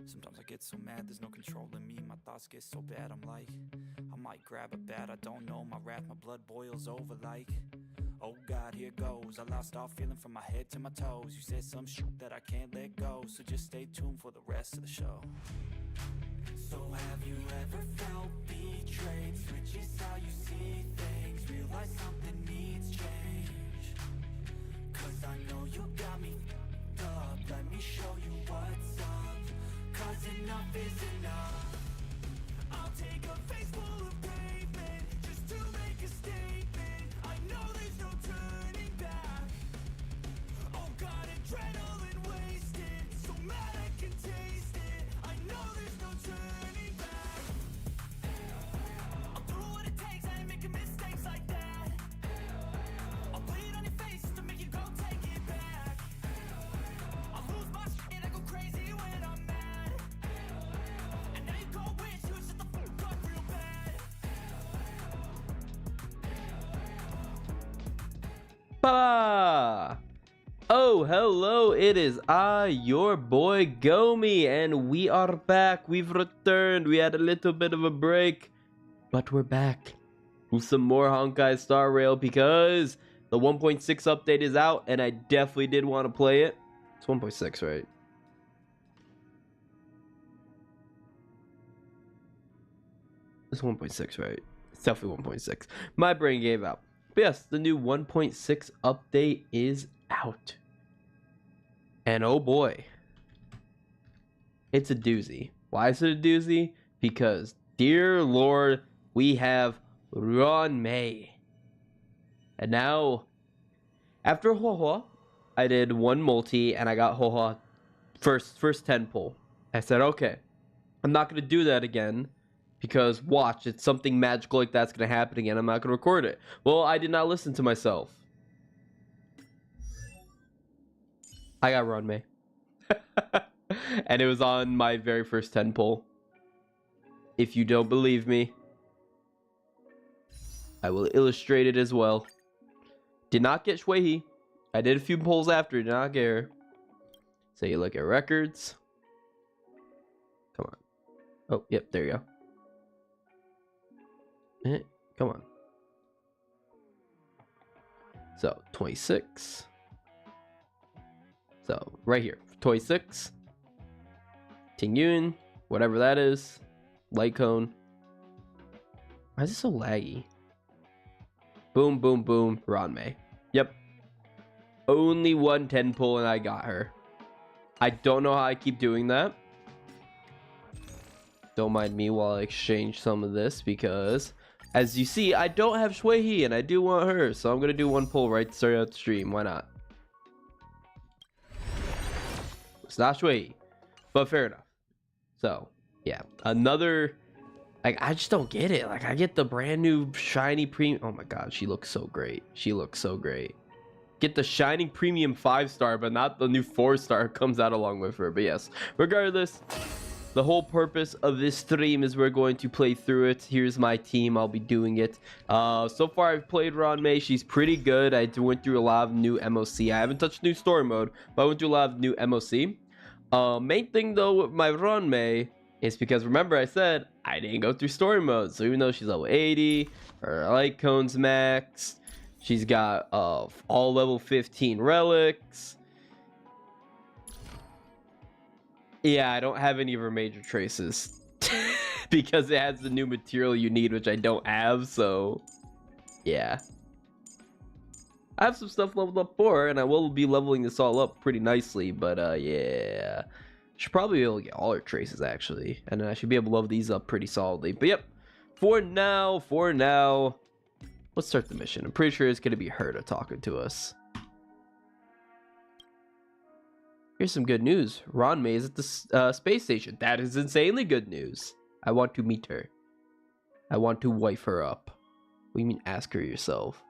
Sometimes I get so mad, there's no controlling me. My thoughts get so bad, I'm like, I might grab a bat, I don't know. My wrath, my blood boils over like, oh God, here goes. I lost all feeling from my head to my toes. You said some shit that I can't let go, so just stay tuned for the rest of the show. So have you ever felt betrayed? Switches how you see things. Realize something needs change. Cause I know you got me f***ed up. Let me show you what's up. Cause enough is enough. I'll take a face full of pavement just to make a statement. I know there's no turning back. Oh God, adrenaline wasted. So mad I can taste it. I know there's no turning back. I'll do what it takes, I ain't making mistakes like that. I'll bleed on your face to make you go take it back. I'll lose my shit, I go crazy when I'm mad. And now you go wish you would shut the fuck up real bad. Ba! Oh, hello, it is I, your boy Gomi, and we are back. We've returned. We had a little bit of a break, but we're back with some more Honkai Star Rail because the 1.6 update is out, and I definitely did want to play it. It's 1.6, right? It's 1.6, right? It's definitely 1.6. My brain gave out. But yes, the new 1.6 update is out. And oh boy, it's a doozy. Why is it a doozy? Because, dear Lord, we have Ruan Mei. And now, after Hoho, I did one multi and I got Hoho first 10 pull. I said, okay, I'm not going to do that again. Because, watch, it's something magical like that's going to happen again. I'm not going to record it. Well, I did not listen to myself. I got Ruan Mei. And it was on my very first 10 pull. If you don't believe me, I will illustrate it as well. Did not get Shuihi. I did a few pulls after, did not get her. So you look at records. Come on. Oh, yep, there you go. Come on. So, 26. So, right here. 26. Ting Yun. Whatever that is. Light cone. Why is it so laggy? Boom, boom, boom. Ruan Mei. Yep. Only 110 pull and I got her. I don't know how I keep doing that. Don't mind me while I exchange some of this because, as you see, I don't have Shuihi and I do want her. So I'm going to do one pull right to start out the stream. Why not? It's not Shuihi, but fair enough. So, yeah. Another... Like, I just don't get it. Like, I get the brand new shiny premium. Oh my god, she looks so great. She looks so great. Get the shining premium 5-star, but not the new 4-star comes out along with her. But yes, regardless, the whole purpose of this stream is we're going to play through it. Here's my team. I'll be doing it. So far, I've played Ruan Mei. She's pretty good. I went through a lot of new MOC. I haven't touched new story mode, but I went through a lot of new MOC. Main thing, though, with my Ruan Mei is because, remember, I said I didn't go through story mode. So even though she's level 80, her light cone's maxed, she's got all level 15 relics. Yeah, I don't have any of her major traces because it has the new material you need, which I don't have. So yeah, I have some stuff leveled up for her, and I will be leveling this all up pretty nicely. But yeah, should probably be able to get all her traces actually, and then I should be able to level these up pretty solidly. But yep, for now, let's start the mission. I'm pretty sure it's gonna be Herta talking to us. Here's some good news. Ruan Mei is at the space station. That is insanely good news. I want to meet her. I want to wife her up. What do you mean ask her yourself?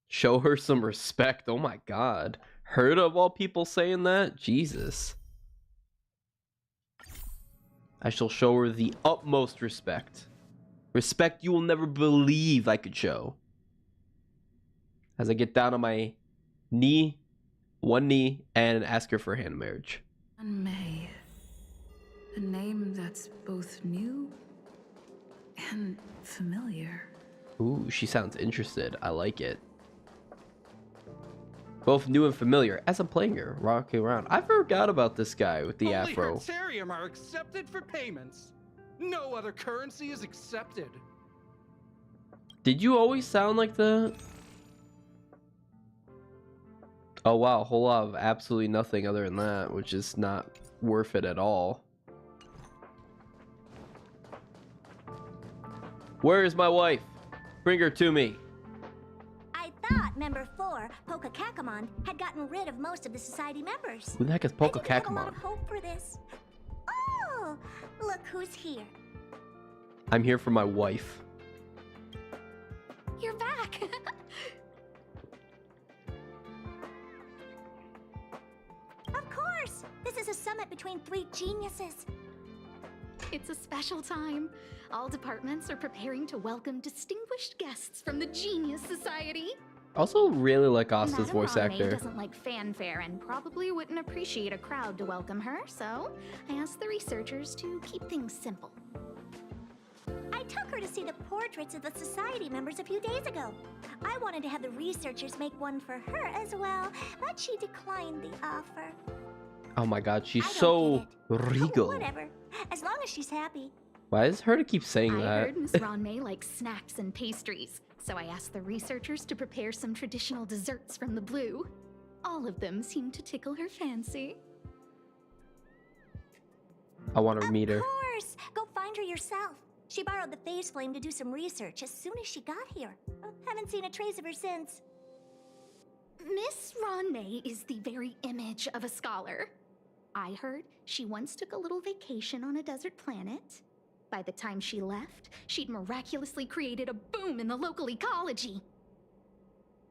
Show her some respect. Oh my god. Heard of all people saying that? Jesus. I shall show her the utmost respect. Respect you will never believe I could show. As I get down on my knee, one knee, and ask her for hand in marriage. Ruan Mei. A name that's both new and familiar. Ooh, she sounds interested. I like it. Both new and familiar. As I'm playing her, rocking around. I forgot about this guy with the afro. Only Hertarium are accepted for payments. No other currency is accepted. Did you always sound like the... Oh wow, a whole lot of absolutely nothing other than that, which is not worth it at all. Where is my wife? Bring her to me. I thought Member 4, Poka Kakamon, had gotten rid of most of the society members. Who the heck is I Poka didn't have a lot Kakamon? of hope for this. Oh, look who's here. I'm here for my wife. You're back. Of course. This is a summit between 3 geniuses. It's a special time. All departments are preparing to welcome distinguished guests from the Genius Society. Also really like Asta's Madame voice Ruan Mei actor. doesn't like fanfare and probably wouldn't appreciate a crowd to welcome her, so I asked the researchers to keep things simple. I took her to see the portraits of the society members a few days ago. I wanted to have the researchers make one for her as well, but she declined the offer. Oh my god, she's I don't so get it. regal. Whatever, as long as she's happy. Why is her to keep saying I that? heard Miss Ruan Mei likes snacks and pastries, so I asked the researchers to prepare some traditional desserts from the blue. All of them seemed to tickle her fancy. I want to meet her. Of course! Go find her yourself. She borrowed the phase flame to do some research as soon as she got here. Haven't seen a trace of her since. Miss Ruan Mei is the very image of a scholar. I heard she once took a little vacation on a desert planet. By the time she left, she'd miraculously created a boom in the local ecology.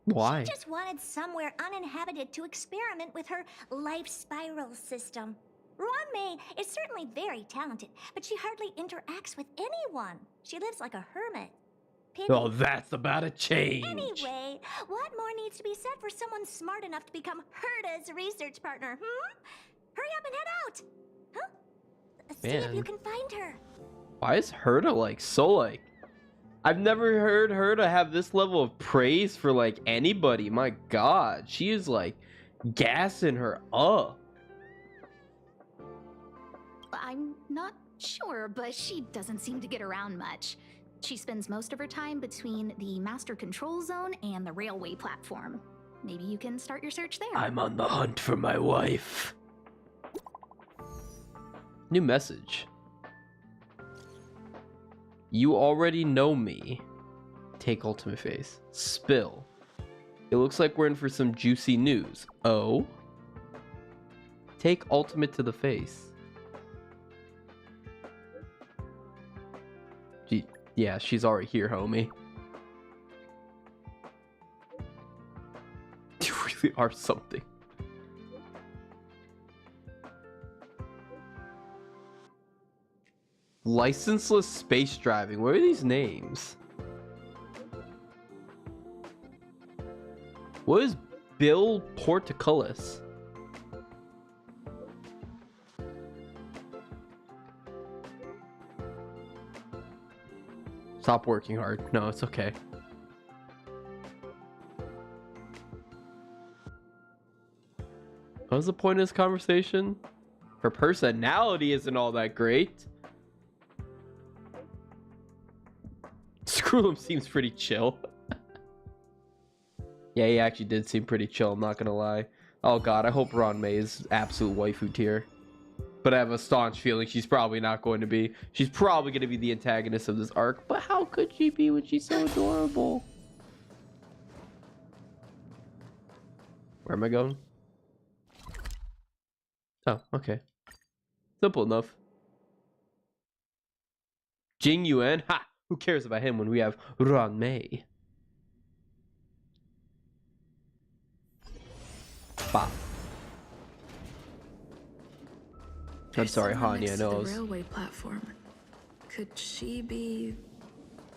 Why? She just wanted somewhere uninhabited to experiment with her life spiral system. Ruan Mei is certainly very talented, but she hardly interacts with anyone. She lives like a hermit. Pity. Oh, that's about to change. Anyway, what more needs to be said for someone smart enough to become Herta's research partner, Hurry up and head out! Huh? See if Man. you can find her. Why is Herta like so like... I've never heard her to have this level of praise for like anybody. My god, she is like gassing her up. I'm not sure, but she doesn't seem to get around much. She spends most of her time between the master control zone and the railway platform. Maybe you can start your search there. I'm on the hunt for my wife. New message. You already know me. Take ultimate face. Spill. It looks like we're in for some juicy news. Oh? Take ultimate to the face. Yeah, she's already here, homie. You really are something. Licenseless space driving. What are these names? What is Bill Portocullis? Stop working hard. No, it's okay. What was the point of this conversation? Her personality isn't all that great. Screwlum seems pretty chill. Yeah, he actually did seem pretty chill, I'm not gonna lie. Oh god, I hope Ruan Mei is absolute waifu tier. But I have a staunch feeling she's probably not going to be. She's probably going to be the antagonist of this arc. But how could she be when she's so adorable? Where am I going? Oh, okay. Simple enough. Jing Yuan? Ha! Who cares about him when we have Ruan Mei? Bop. I'm sorry, Someone Hanya next to knows. the railway platform. Could she be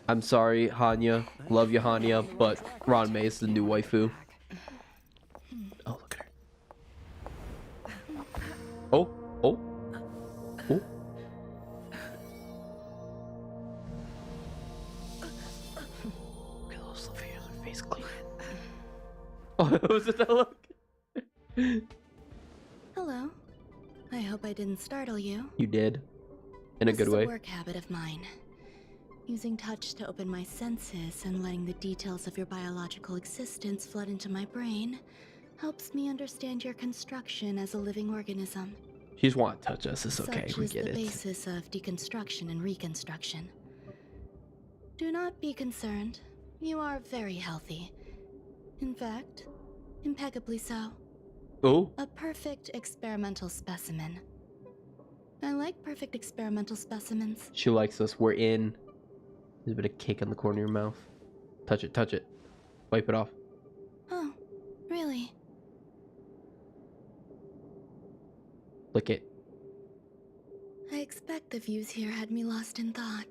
I'm sorry, Hanya. Love you, Hanya, but Ruan Mei is the new waifu. Oh, look at her. Oh, oh, oh. Look at those little fingers, her face clean. Oh, was it that look? Hello. I hope I didn't startle you. You did. In a good This is way. a work habit of mine. Using touch to open my senses and letting the details of your biological existence flood into my brain helps me understand your construction as a living organism. She just want to touch us. It's okay. Such We is get the it. basis of deconstruction and reconstruction. Do not be concerned. You are very healthy. In fact, impeccably so. Oh, A perfect experimental specimen. I like perfect experimental specimens. she likes us. We're in. There's a bit of cake on the corner of your mouth. Touch it. Touch it. Wipe it off. Oh, really? Lick it. I expect the views here had me lost in thought.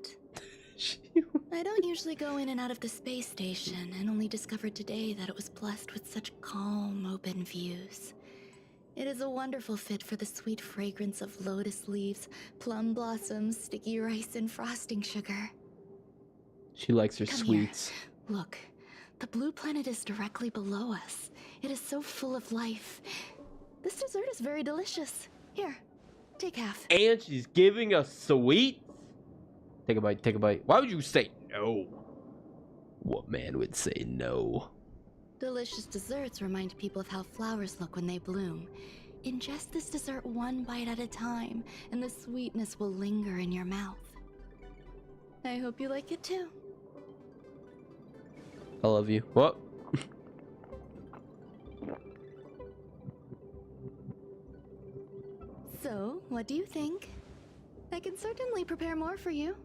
I don't usually go in and out of the space station, and only discovered today that it was blessed with such calm, open views. It is a wonderful fit for the sweet fragrance of lotus leaves, plum blossoms, sticky rice, and frosting sugar. She likes her Come sweets. Here. Look, the blue planet is directly below us. It is so full of life. This dessert is very delicious. Here, take half. And she's giving us sweets. Take a bite. Take a bite. Why would you say no? What man would say no? Delicious desserts remind people of how flowers look when they bloom. Ingest this dessert one bite at a time, and the sweetness will linger in your mouth. I hope you like it too. I love you. What? So, what do you think? I can certainly prepare more for you.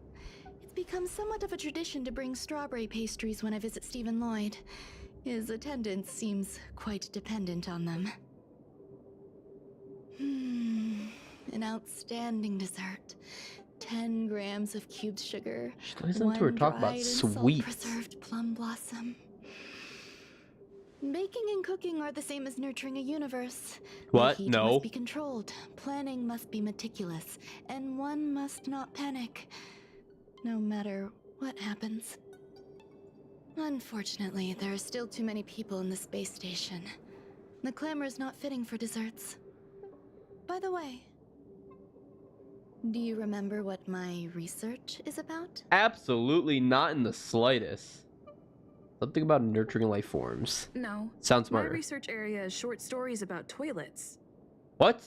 It's become somewhat of a tradition to bring strawberry pastries when I visit Stephen Lloyd. His attendance seems quite dependent on them. An outstanding dessert. 10 grams of cubed sugar. She listens to her talk about sweets. Preserved plum blossom. Baking and cooking are the same as nurturing a universe. What? The heat No. must be controlled. Planning must be meticulous, and one must not panic, no matter what happens. Unfortunately, there are still too many people in the space station. The clamor is not fitting for desserts. By the way, do you remember what my research is about? Absolutely not in the slightest. Something about nurturing life forms. No. Sounds My smarter. research area is short stories about toilets. What?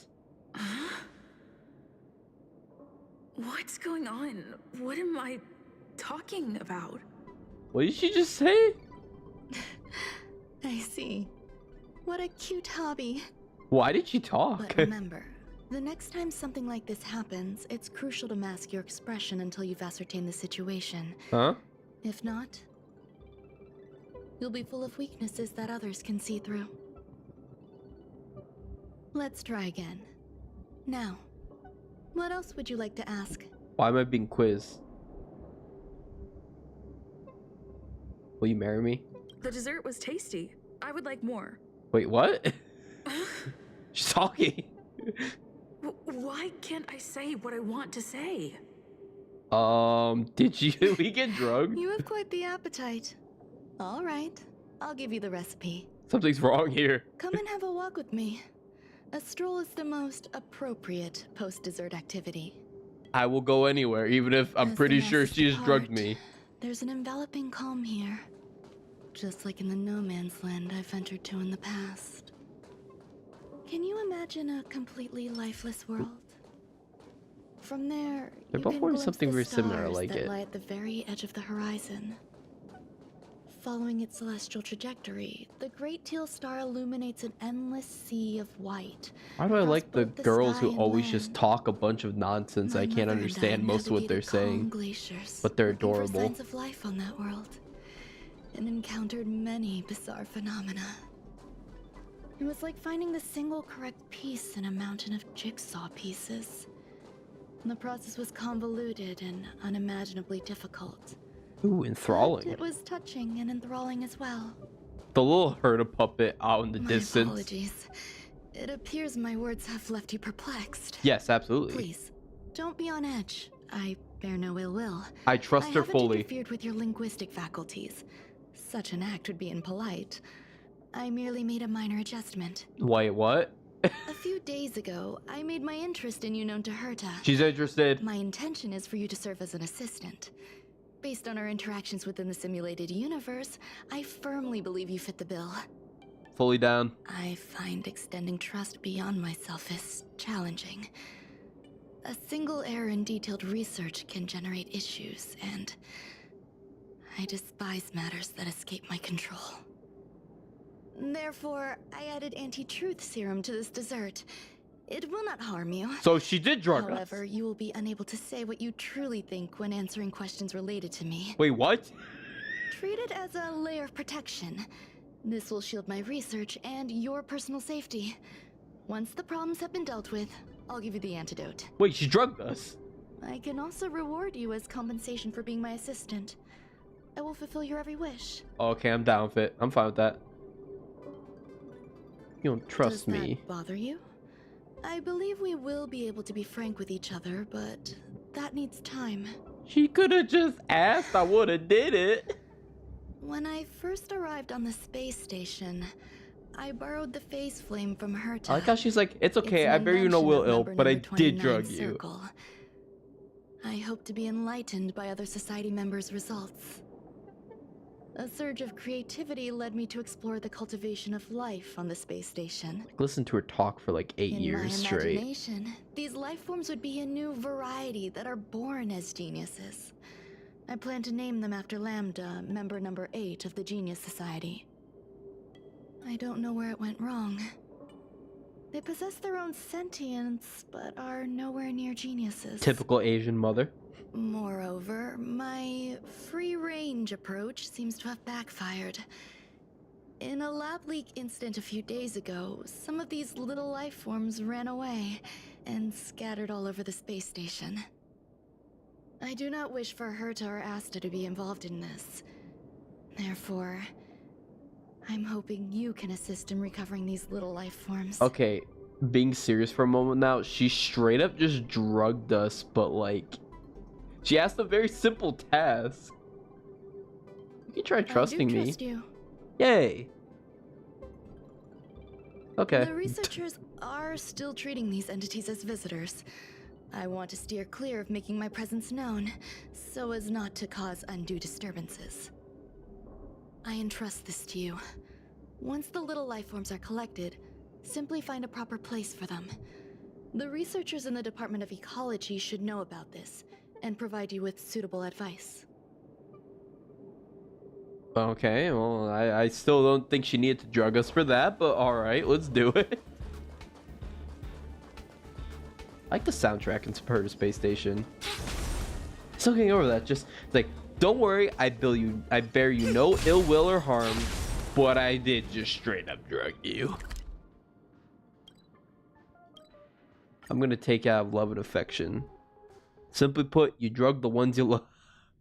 What's going on? What am I talking about? What did she just say? I see. What a cute hobby. Why did she talk? But remember, the next time something like this happens, it's crucial to mask your expression until you've ascertained the situation. Huh? If not, you'll be full of weaknesses that others can see through. Let's try again. Now, what else would you like to ask? Why am I being quizzed? Will you marry me? The dessert was tasty. I would like more. Wait, what? She's talking. Why can't I say what I want to say? Did you we get drugged? You have quite the appetite. All right, I'll give you the recipe. Something's wrong here. Come and have a walk with me. A stroll is the most appropriate post-dessert activity. I will go anywhere, even if I'm As pretty the sure next she just drugged part, me. There's an enveloping calm here. Just like in the no man's land I've ventured to in the past. Can you imagine a completely lifeless world? From there, They're you both can wearing glimpse something the very similar, I stars like that it. lie at the very edge of the horizon. Following its celestial trajectory, the great teal star illuminates an endless sea of white. Why do I across like the both girls sky who and always just land. talk a bunch of nonsense? My I can't mother and understand I most of what they're navigated calm saying. glaciers, but they're looking for adorable. signs of life on that world, and encountered many bizarre phenomena. It was like finding the single correct piece in a mountain of jigsaw pieces. The process was convoluted and unimaginably difficult. Ooh, But enthralling. it was touching and enthralling as well. The little Herta puppet out in the My distance. apologies. It appears my words have left you perplexed. Yes, absolutely. Please, don't be on edge. I bear no ill will. I trust her I fully. haven't interfered with your linguistic faculties. Such an act would be impolite. I merely made a minor adjustment. Wait, what? A few days ago, I made my interest in you known to Herta. She's interested. My intention is for you to serve as an assistant. Based on our interactions within the simulated universe, I firmly believe you fit the bill. Fully down. I find extending trust beyond myself is challenging. A single error in detailed research can generate issues, and I despise matters that escape my control. Therefore, I added anti-truth serum to this dessert. It will not harm you. So she did drug However, us. you will be unable to say what you truly think when answering questions related to me. Wait, what? Treat it as a layer of protection. This will shield my research and your personal safety. Once the problems have been dealt with, I'll give you the antidote. Wait, she drugged us. I can also reward you as compensation for being my assistant. I will fulfill your every wish. Okay, I'm down with it. I'm fine with that. You don't trust Does me. that bother you? I believe we will be able to be frank with each other, but that needs time. She could have just asked. I would have did it. When I first arrived on the space station, I borrowed the phase flame from Herta. I like how she's like, it's okay. It's I an bear you no invention will of ill, member but I number did 29 drug you. circle. I hope to be enlightened by other society members' results. A surge of creativity led me to explore the cultivation of life on the space station. Listen to her talk for like 8 In years my straight. imagination, these life forms would be a new variety that are born as geniuses. I plan to name them after Lambda, member number 8 of the Genius Society. I don't know where it went wrong. They possess their own sentience, but are nowhere near geniuses. Typical Asian mother. Moreover, my free-range approach seems to have backfired. In a lab leak incident a few days ago, some of these little life forms ran away and scattered all over the space station. I do not wish for Herta or Asta to be involved in this. Therefore, I'm hoping you can assist in recovering these little life forms. Okay, being serious for a moment now, she straight up just drugged us, but like, she asked a very simple task. You can try trusting I do me. trust you. Yay. Okay. The researchers are still treating these entities as visitors. I want to steer clear of making my presence known, so as not to cause undue disturbances. I entrust this to you. Once the little life forms are collected, simply find a proper place for them. The researchers in the Department of Ecology should know about this, and provide you with suitable advice. Okay, well, I still don't think she needed to drug us for that, but alright, let's do it. I like the soundtrack in Superb Space Station. Still getting over that, just like, don't worry, I bear you no ill will or harm, but I did just straight up drug you. I'm gonna take out love and affection. Simply put, you drug the ones you love.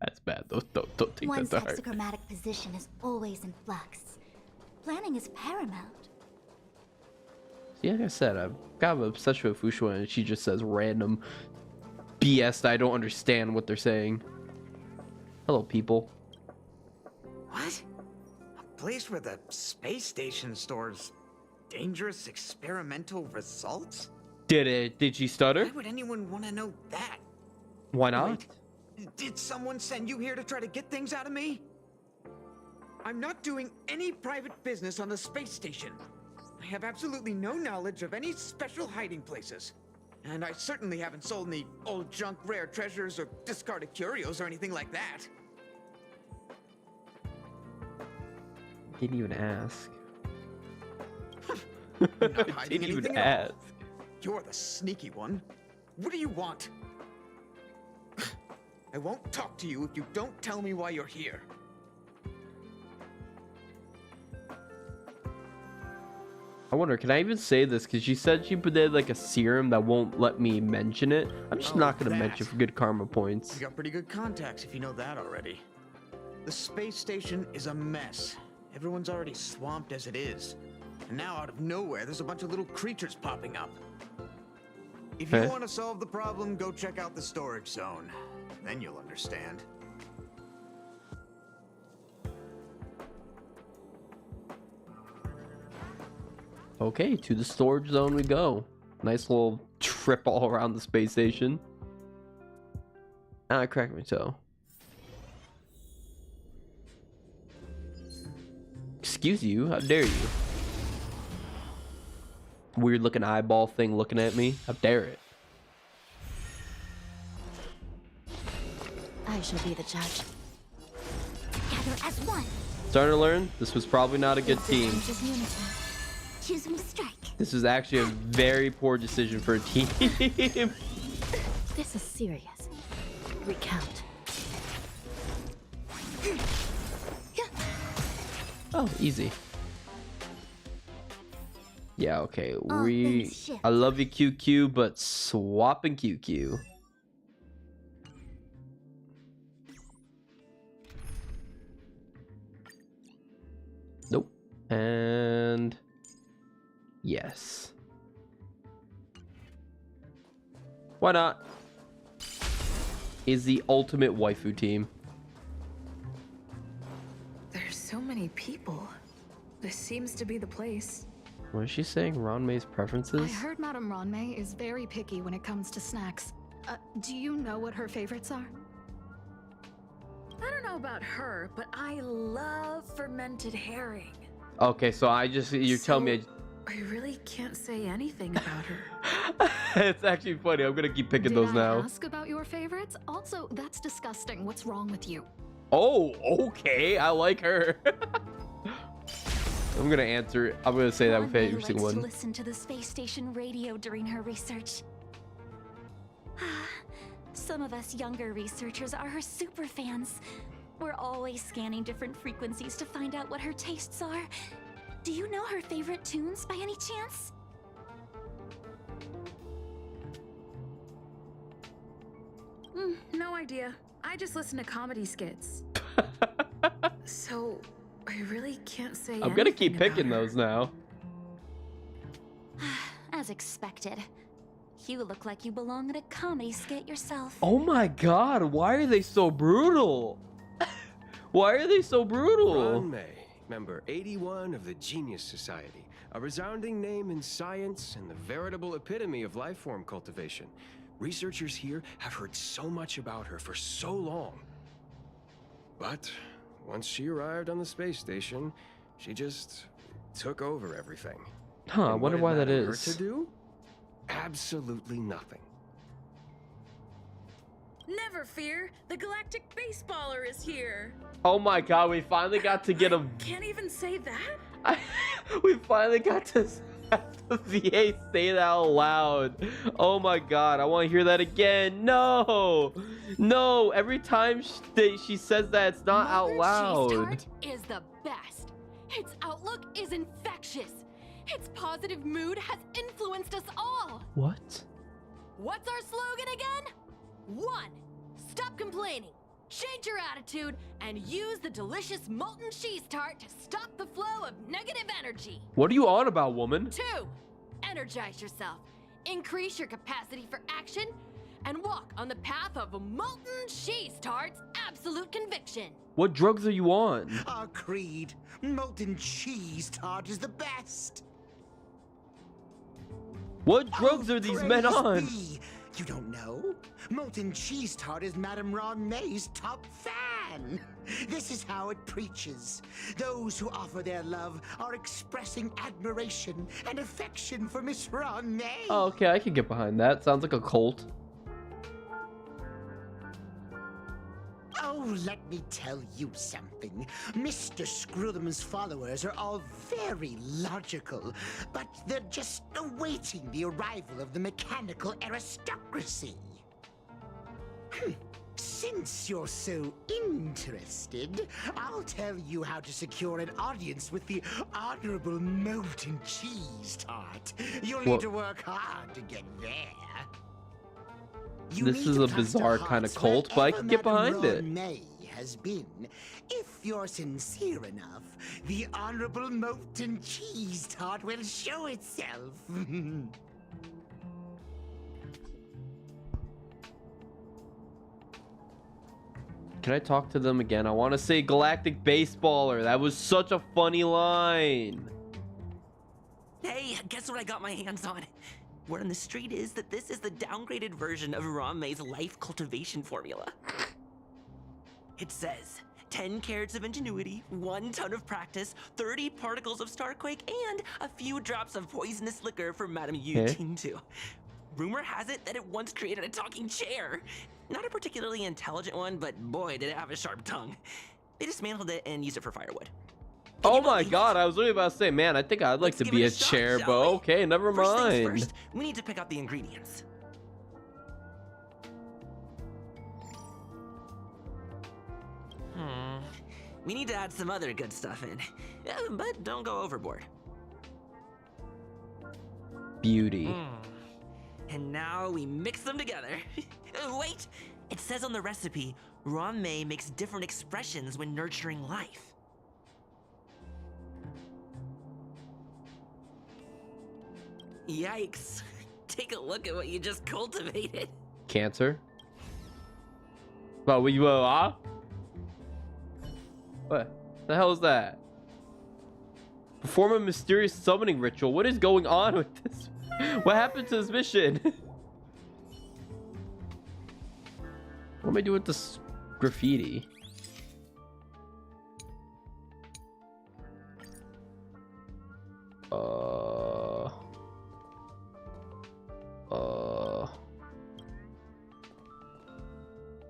That's bad. Don't take One's that to heart. hexachromatic position is always in flux. Planning is paramount. See, like I said, I've got an obsession with Fushua, and she just says random BS that I don't understand what they're saying. Hello, people. What? A place where the space station stores dangerous experimental results? Did she stutter? Why would anyone want to know that? Why not? Wait, did someone send you here to try to get things out of me? I'm not doing any private business on the space station. I have absolutely no knowledge of any special hiding places. And I certainly haven't sold any old junk rare treasures or discarded curios or anything like that. Didn't even ask. I'm not hiding Didn't even anything at all. ask. You're the sneaky one. What do you want? I won't talk to you if you don't tell me why you're here. I wonder, can I even say this? Because she said she put in like a serum that won't let me mention it. I'm just Oh, not going to that. mention for good karma points. You got pretty good contacts if you know that already. The space station is a mess. Everyone's already swamped as it is. And now out of nowhere, there's a bunch of little creatures popping up. If you want to solve the problem, go check out the storage zone. Then you'll understand. Okay, to the storage zone we go. Nice little trip all around the space station. Ah, I cracked my toe. Excuse you, how dare you? Weird looking eyeball thing looking at me. How dare it? I shall be the judge. Gather as one. Starting to learn, this was probably not a good team. Choosing to strike. This was actually a very poor decision for a team. This is serious. Recount. Oh, easy. Yeah, okay. things shift. I love you, QQ, but swapping QQ. Nope. And yes. Why not? Is the ultimate waifu team. There's so many people. This seems to be the place. What is she saying? Ruan Mei's preferences? I heard Madame Ruan Mei is very picky when it comes to snacks. Do you know what her favorites are? I don't know about her, but I love fermented herring. Okay, so you're telling me I really can't say anything about her. it's actually funny. I'm gonna keep picking those now. Ask about your favorites? Also, that's disgusting. What's wrong with you? Oh, okay. I like her. I'm gonna answer. I'm gonna say that with every single one. To listen to the space station radio during her research. Some of us younger researchers are her super fans. We're always scanning different frequencies to find out what her tastes are. Do you know her favorite tunes by any chance? No idea. I just listen to comedy skits. So, I really can't say I'm gonna keep anything picking about her. those now. As expected. You look like you belong in a comedy skit yourself. Oh my god, why are they so brutal? Why are they so brutal? Ruan Mei, member 81 of the Genius Society, a resounding name in science and the veritable epitome of life form cultivation. Researchers here have heard so much about her for so long. But once she arrived on the space station, she just took over everything. Huh, I And wonder what why did that matter is. her to do? Absolutely nothing. Never fear, the galactic baseballer is here. Oh my god, we finally got to get a... Can't even say that? we finally got to have the VA say that out loud. Oh my god, I want to hear that again. No! No, every time she says that, it's not out loud. Cheese tart is the best. Its outlook is infectious. Its positive mood has influenced us all. What? What's our slogan again? 1. Stop complaining. Change your attitude and use the delicious molten cheese tart to stop the flow of negative energy. What are you on about, woman? 2. Energize yourself. Increase your capacity for action and walk on the path of molten cheese tart's absolute conviction. What drugs are you on? Our creed, molten cheese tart is the best. What drugs are these men praise on? be. You don't know? Molten cheese tart is Madame Ruan Mei's top fan. This is how it preaches. Those who offer their love are expressing admiration and affection for Miss Ruan Mei. Oh, okay, I can get behind that. Sounds like a cult. Oh, let me tell you something. Mr. Screwthum's followers are all very logical, but they're just awaiting the arrival of the mechanical aristocracy. Since you're so interested, I'll tell you how to secure an audience with the Honorable Molten Cheese Tart. You'll need to work hard to get there. This is a bizarre kind of cult, but I can get behind it. May has been. If you're sincere enough, the honorable molten cheese tart will show itself. Can I talk to them again? I want to say Galactic Baseballer. That was such a funny line. Hey, guess what I got my hands on? Word on the street is that this is the downgraded version of Ruan Mei's life cultivation formula. It says 10 carats of ingenuity, 1 ton of practice, 30 particles of starquake, and a few drops of poisonous liquor for Madame Yu Tingtu. Rumor has it that it once created a talking chair. Not a particularly intelligent one, but boy, did it have a sharp tongue. They dismantled it and used it for firewood. Oh my god, I was really about to say, man, I think I'd like to be a chair, but okay, never mind. First, we need to pick out the ingredients. We need to add some other good stuff in, but don't go overboard. Beauty. And now we mix them together. Wait, it says on the recipe, Ruan Mei makes different expressions when nurturing life. Yikes. Take a look at what you just cultivated. Cancer. But we what the hell is that? Perform a mysterious summoning ritual. What is going on with this? What happened to this mission? What am I doing with this graffiti?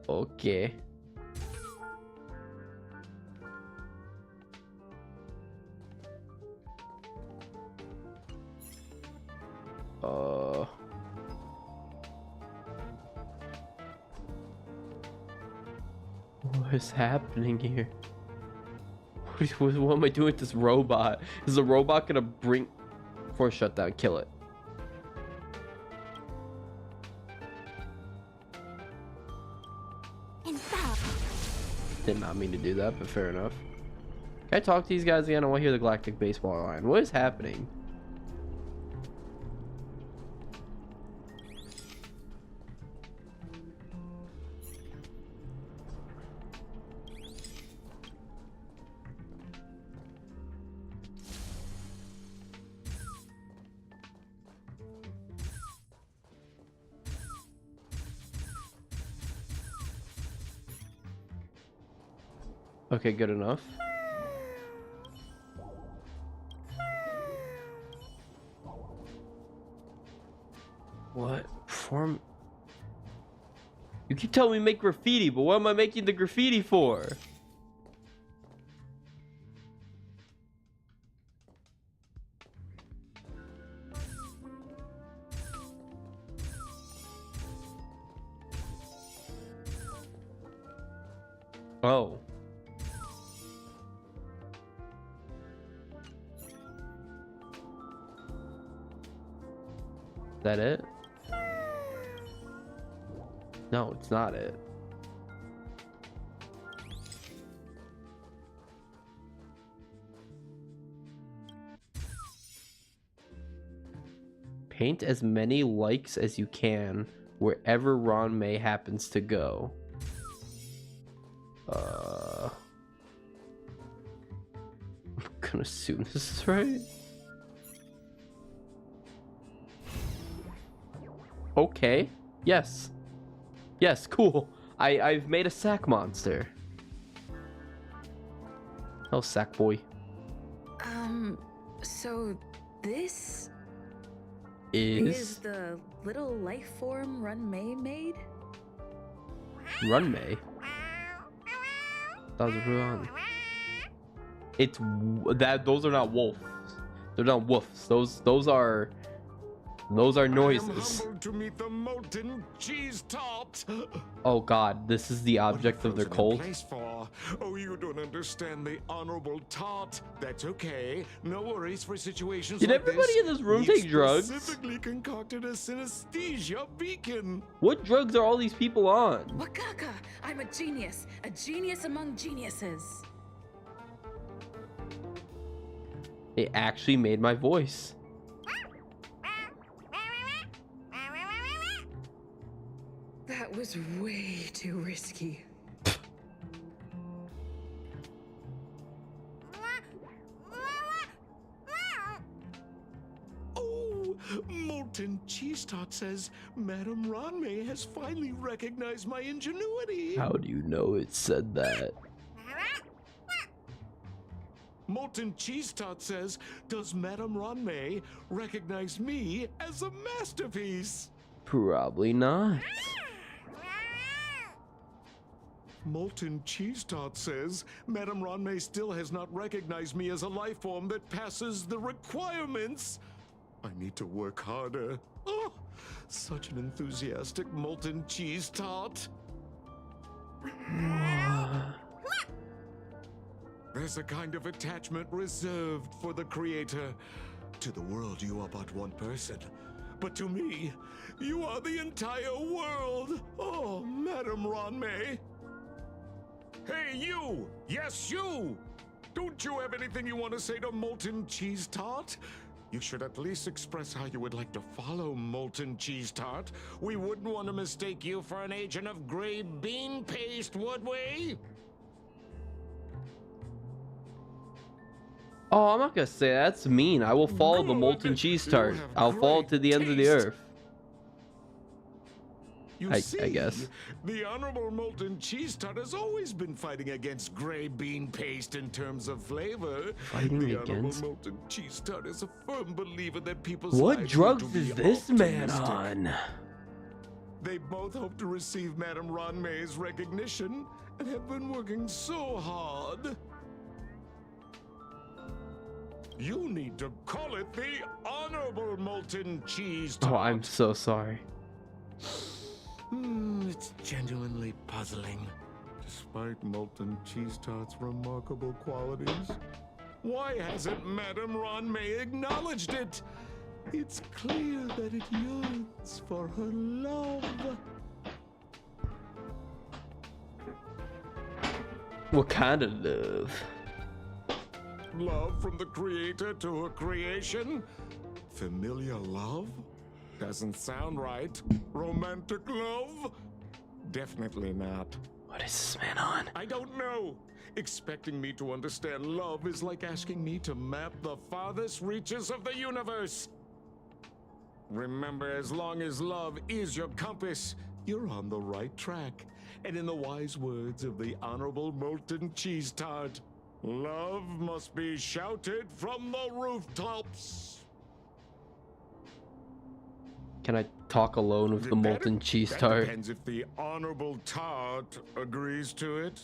Okay. What is happening here? What am I doing with this robot? Is the robot gonna bring force shutdown? Kill it. Did not mean to do that, but fair enough. Can I talk to these guys again? I want to hear the Galactic Baseball line. What is happening? Okay, good enough. What? Form? You keep telling me make graffiti, but what am I making the graffiti for? Oh. That it? No, it's not it. Paint as many likes as you can wherever Ruan Mei happens to go. I'm gonna assume this is right. Okay. Yes. Yes, cool. I've made a sack monster. Oh, sack boy. So this is the little life form Ruan Mei made? Ruan Mei? That was Ruan. It's that those are not wolves. They're not wolves. Those are Those are I am noises. humbled to meet the molten cheese tart. Oh god, this is the object of their cult. For? Oh, you don't understand the honorable tart. That's okay. No worries for situations Did like everybody this. in this room We've take drugs? Specifically concocted a synesthesia beacon. What drugs are all these people on? Wakaka, I'm a genius among geniuses. It actually made my voice. That was way too risky. Oh, molten cheese tart says Madame Ruan Mei has finally recognized my ingenuity. How do you know it said that? Molten cheese tart says, does Madame Ruan Mei recognize me as a masterpiece? Probably not. Molten cheese tart says, Madame Ruan Mei still has not recognized me as a life form that passes the requirements. I need to work harder. Oh, such an enthusiastic molten cheese tart. There's a kind of attachment reserved for the creator. To the world, you are but one person. But to me, you are the entire world. Oh, Madame Ruan Mei. Hey, you! Yes, you! Don't you have anything you want to say to Molten Cheese Tart? You should at least express how you would like to follow Molten Cheese Tart. We wouldn't want to mistake you for an agent of gray bean paste, would we? Oh, I'm not gonna say that. That's mean. I will follow the molten cheese tart. I'll follow it to the ends of the earth. I guess. The Honorable Molten Cheese Tart has always been fighting against gray bean paste in terms of flavor. Fighting the against? Honorable Molten Cheese Tart is a firm believer that people's What lives drugs need to is be this man optimistic. on? They both hope to receive Madame Ruan Mei's recognition and have been working so hard. You need to call it the Honorable Molten Cheese Tart. Oh, I'm so sorry. It's genuinely puzzling. Despite Molten Cheese Tart's remarkable qualities, why hasn't Madame Ruan Mei acknowledged it? It's clear that it yearns for her love. What kind of love? Love from the creator to her creation? Familiar love? Doesn't sound right. Romantic love? Definitely not. What is this man on? I don't know. Expecting me to understand love is like asking me to map the farthest reaches of the universe. Remember, as long as love is your compass, you're on the right track. And in the wise words of the Honorable Molten Cheese Tart, love must be shouted from the rooftops. Can I talk alone with the molten cheese That tart? depends if the Honorable Tart agrees to it.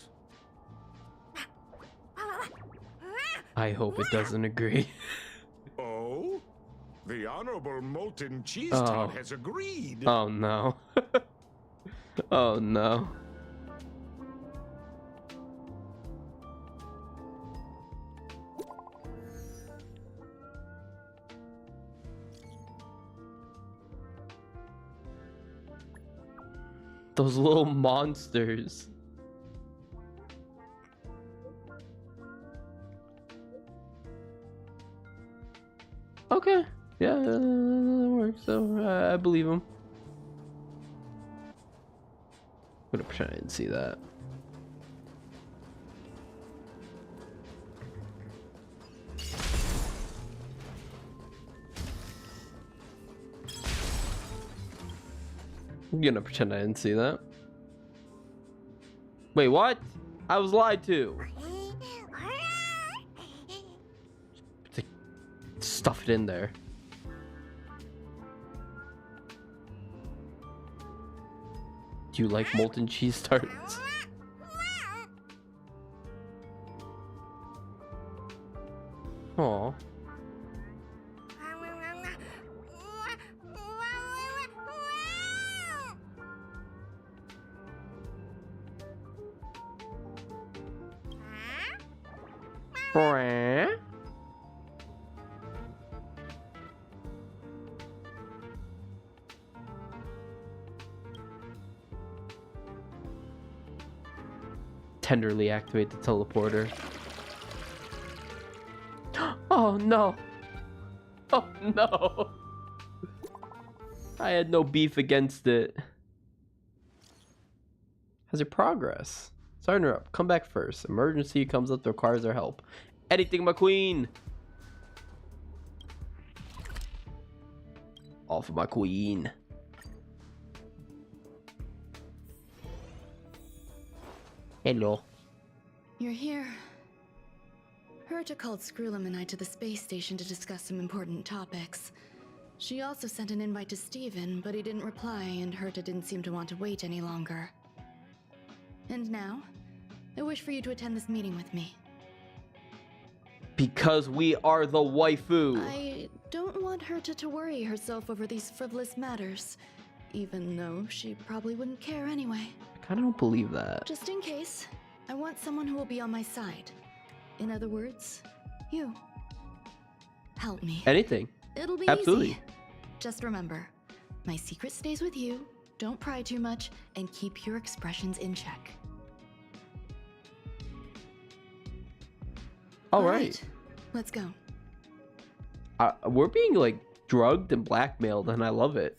I hope it doesn't agree. Oh? The Honorable Molten Cheese Oh. Tart has agreed. Oh no. Oh no. Those little monsters. Okay. Yeah, that works. So I believe him. I'm gonna pretend I didn't see that. I'm gonna pretend I didn't see that. Wait, what? I was lied to. Stuff it in there. Do you like molten cheese tarts? Aw. Brah. Tenderly activate the teleporter. Oh no. Oh no. I had no beef against it. How's your progress? Sorry to interrupt. Come back first. Emergency comes up that requires our help. Anything, my queen. All for my queen. Hello. You're here. Herta called Skrullum and I to the space station to discuss some important topics. She also sent an invite to Steven, but he didn't reply, and Herta didn't seem to want to wait any longer. And now, I wish for you to attend this meeting with me. Because we are the waifu. I don't want Herta to worry herself over these frivolous matters, even though she probably wouldn't care anyway. I kind of don't believe that. Just in case, I want someone who will be on my side. In other words, you. Help me. Anything. It'll be absolutely easy. Just remember, my secret stays with you, don't pry too much, and keep your expressions in check. All right. Let's go. We're being like drugged and blackmailed, and I love it.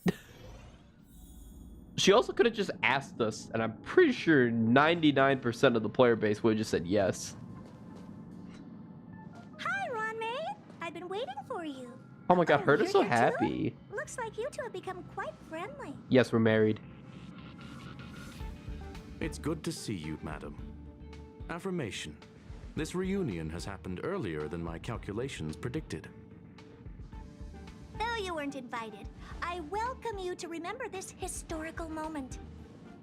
She also could have just asked us, and I'm pretty sure 99% of the player base would have just said yes. Hi, Ruan Mei. I've been waiting for you. Oh my god, Herta's so you're here happy. too? Looks like you two have become quite friendly. Yes, we're married. It's good to see you, madam. Affirmation. This reunion has happened earlier than my calculations predicted. Though you weren't invited, I welcome you to remember this historical moment.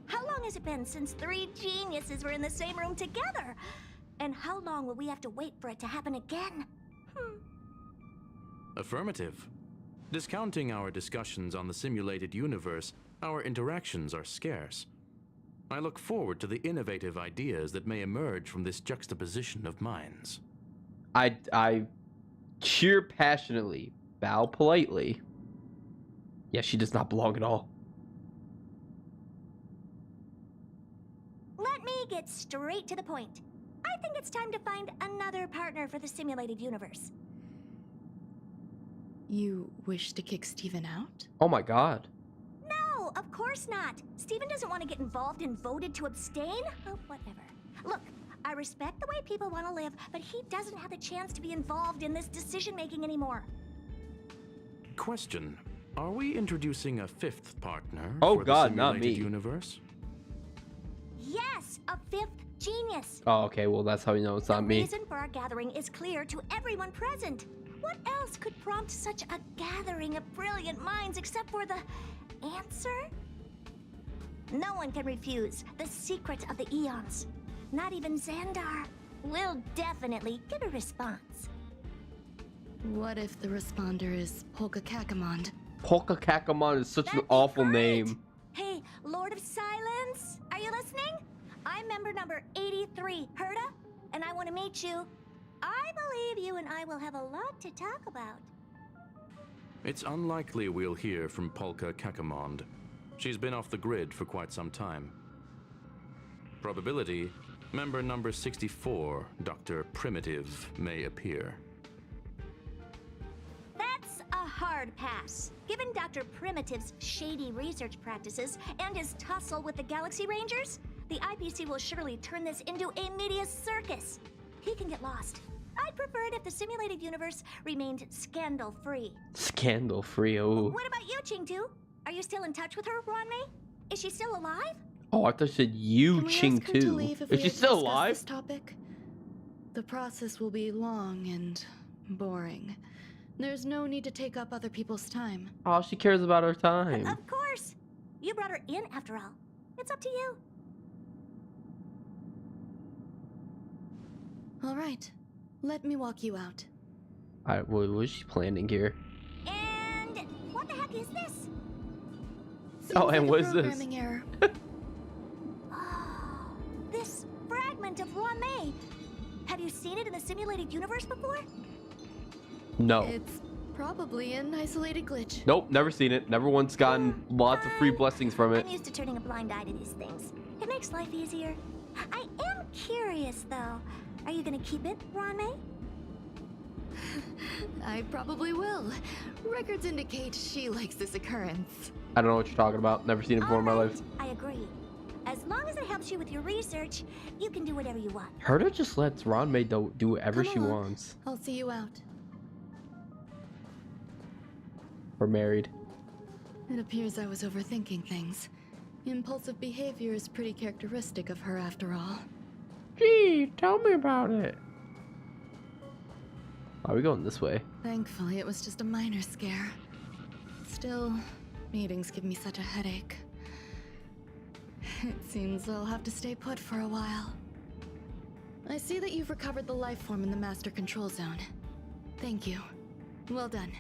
How long has it been since 3 geniuses were in the same room together? And how long will we have to wait for it to happen again? Affirmative. Discounting our discussions on the simulated universe, our interactions are scarce. I look forward to the innovative ideas that may emerge from this juxtaposition of minds. I cheer passionately, bow politely. Yeah, she does not belong at all. Let me get straight to the point. I think it's time to find another partner for the simulated universe. You wish to kick Steven out? Oh my god. No, of course not. Steven doesn't want to get involved and voted to abstain. Oh, whatever. Look, I respect the way people want to live, but he doesn't have the chance to be involved in this decision-making anymore. Question. Are we introducing a 5th partner oh for god, the not simulated me. universe? Yes, a 5th genius. Oh, okay, well that's how you know it's not me. The reason for our gathering is clear to everyone present. What else could prompt such a gathering of brilliant minds except for the answer? No one can refuse the secret of the eons. Not even Xandar. We'll definitely get a response. What if the responder is Polka Kakamond? Polka Kakamon is such an awful name. Hey, Lord of Silence, are you listening? I'm member number 83, Herta, and I want to meet you. I believe you and I will have a lot to talk about. It's unlikely we'll hear from Polka Kakamond. She's been off the grid for quite some time. Probability, member number 64, Dr. Primitive, may appear. That's a hard pass. Given Dr. Primitive's shady research practices and his tussle with the Galaxy Rangers, the IPC will surely turn this into a media circus. He can get lost. I'd prefer it if the simulated universe remained scandal-free. Scandal-free, oh. What about you, Ching-Tu? Are you still in touch with her, Ruan Mei? Is she still alive? Oh, I thought you said you, Can we Ching ask her to too. leave if Is we she have to still discuss alive? This topic? The process will be long and boring. There's no need to take up other people's time. Oh, she cares about her time. Of course. You brought her in after all. It's up to you. All right. Let me walk you out. Alright, what was she planning here? And what the heck is this? Oh, and what is this? Programming error. This fragment of Ruan Mei. Have you seen it in the simulated universe before? No. It's probably an isolated glitch. Nope, never seen it. Never once gotten lots of free blessings from it. I'm used to turning a blind eye to these things. It makes life easier. I am curious, though. Are you gonna keep it, Ruan Mei? I probably will. Records indicate she likes this occurrence. I don't know what you're talking about. Never seen it before in my life. I agree. As long as it helps you with your research, you can do whatever you want. Herta just lets Ruan Mei do whatever Come she along. wants. I'll see you out. We're married. It appears I was overthinking things. Impulsive behavior is pretty characteristic of her after all. Gee, tell me about it. Are we going this way? Thankfully, it was just a minor scare. Still, meetings give me such a headache. It seems I'll have to stay put for a while. I see that you've recovered the life form in the master control zone. Thank you. Well done.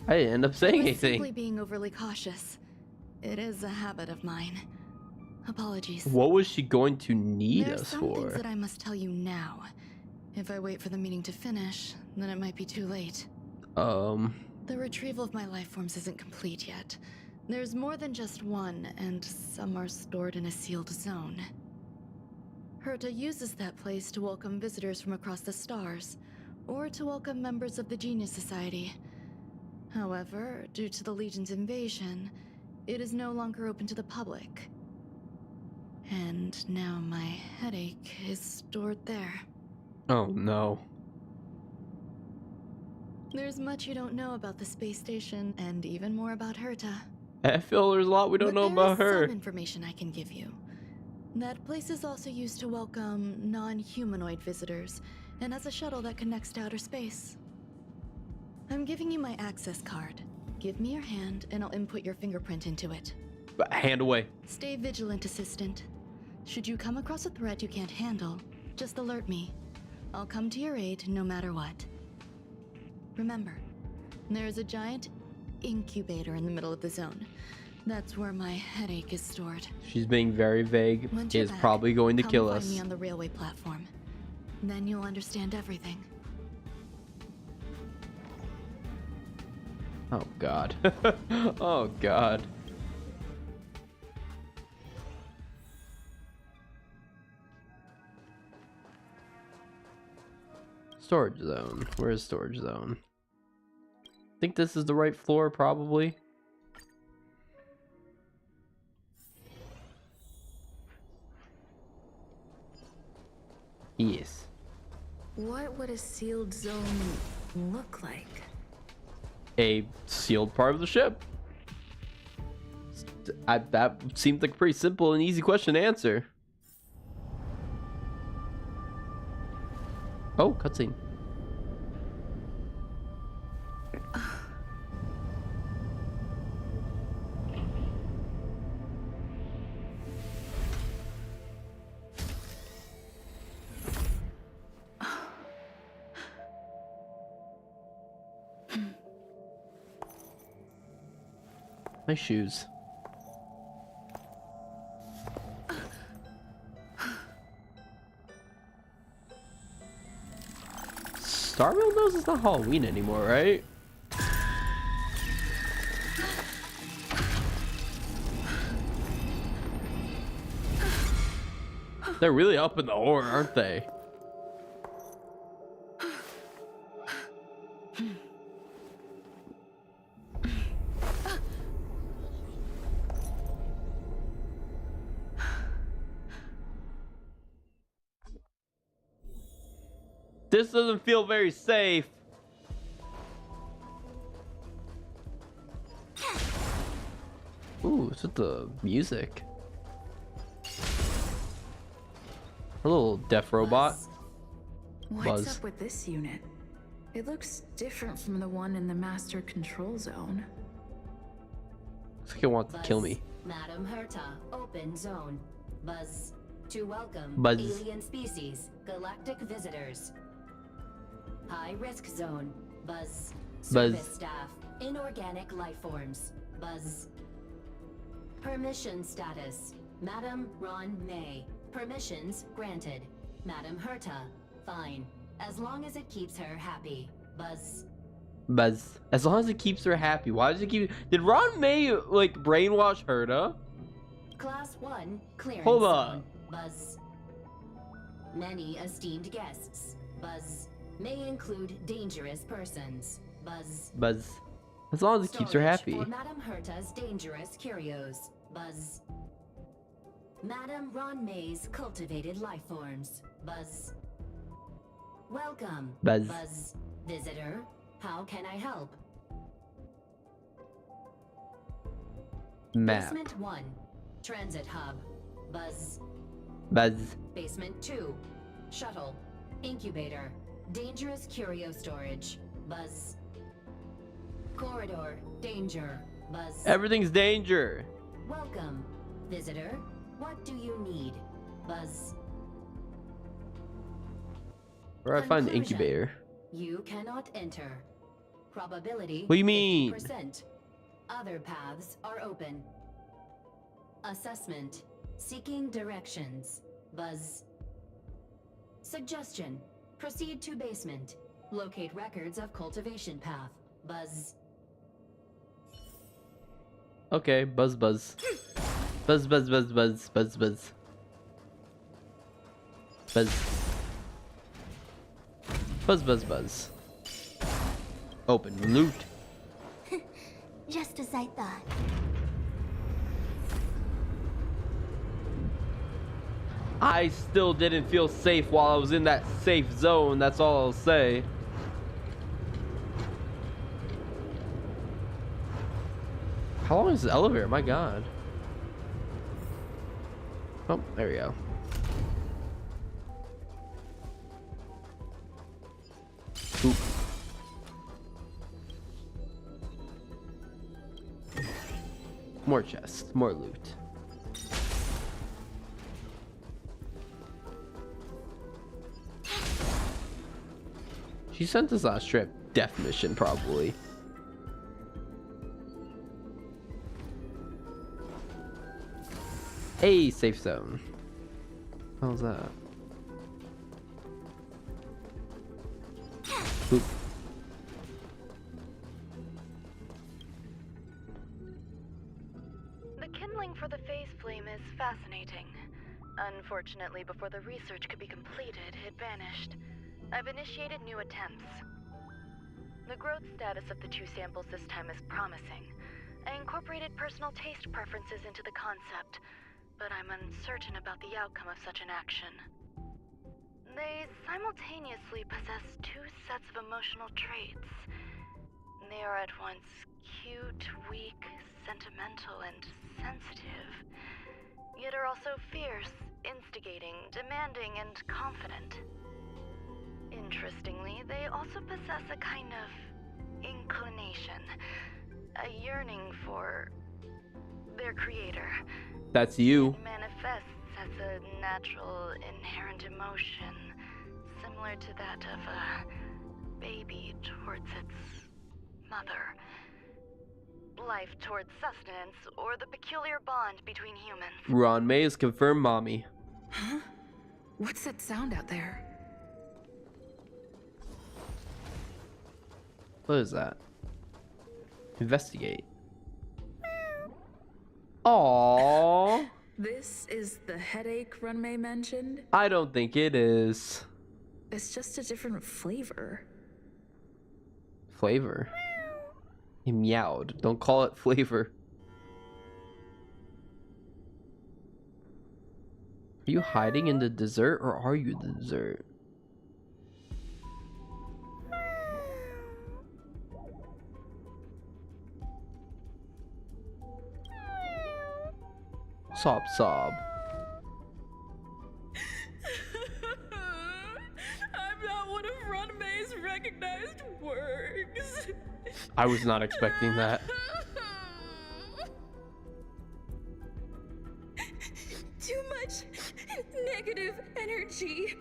I didn't end up saying I was anything. simply being overly cautious. It is a habit of mine. Apologies. What was she going to need There's us some for? things that I must tell you now. If I wait for the meeting to finish, then it might be too late. The retrieval of my life forms isn't complete yet. There's more than just one, and some are stored in a sealed zone. Herta uses that place to welcome visitors from across the stars, or to welcome members of the Genius Society. However, due to the Legion's invasion, it is no longer open to the public. And now my headache is stored there. Oh no. There's much you don't know about the space station, and even more about Herta. I feel there's a lot we don't know about There her. is some information I can give you. That place is also used to welcome non-humanoid visitors, and has a shuttle that connects to outer space. I'm giving you my access card. Give me your hand, and I'll input your fingerprint into it. Hand away. Stay vigilant, Assistant. Should you come across a threat you can't handle, just alert me. I'll come to your aid no matter what. Remember, there is a giant incubator in the middle of the zone. That's where my headache is stored. She's being very vague. Once She you're is back, probably going to come kill find us. me on the railway platform. Then you'll understand everything. Oh god. Oh god. Storage zone. Where is storage zone? I think this is the right floor, probably. Yes. What would a sealed zone look like? A sealed part of the ship. That seemed like a pretty simple and easy question to answer. Oh, cutscene. My shoes. Star Rail knows it's not Halloween anymore, right? They're really up in the horror, aren't they? This doesn't feel very safe. Ooh, what's with the music? A little deaf robot. What's Buzz. up with this unit? It looks different from the one in the master control zone. Looks like it wants to kill me. Madam Herta, open zone. Buzz. To welcome Buzz. alien species, galactic visitors. High risk zone. Buzz. Buzz. Service staff, inorganic life forms. Buzz. Permission status. Madam Ruan Mei. Permissions granted. Madam Herta. Fine. As long as it keeps her happy. Buzz. Buzz. As long as it keeps her happy. Why does it keep... Did Ruan Mei, like, brainwash Herta? Class 1 clearance. Hold on. Zone. Buzz. Many esteemed guests. Buzz. May include dangerous persons. Buzz. Buzz. As long as it keeps her Storage happy. For Madam Herta's dangerous curios. Buzz. Madam Ruan Mei's cultivated life forms. Buzz. Welcome. Buzz. Buzz. Visitor. How can I help? Map. Basement 1. Transit hub. Buzz. Buzz. Basement 2. Shuttle. Incubator. Dangerous curio storage. Buzz. Corridor. Danger. Buzz. Everything's danger. Welcome. Visitor. What do you need? Buzz. Where do I find the Conclusion. incubator? You cannot enter. Probability. What do you mean? 50%. Other paths are open. Assessment. Seeking directions. Buzz. Suggestion. Proceed to basement. Locate records of cultivation path. Buzz. Okay, buzz buzz. Buzz buzz buzz buzz buzz buzz. Buzz. Buzz buzz buzz. Open loot. Just as I thought. I still didn't feel safe while I was in that safe zone, that's all I'll say. How long is the elevator? My god. Oh, there we go. Oop. More chests, more loot. She sent us last trip. Death mission, probably. Hey, safe zone. How's that? Oop. The kindling for the phase flame is fascinating. Unfortunately, before the research could be completed, it vanished. I've initiated new attempts. The growth status of the two samples this time is promising. I incorporated personal taste preferences into the concept, but I'm uncertain about the outcome of such an action. They simultaneously possess two sets of emotional traits. They are at once cute, weak, sentimental, and sensitive, yet are also fierce, instigating, demanding, and confident. Interestingly, they also possess a kind of inclination, a yearning for their creator. That's you. It manifests as a natural, inherent emotion, similar to that of a baby towards its mother. Life towards sustenance, or the peculiar bond between humans. Ruan Mei is confirmed mommy. Huh? What's that sound out there? What is that? Investigate. Aww. This is the headache Ruan Mei mentioned? I don't think it is. It's just a different flavor. Flavor? He meowed. Don't call it flavor. Are you hiding in the dessert or are you the dessert? Sob sob. I'm not one of Ruan Mei's recognized works. I was not expecting that. Too much negative energy.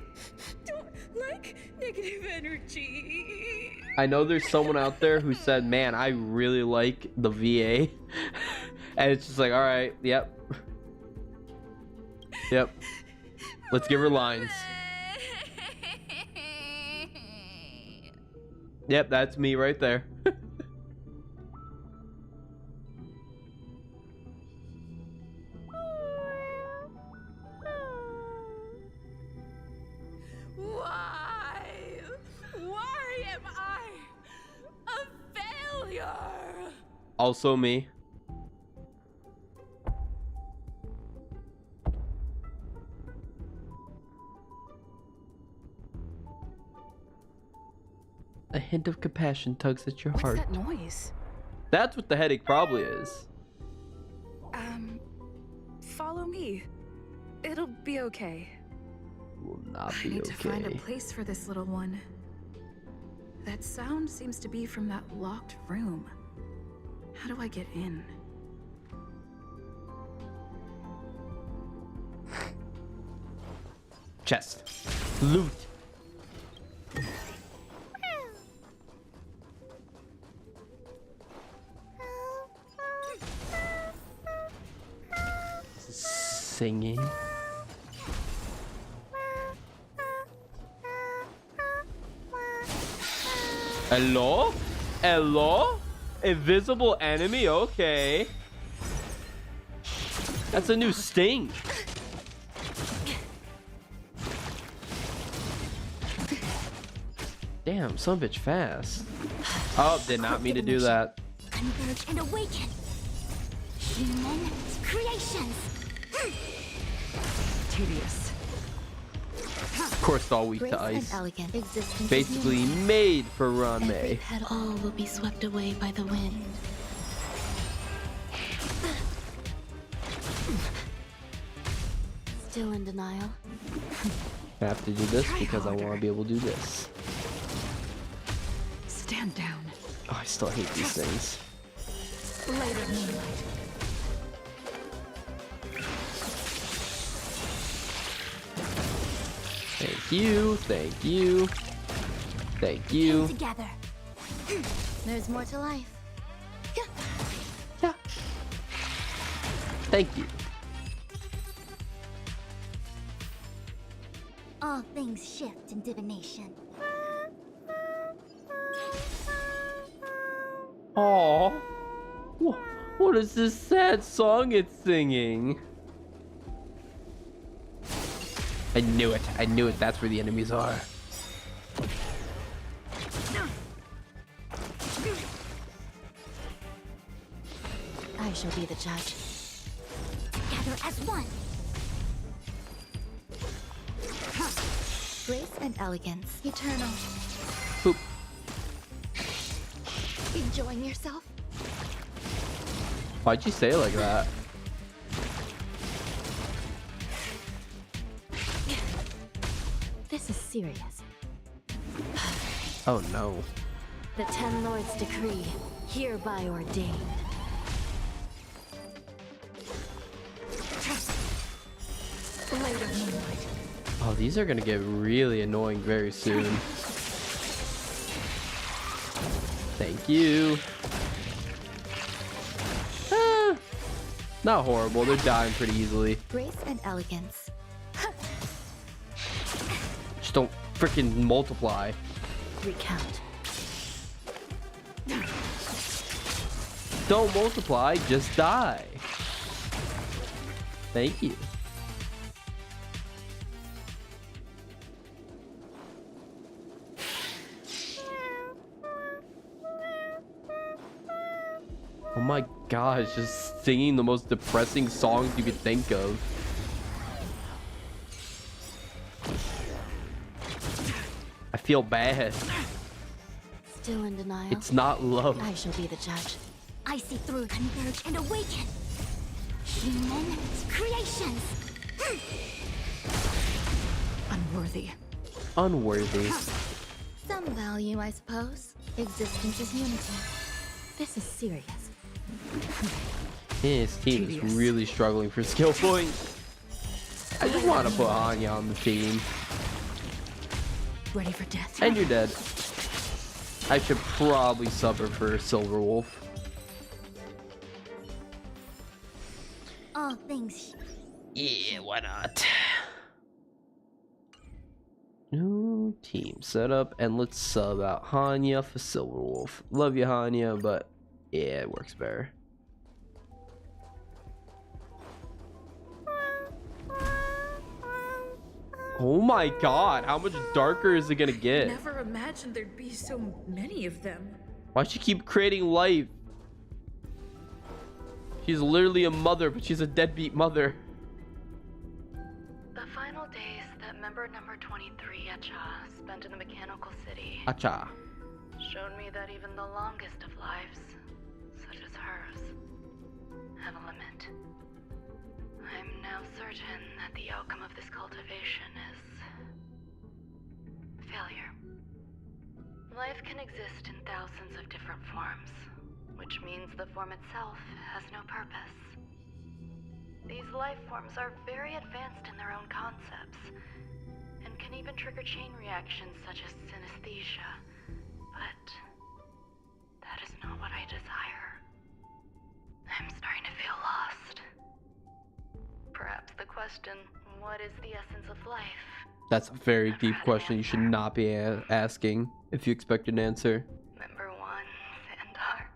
Don't like negative energy. I know there's someone out there who said, man, I really like the VA. And it's just like, alright, yep. Yep. Let's give her lines. Yep, that's me right there. Why am I a failure? Also me. A hint of compassion tugs at your heart. What's that noise? That's what the headache probably is. Follow me. It'll be okay. Will not I be need to find a okay. place for this little one. That sound seems to be from that locked room. How do I get in? Chest. Loot. Singing. Hello? Hello? Invisible enemy? Okay. That's a new sting. Damn, some bitch fast. Oh, did not mean to do that. Converge and awaken. Human creations. Tedious. Of course, it's all weak Grace to and ice. elegant existence is Basically unique. made for Ruan Every Mei. petal will be swept away by the wind. Still in denial? I have to do this because I want to be able to do this. Stand down. Oh, I still hate these things. Later moonlight. Thank you, thank you, thank you. Together. There's more to life. Yeah. Thank you. All things shift in divination. Aww. What is this sad song it's singing? I knew it. I knew it. That's where the enemies are. I shall be the judge. Together as one. Grace and elegance. Eternal. Boop. Enjoying yourself? Why'd you say it like that? This is serious. Oh no. The Ten Lords' decree, hereby ordained. Later moonlight. Oh, these are gonna get really annoying very soon. Thank you. Ah, not horrible. They're dying pretty easily. Grace and elegance. Just don't freaking multiply. Recount. Don't multiply, just die. Thank you. Oh my gosh, just singing the most depressing songs you could think of. I feel bad. Still in denial? It's not love. I shall be the judge. I see through, converge, and awaken. Human creations. Unworthy. Unworthy. Some value, I suppose. Existence is unity. This is serious. His team is really struggling for skill points. I just want to put Anya on the team. Ready for death. And you're dead. I should probably sub her for Silver Wolf. All things Yeah, why not? New team setup, and let's sub out Hanya for Silverwolf. Love you, Hanya, but yeah, it works better. Oh my god, how much darker is it gonna get? Never imagined there'd be so many of them. Why'd she keep creating life? She's literally a mother, but she's a deadbeat mother. The final days that member number 23, Acha, spent in the mechanical city Acha. showed me that even the longest of lives, such as hers, have a limit. I'm now certain that the outcome of this cultivation is failure. Life can exist in thousands of different forms, which means the form itself has no purpose. These life forms are very advanced in their own concepts, and can even trigger chain reactions such as synesthesia, but that is not what I desire. I'm starting to feel lost. Perhaps the question, what is the essence of life? That's a very deep question you should not be asking if you expect an answer. Member 1, Sandar.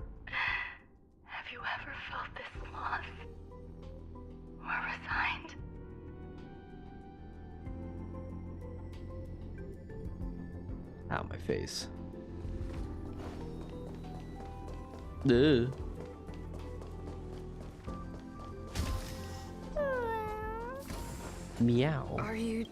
Have you ever felt this lost? Or resigned? Ow, my face. Ugh. Meow. Are you?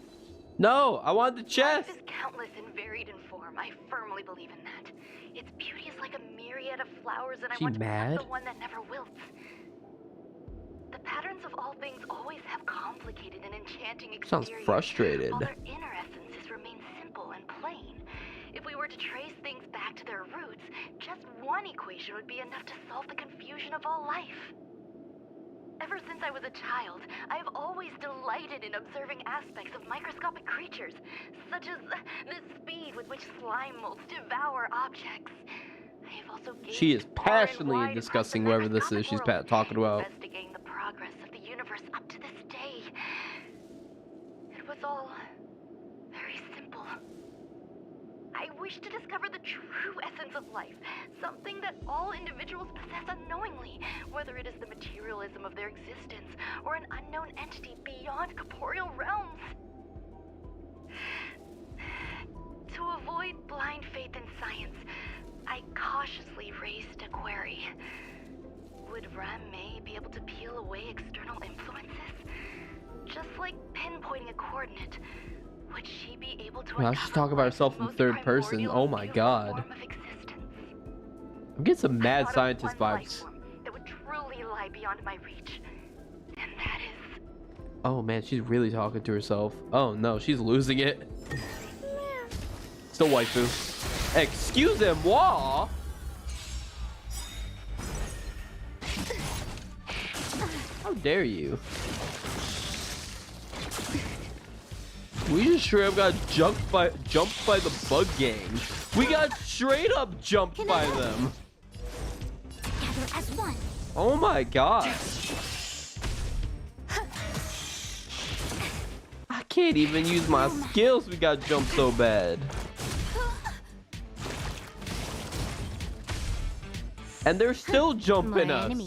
No, I want the chest. Life is countless and varied in form. I firmly believe in that. Its beauty is like a myriad of flowers, and I want to plant the one that never wilts. The patterns of all things always have complicated and enchanting exteriors. Sounds frustrated. While their inner essences remain simple and plain. If we were to trace things back to their roots, just one equation would be enough to solve the confusion of all life. Ever since I was a child, I have always delighted in observing aspects of microscopic creatures, such as the speed with which slime molds devour objects. I have also She is passionately discussing whoever this is she's talking about. Investigating the progress of the universe up to this day. It was all very simple. I wish to discover the true essence of life, something that all individuals possess unknowingly, whether it is the materialism of their existence or an unknown entity beyond corporeal realms. To avoid blind faith in science, I cautiously raised a query. Would Ruan Mei be able to peel away external influences? Just like pinpointing a coordinate, would she be able to Wow, she's talking about herself in third person. Oh my god. I'm getting some mad scientist vibes. That would truly lie beyond my reach. And that is... Oh man, she's really talking to herself. Oh no, she's losing it. Still waifu. Excusez-moi. How dare you? We just straight up got jumped by the bug gang. We got straight up jumped by them. Gather as one. Oh my god. I can't even use my skills. We got jumped so bad. And they're still jumping us. I'm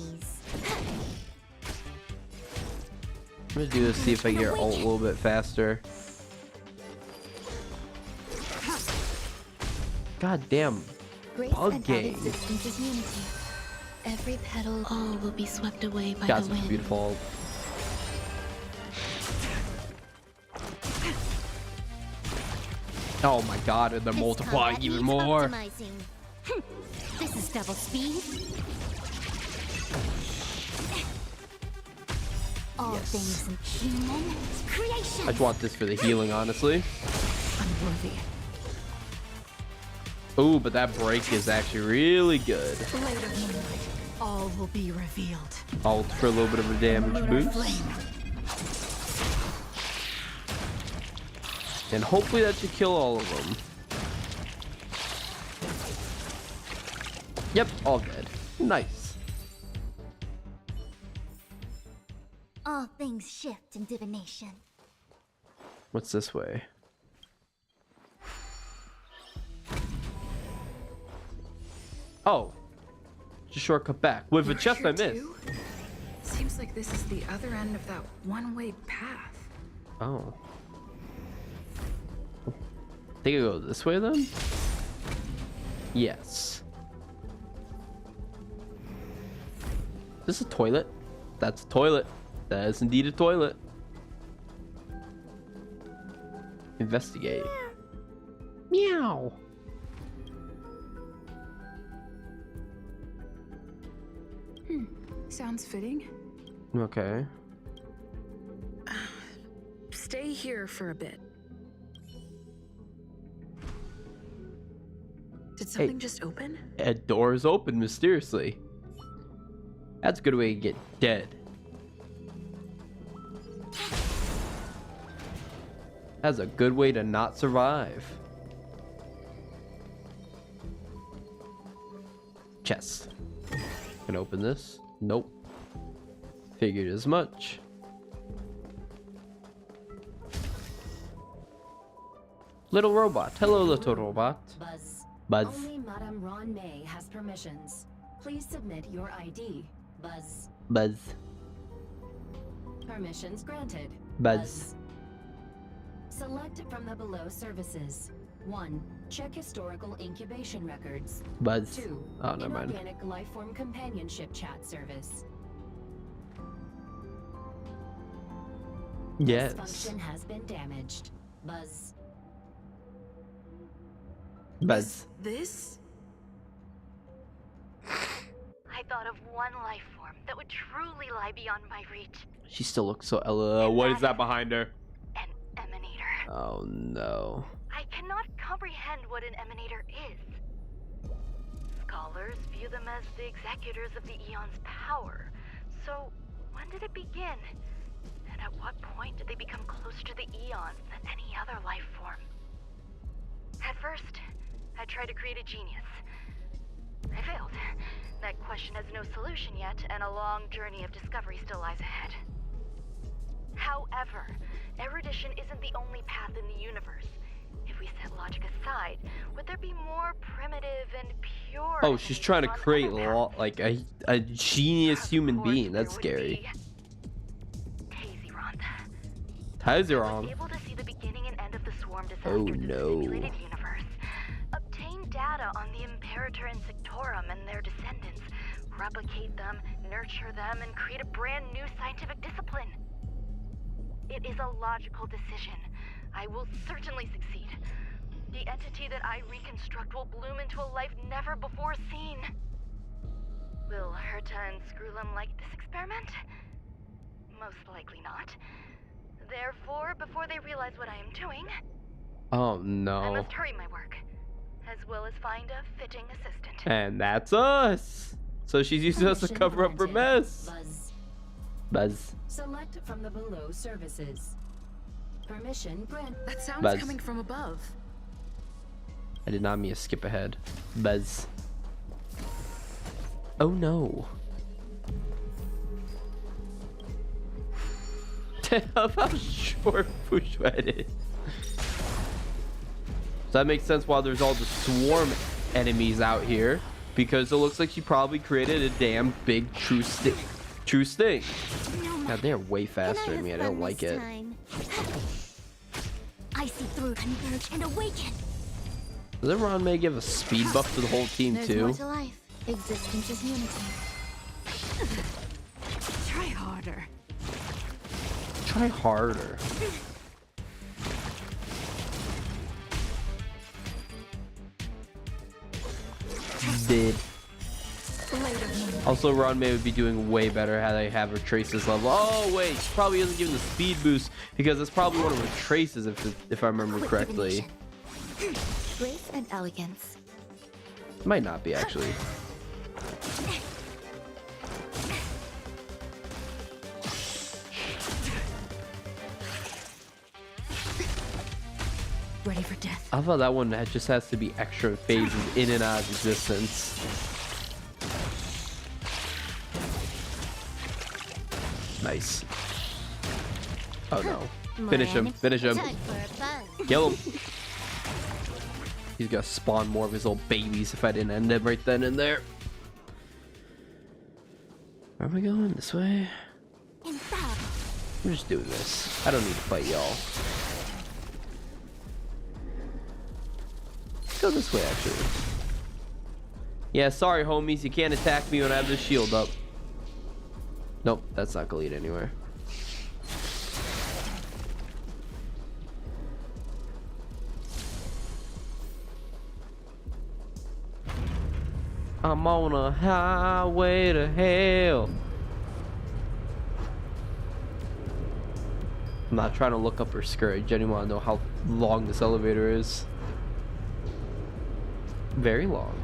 gonna do this, see if I get her ult a little bit faster. God damn. Bug gang. Existence is unity. Every petal, all will be swept away by That's the wind. beautiful ult. Oh my god, and they're multiplying even more. This is double speed. All things human creation. I just want this for the healing, honestly. Unworthy. Ooh, but that break is actually really good. Later moonlight, all will be revealed. Ult for a little bit of a damage Lunar boost. flame. And hopefully that should kill all of them. Yep, all dead. Nice. All things shift in divination. What's this way? Oh, just shortcut back with a chest I missed. Seems like this is the other end of that one-way path. Oh. Think I go this way then? Yes. Is this a toilet? That's a toilet. That is indeed a toilet. Investigate. Meow. Sounds fitting. Okay. Stay here for a bit. Did something just open? A door is open mysteriously. That's a good way to get dead. That's a good way to not survive. Chest. Can I open this? Nope. Figured as much. Little robot. Hello, little robot. Buzz. Buzz. Only Madame Ruan Mei has permissions. Please submit your ID. Buzz. Buzz. Permissions granted. Buzz. Select from the below services. 1. Check historical incubation records. Buzz. 2. Oh, never mind. Inorganic lifeform companionship chat service. Yes. This function has been damaged. Buzz. Buzz. This? I thought of one life form that would truly lie beyond my reach. She still looks so LOL. What is that behind her? An emanator. Oh no. I cannot comprehend what an emanator is. Scholars view them as the executors of the Eon's power. So, when did it begin? And at what point did they become closer to the Eons than any other life form? At first, I tried to create a genius. I failed. That question has no solution yet, and a long journey of discovery still lies ahead. However, erudition isn't the only path in the universe. If we set logic aside, would there be more primitive and pure... Oh, she's trying to create like a genius human being. That's scary. Taizirong. Able to see the beginning and end of the swarm disaster Oh in the no. simulated universe. Obtain data on the Imperator and Sectorum and their descendants. Replicate them, nurture them, and create a brand new scientific discipline. It is a logical decision. I will certainly succeed. The entity that I reconstruct will bloom into a life never before seen. Will Herta and Screwlum like this experiment? Most likely not. Therefore, before they realize what I am doing, Oh I no. must hurry my work, as well as find a fitting assistant. And that's us. So she's using us to cover up her mess. Buzz. Buzz. Select from the below services. Permission granted. That sounds Buzz. coming from above. I did not mean to skip ahead. Buzz. Oh no. Of how short Pushwet is. So that makes sense why there's all the swarm enemies out here, because it looks like she probably created a damn big true sting. Now they're way faster than me. I don't like it. I see through, converge, and awaken. Doesn't Ruan Mei give a speed buff to the whole team There's too? more to life. Existence is unity. Try harder. Try harder. Did. Also, Ruan Mei would be doing way better had I have her traces level. Oh wait, she probably isn't giving the speed boost because it's probably one of her traces if I remember correctly. Grace and elegance. Might not be actually. Ready for death. I thought that one just has to be extra phases in and out of existence. Nice. Oh no. Finish him. Finish him. Kill him. He's gonna spawn more of his little babies if I didn't end him right then and there. Where are we going? This way? We're just doing this. I don't need to fight y'all. Let's go this way, actually. Yeah, sorry, homies. You can't attack me when I have this shield up. Nope, that's not gonna lead anywhere. I'm on a highway to hell. I'm not trying to look up or skirt. I genuinely want to know how long this elevator is. Very long.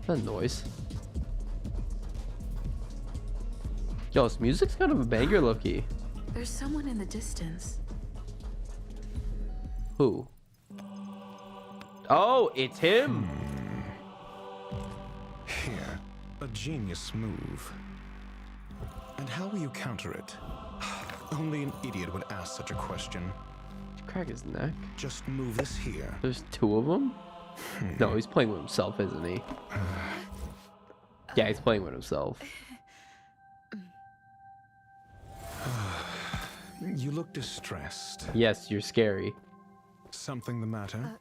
That noise. Yo, this music's kind of a banger, Loki. There's someone in the distance. Who? Oh, it's him. Here, a genius move. And how will you counter it? Only an idiot would ask such a question. Crack his neck. Just move this here. There's two of them? No, he's playing with himself, isn't he? Yeah, he's playing with himself. You look distressed. Yes, you're scary. Something the matter?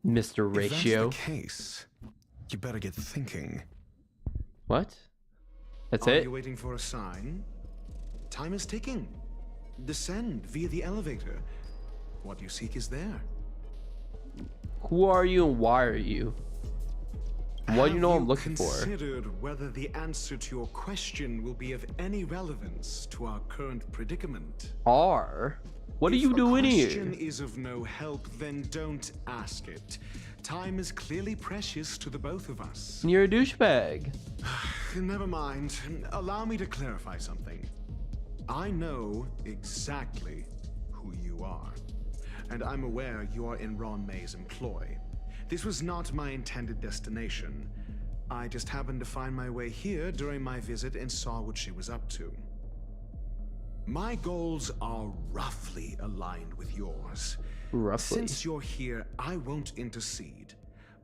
Mr. Ratio. If that's the case, you better get thinking. What? That's Are it? you waiting for a sign? Time is ticking. Descend via the elevator. What you seek is there. Who are you and why are you? What do you know I'm looking for? Have you considered whether the answer to your question will be of any relevance to our current predicament? What are you doing here? If a question is of no help, then don't ask it. Time is clearly precious to the both of us. You're a douchebag. Never mind. Allow me to clarify something. I know exactly who you are, and I'm aware you are in Ruan Mei's employ. This was not my intended destination. I just happened to find my way here during my visit and saw what she was up to. My goals are roughly aligned with yours. Roughly. Since you're here, I won't intercede.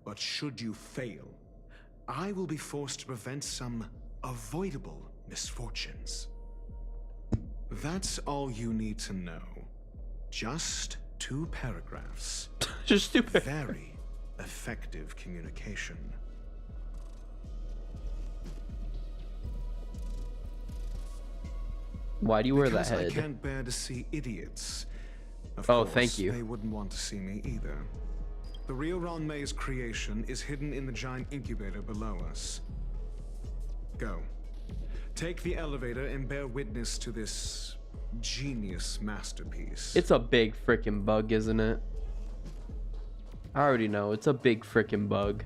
But should you fail, I will be forced to prevent some avoidable misfortunes. That's all you need to know. Just 2 paragraphs. Just 2 paragraphs. Very effective communication. Why do you wear that Because head? I can't bear to see idiots. Of Oh, course, thank you. They wouldn't want to see me either. The real Ruan Mei's creation is hidden in the giant incubator below us. Go. Take the elevator and bear witness to this genius masterpiece. It's a big freaking bug, isn't it? I already know. It's a big freaking bug.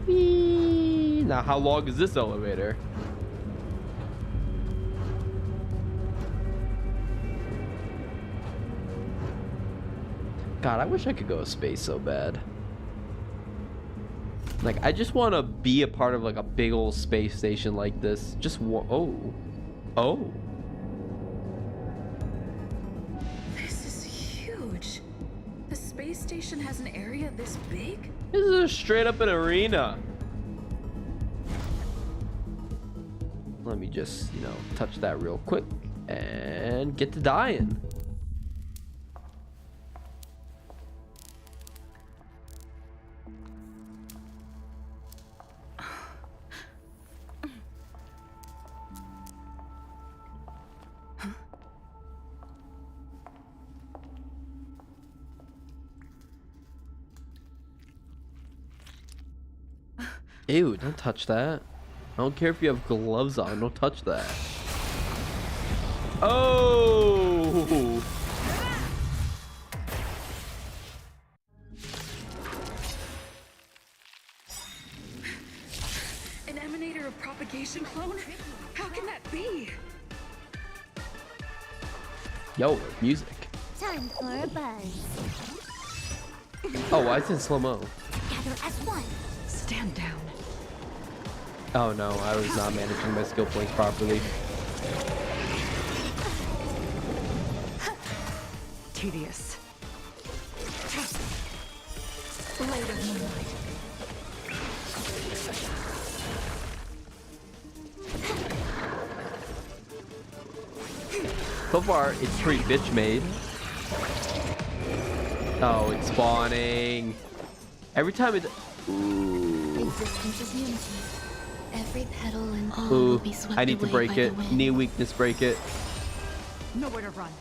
Whee! Now, how long is this elevator? God, I wish I could go to space so bad. Like, I just want to be a part of like a big old space station like this. Just oh. This is huge. The space station has an area this big? This is straight up an arena. Let me just, touch that real quick and get to dying. Ew, don't touch that. I don't care if you have gloves on, don't touch that. Oh! An simulation clone? How can that be? Yo, there's music. Time for a buzz. Oh, why is it in slow-mo? Gather as one. Stand down. Oh no, I was not managing my skill points properly. Tedious. Blade of moonlight. So far, it's pretty bitch made. Oh, it's spawning. Every time it. Ooh. Existence is unity. Every petal and all Ooh. will be swept I need to away break by it. the wind. Knee weakness, break it. Nowhere to run.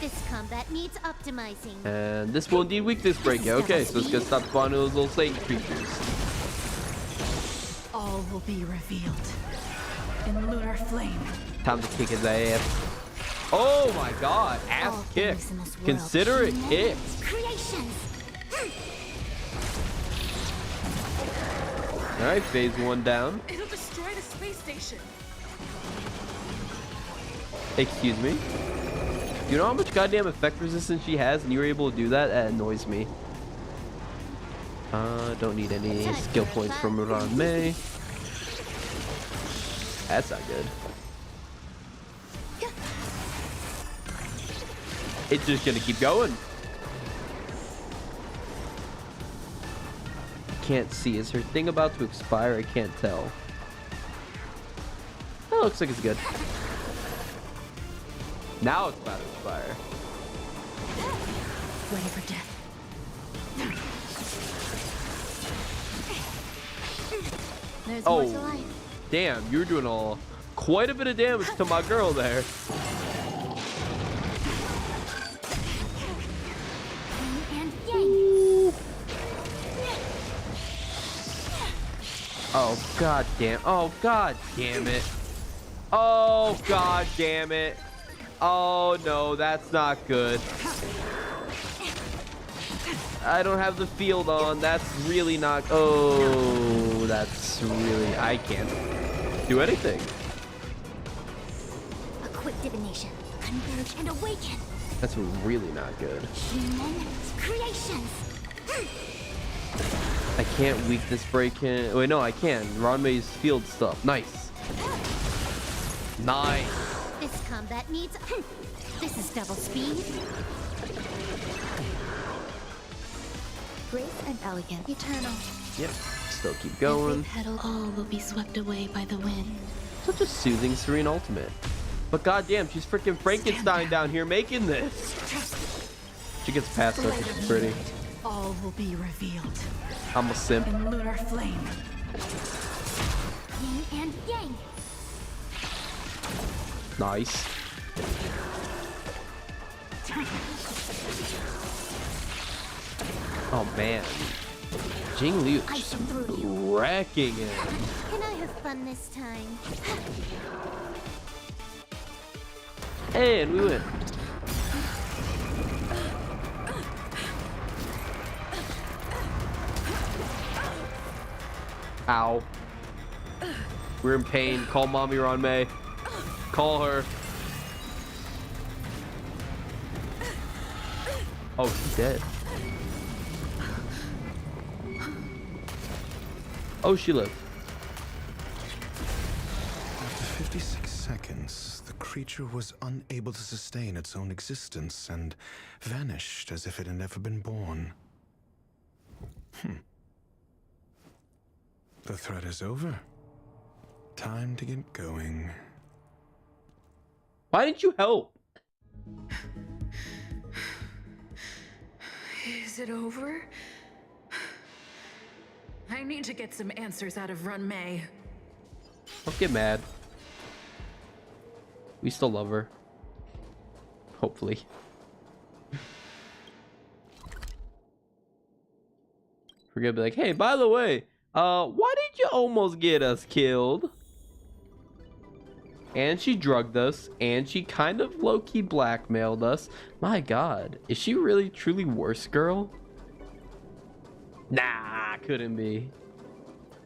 This combat needs optimizing. And this will indeed weakness break it. Okay, so it's gonna stop spawning those little Satan creatures. All will be revealed in lunar flame. Time to kick his ass. Oh my god, ass kick. Consider it kicked. Creations. Alright, phase 1 down. It'll destroy the space station. Excuse me? Do you know how much goddamn effect resistance she has and you were able to do that? That annoys me. Don't need any skill points from Ruan Mei. That's not good. It's just gonna keep going. Can't see. Is her thing about to expire? I can't tell. Oh, looks like it's good. Now it's about to expire. Ready for death. There's more to Oh, life. damn! You're doing quite a bit of damage to my girl there. And yang. Oh god damn! Oh god damn it! Oh god damn it! Oh no, that's not good. I don't have the field on. That's really not. Oh, that's really. I can't do anything. A quick divination. Converge and awaken. That's really not good. Human creations. I can't weakness break in. Wait, no, I can. Ruan Mei's field stuff. Nice. Nice. This combat needs. This is double speed. Grace and elegant. Eternal. Yep. Still keep going. Every petal, all will be swept away by the wind. Such a soothing, serene ultimate. But goddamn, she's freaking Frankenstein down here making this. She gets past us. She's pretty. All will be revealed I'm a simp. in lunar flame. Yin and yang. Nice. Oh man. Jing Liu just wrecking him. Can I have fun this time? And we win. Ow. We're in pain. Call mommy Ruan Mei. Call her. Oh, she's dead. Oh, she lived. After 56 seconds, the creature was unable to sustain its own existence and vanished as if it had never been born. The threat is over. Time to get going. Why didn't you help? Is it over? I need to get some answers out of Ruan Mei. Don't get mad. We still love her. Hopefully. We're gonna be like, hey, by the way, why did you almost get us killed? And she drugged us, and she kind of low-key blackmailed us. My god, is she really truly worse, girl? Nah, couldn't be.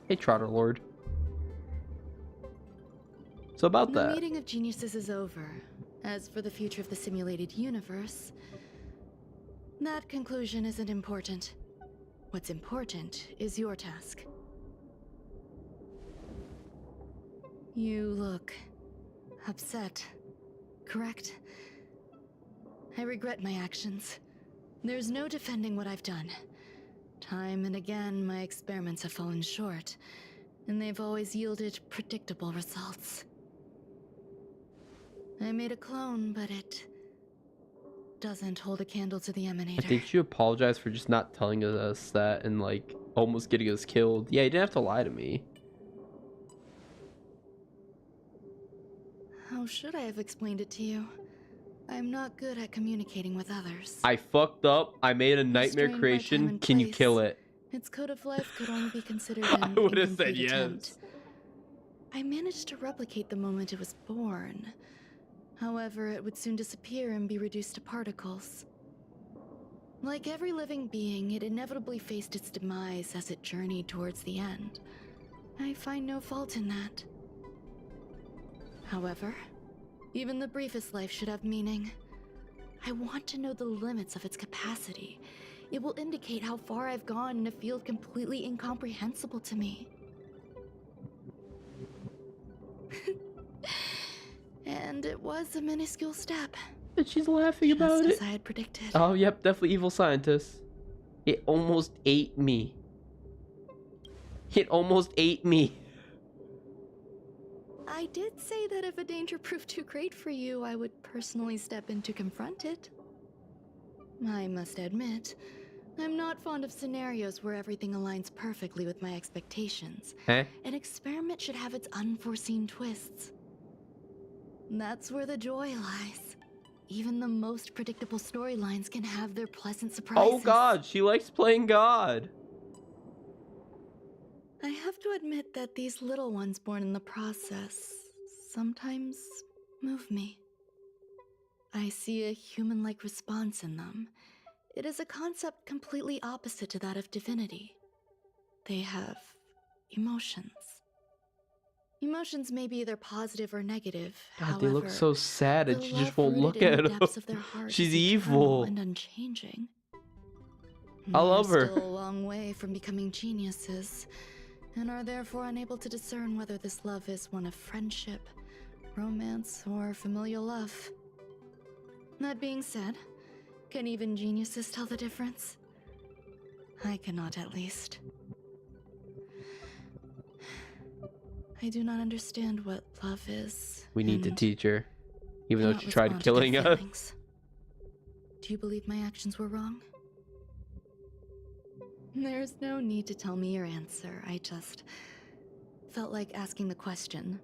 Hey, Trotter Lord. So about The that. meeting of geniuses is over. As for the future of the simulated universe, that conclusion isn't important. What's important is your task. You look upset, correct? I regret my actions. There's no defending what I've done. Time and again, my experiments have fallen short, and they've always yielded predictable results. I made a clone, but it doesn't hold a candle to the Emanator. Did you apologize for just not telling us that and like almost getting us killed? Yeah, you didn't have to lie to me. How should I have explained it to you? I'm not good at communicating with others. I fucked up. I made a nightmare Restrained by time creation. and Can you place, kill it? Its code of life could only be considered I an would have said incomplete yes. attempt. I managed to replicate the moment it was born. However, it would soon disappear and be reduced to particles. Like every living being, it inevitably faced its demise as it journeyed towards the end. I find no fault in that. However, even the briefest life should have meaning. I want to know the limits of its capacity. It will indicate how far I've gone in a field completely incomprehensible to me. And it was a minuscule step. And she's laughing about just it. as I had predicted. Oh, yep, definitely evil scientist. It almost ate me. It almost ate me. I did say that if a danger proved too great for you, I would personally step in to confront it. I must admit, I'm not fond of scenarios where everything aligns perfectly with my expectations. Huh? An experiment should have its unforeseen twists. That's where the joy lies. Even the most predictable storylines can have their pleasant surprises. Oh god, she likes playing God. I have to admit that these little ones born in the process sometimes move me. I see a human-like response in them. It is a concept completely opposite to that of divinity. They have emotions. Emotions may be either positive or negative. God, However, they look so sad and the she just love won't rooted look in at the him. depths of their hearts She's is eternal evil. and unchanging. I love We're her. still a long way from becoming geniuses, and are therefore unable to discern whether this love is one of friendship, romance, or familial love. That being said, can even geniuses tell the difference? I cannot, at least. I do not understand what love is. We need to and teach her. Even though cannot she tried respond to killing their us. feelings. Do you believe my actions were wrong? There's no need to tell me your answer. I just felt like asking the question.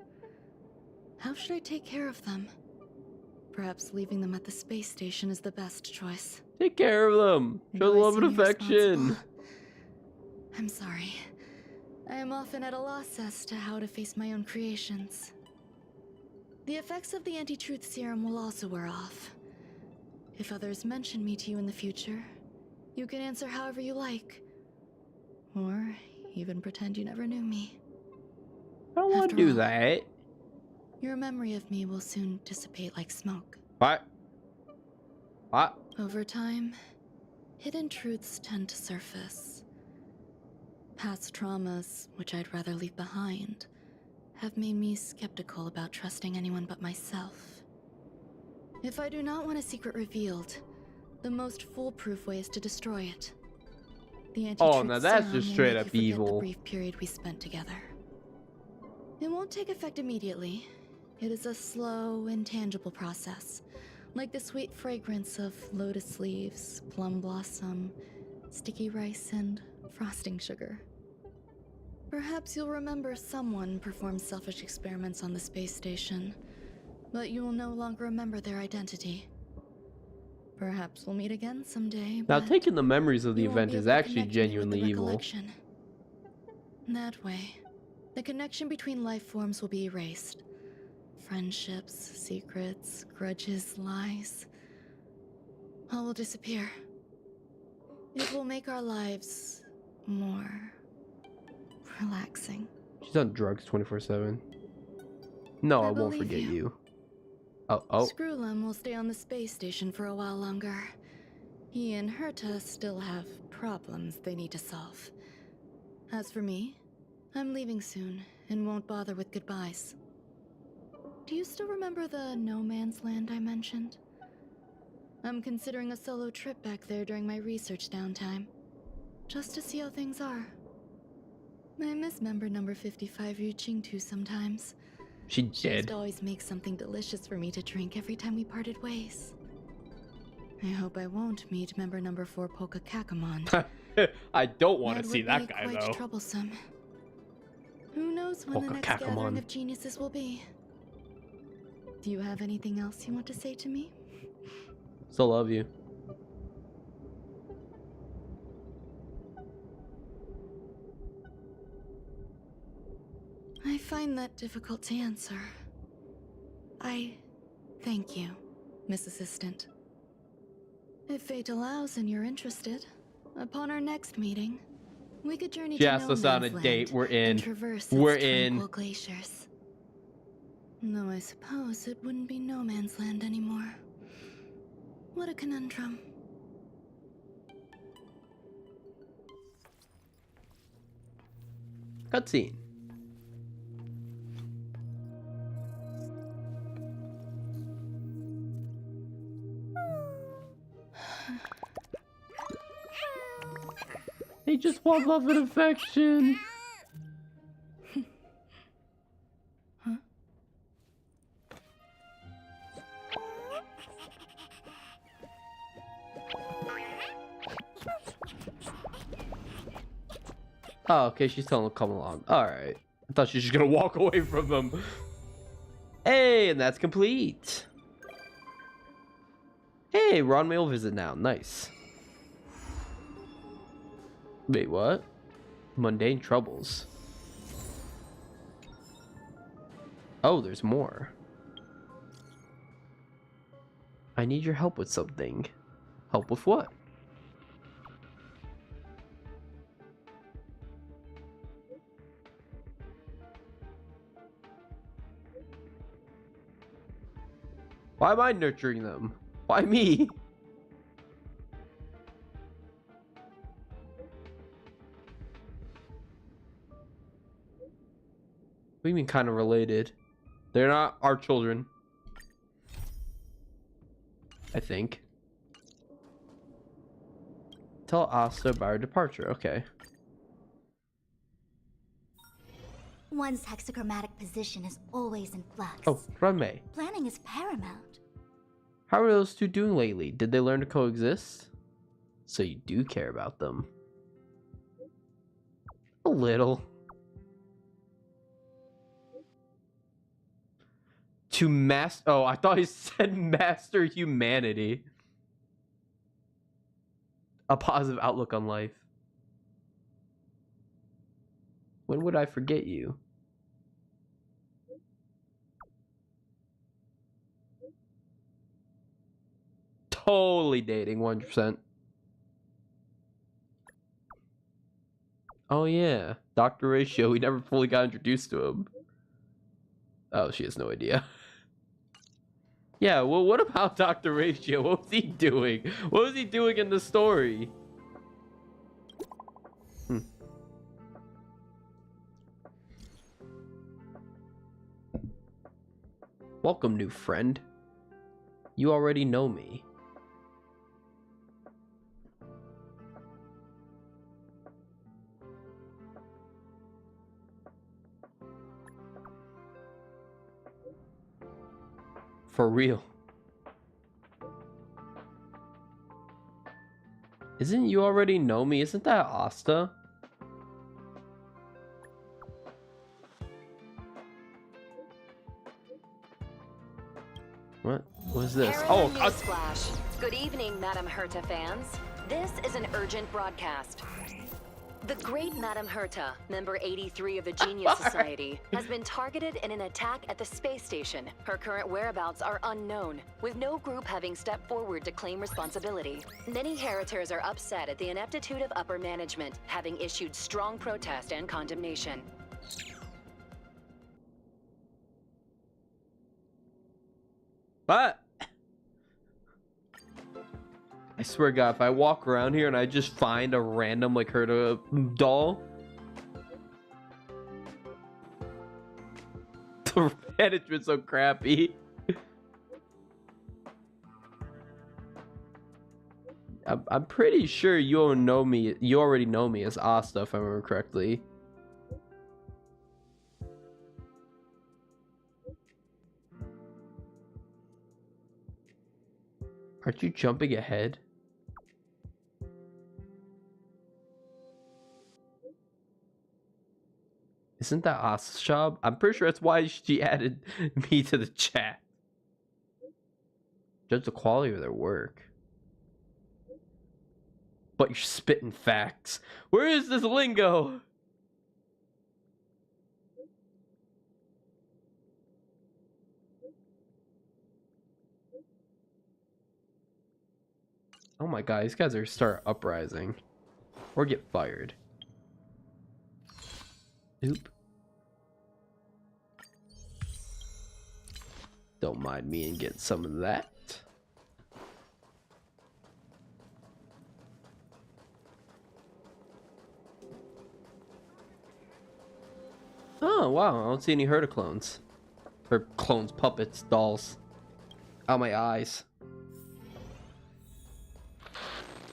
How should I take care of them? Perhaps leaving them at the space station is the best choice. Take care of them. Show Do I love and seem affection. irresponsible? I'm sorry. I am often at a loss as to how to face my own creations. The effects of the anti-truth serum will also wear off. If others mention me to you in the future, you can answer however you like. Or even pretend you never knew me. I don't want to do all, that. Your memory of me will soon dissipate like smoke. What? What? Over time, hidden truths tend to surface. Past traumas, which I'd rather leave behind, have made me skeptical about trusting anyone but myself. If I do not want a secret revealed, the most foolproof way is to destroy it. The anti-truth now that's serum just will straight make up you forget evil. the brief period we spent together. It won't take effect immediately. It is a slow, intangible process, like the sweet fragrance of lotus leaves, plum blossom, sticky rice, and frosting sugar. Perhaps you'll remember someone performed selfish experiments on the space station, but you will no longer remember their identity. Perhaps we'll meet again someday, Now but taking the memories of the you won't event be is able to actually connect me with genuinely the evil. recollection. That way, the connection between life forms will be erased. Friendships, secrets, grudges, lies, all will disappear. It will make our lives more relaxing. She's on drugs 24/7. No, I won't believe forget you. you. Oh. Screwlum will stay on the space station for a while longer. He and Herta still have problems they need to solve. As for me, I'm leaving soon and won't bother with goodbyes. Do you still remember the no man's land I mentioned? I'm considering a solo trip back there during my research downtime, just to see how things are. I miss member number 55 reaching to sometimes. She She used did. to always make something delicious for me to drink every time we parted ways. I hope I won't meet member number 4 Polka Kakamon. I don't want to That see would that be guy quite though. troublesome. Who knows when Polka the next Kakamon. gathering of geniuses will be? Do you have anything else you want to say to me? Still love you. I find that difficult to answer. I thank you, Miss Assistant. If fate allows and you're interested, upon our next meeting, we could journey She to asked no us on a man's date. land We're in. and traverse its We're in. tranquil glaciers. Though I suppose it wouldn't be no man's land anymore. What a conundrum. Cutscene. He just wants love and affection. Oh, okay, she's telling him to come along. Alright. I thought she was just gonna walk away from him. Hey, and that's complete. Hey, Ruan Mei will visit now. Nice. Wait, what? Mundane troubles. Oh, there's more. I need your help with something. Help with what? Why am I nurturing them? Why me? What do you mean kind of related? They're not our children. I think. Tell Asta about our departure. Okay. One's hexachromatic position is always in flux. Oh, Ruan Mei. Planning is paramount. How are those two doing lately? Did they learn to coexist? So you do care about them. A little. To master... Oh, I thought he said master humanity. A positive outlook on life. When would I forget you? Totally dating, 100%. Oh yeah, Dr. Ratio, we never fully got introduced to him. Oh, she has no idea. Yeah, well, what about Dr. Ratio? What was he doing? What was he doing in the story? Welcome, new friend. You already know me. For real. Isn't you already know me? Isn't that Asta? What was this? Oh, Newsflash. Good evening, Madam Herta fans. This is an urgent broadcast. The great Madame Herta, member 83 of the Genius Society, has been targeted in an attack at the space station. Her current whereabouts are unknown, with no group having stepped forward to claim responsibility. Many Heritors are upset at the ineptitude of upper management, having issued strong protest and condemnation. But I swear to God, if I walk around here and I just find a random like Herta doll, the management's so crappy. I'm pretty sure you don't know me. You already know me as Asta, if I remember correctly. Aren't you jumping ahead? Isn't that Asta's job? I'm pretty sure that's why she added me to the chat. Judge the quality of their work. But you're spitting facts. Where is this lingo? Oh my god, these guys are start uprising. Or get fired. Oop. Don't mind me and get some of that. Oh wow, I don't see any Herta clones. Or clones, puppets, dolls. Out my eyes.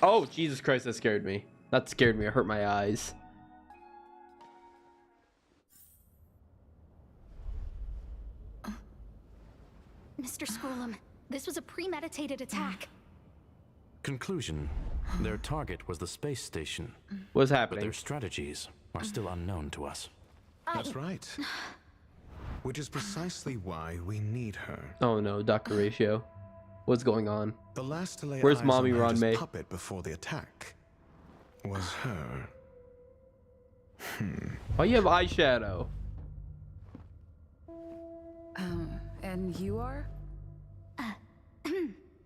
Oh, Jesus Christ, that scared me. That scared me, it hurt my eyes. Mr. Scrollum, this was a premeditated attack. Conclusion. Their target was the space station. What's happening? But their strategies are still unknown to us. That's right. Which is precisely why we need her. Oh no, Dr. Ratio. What's going on? The last to lay Where's eyes Mommy on Ruan Herta's Mei? puppet before the attack was her. Why you have eyeshadow? And you are?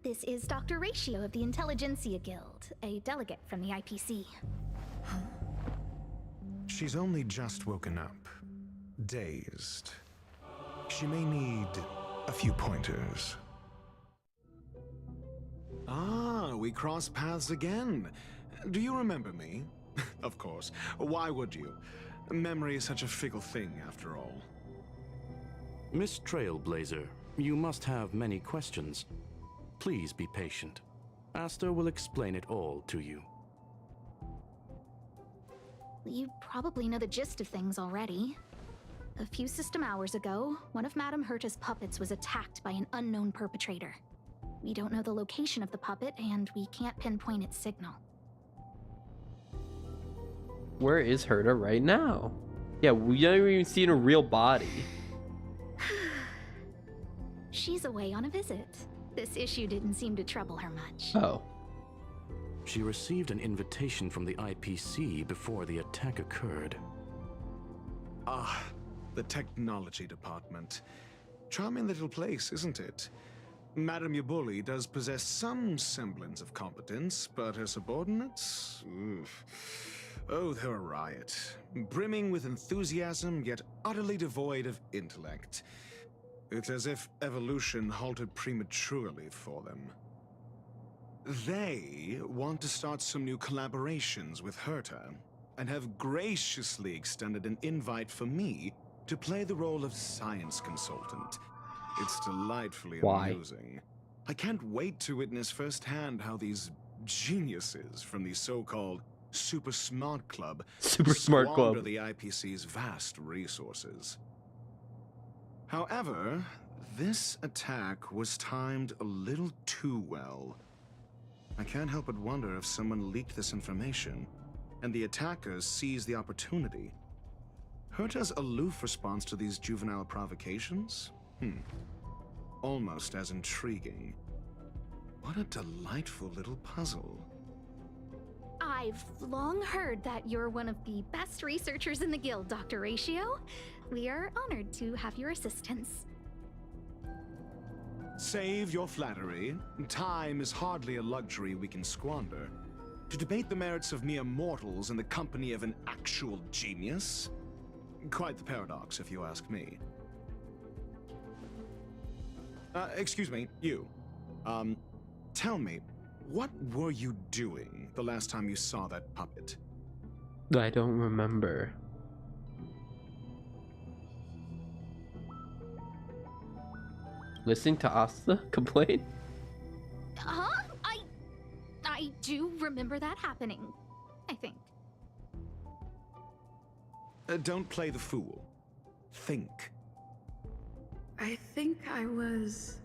This is Dr. Ratio of the Intelligentsia Guild, a delegate from the IPC. She's only just woken up, dazed. She may need a few pointers. Ah, we cross paths again. Do you remember me? Of course. Why would you? Memory is such a fickle thing, after all. Miss Trailblazer, you must have many questions. Please be patient. Asta will explain it all to you. You probably know the gist of things already. A few system hours ago, one of Madame Herta's puppets was attacked by an unknown perpetrator. We don't know the location of the puppet, and we can't pinpoint its signal. Where is Herta right now? Yeah, we haven't even seen a real body. She's away on a visit. This issue didn't seem to trouble her much. Oh. She received an invitation from the IPC before the attack occurred. Ah, the technology department. Charming little place, isn't it? Madame Yabuli does possess some semblance of competence, but her subordinates? Oof. Oh, they're a riot. Brimming with enthusiasm, yet utterly devoid of intellect. It's as if evolution halted prematurely for them. They want to start some new collaborations with Herta, and have graciously extended an invite for me to play the role of science consultant. It's delightfully amusing. I can't wait to witness firsthand how these geniuses from the so-called Super Smart Club squander the IPC's vast resources. However, this attack was timed a little too well. I can't help but wonder if someone leaked this information, and the attackers seized the opportunity. Herta's aloof response to these juvenile provocations? Almost as intriguing. What a delightful little puzzle. I I've long heard that you're one of the best researchers in the guild, Dr. Ratio. We are honored to have your assistance. Save your flattery. Time is hardly a luxury we can squander. To debate the merits of mere mortals in the company of an actual genius? Quite the paradox, if you ask me. Excuse me, you. Tell me, what were you doing the last time you saw that puppet? I don't remember. Listening to Asta complain? Huh? I do remember that happening, I think. Don't play the fool. Think. I think I was...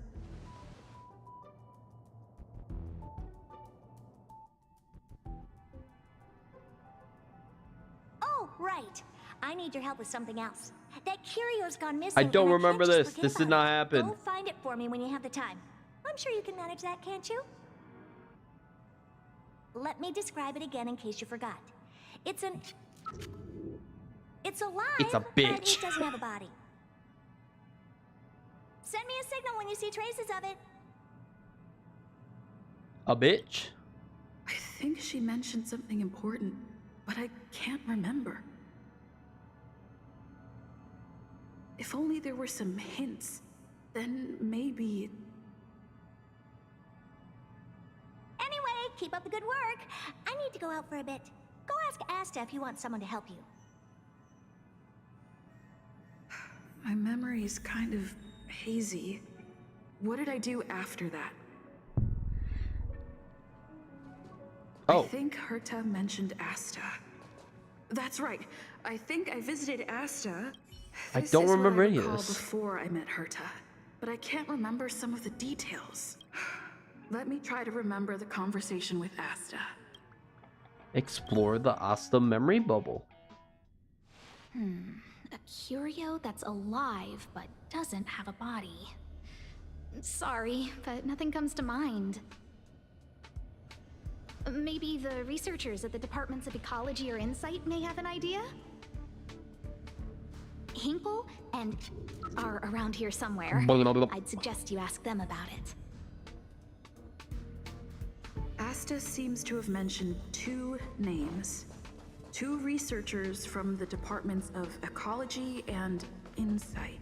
Oh, right. I need your help with something else. That curio's gone missing. I don't and remember can't just this. forget This did about not it. happen. Go find it for me when you have the time. I'm sure you can manage that, can't you? Let me describe it again in case you forgot. It's alive, It's a but bitch. it doesn't have a body. Send me a signal when you see traces of it. A bitch? I think she mentioned something important, but I can't remember. If only there were some hints, then maybe... Anyway, keep up the good work. I need to go out for a bit. Go ask Asta if you want someone to help you. My memory's kind of hazy. What did I do after that? Oh. I think Herta mentioned Asta. That's right. I think I visited Asta. I This don't is what remember I any of recall this. before I met Herta, but I can't remember some of the details. Let me try to remember the conversation with Asta. Explore the Asta memory bubble. A curio that's alive but doesn't have a body. Sorry, but nothing comes to mind. Maybe the researchers at the Departments of Ecology or Insight may have an idea? Hinkle and are around here somewhere. I'd suggest you ask them about it. Asta seems to have mentioned two names. Two researchers from the Departments of Ecology and Insight.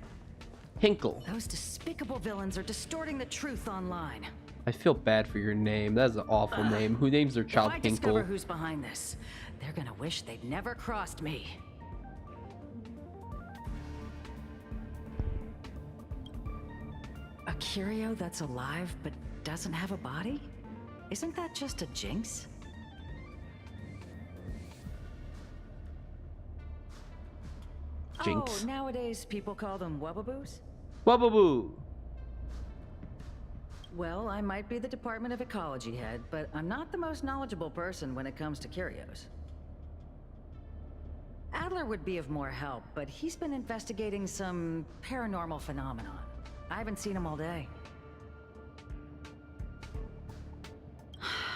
Hinkle. Those despicable villains are distorting the truth online. I feel bad for your name. That's an awful name. Who names their child If I Hinkle? discover who's behind this, they're gonna wish they'd never crossed me. A curio that's alive but doesn't have a body? Isn't that just a jinx? Jinx. Oh, nowadays people call them wubbaboos? Wubaboo. Well, I might be the Department of Ecology head, but I'm not the most knowledgeable person when it comes to curios. Adler would be of more help, but he's been investigating some paranormal phenomenon. I haven't seen him all day.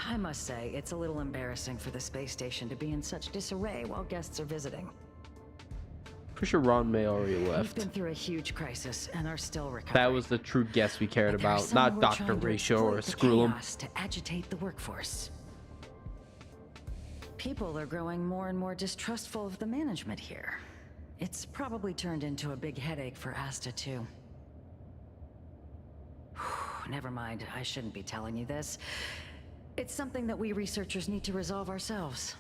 I must say, it's a little embarrassing for the space station to be in such disarray while guests are visiting. Pretty sure Ruan Mei already We've left. been through a huge crisis and are still recovering. That was the true guest we cared But there are about, some not who are Dr. trying to Ratio or exploit the Screw'em. chaos to agitate the workforce. People are growing more and more distrustful of the management here. It's probably turned into a big headache for Asta too. Never mind, I shouldn't be telling you this. It's something that we researchers need to resolve ourselves.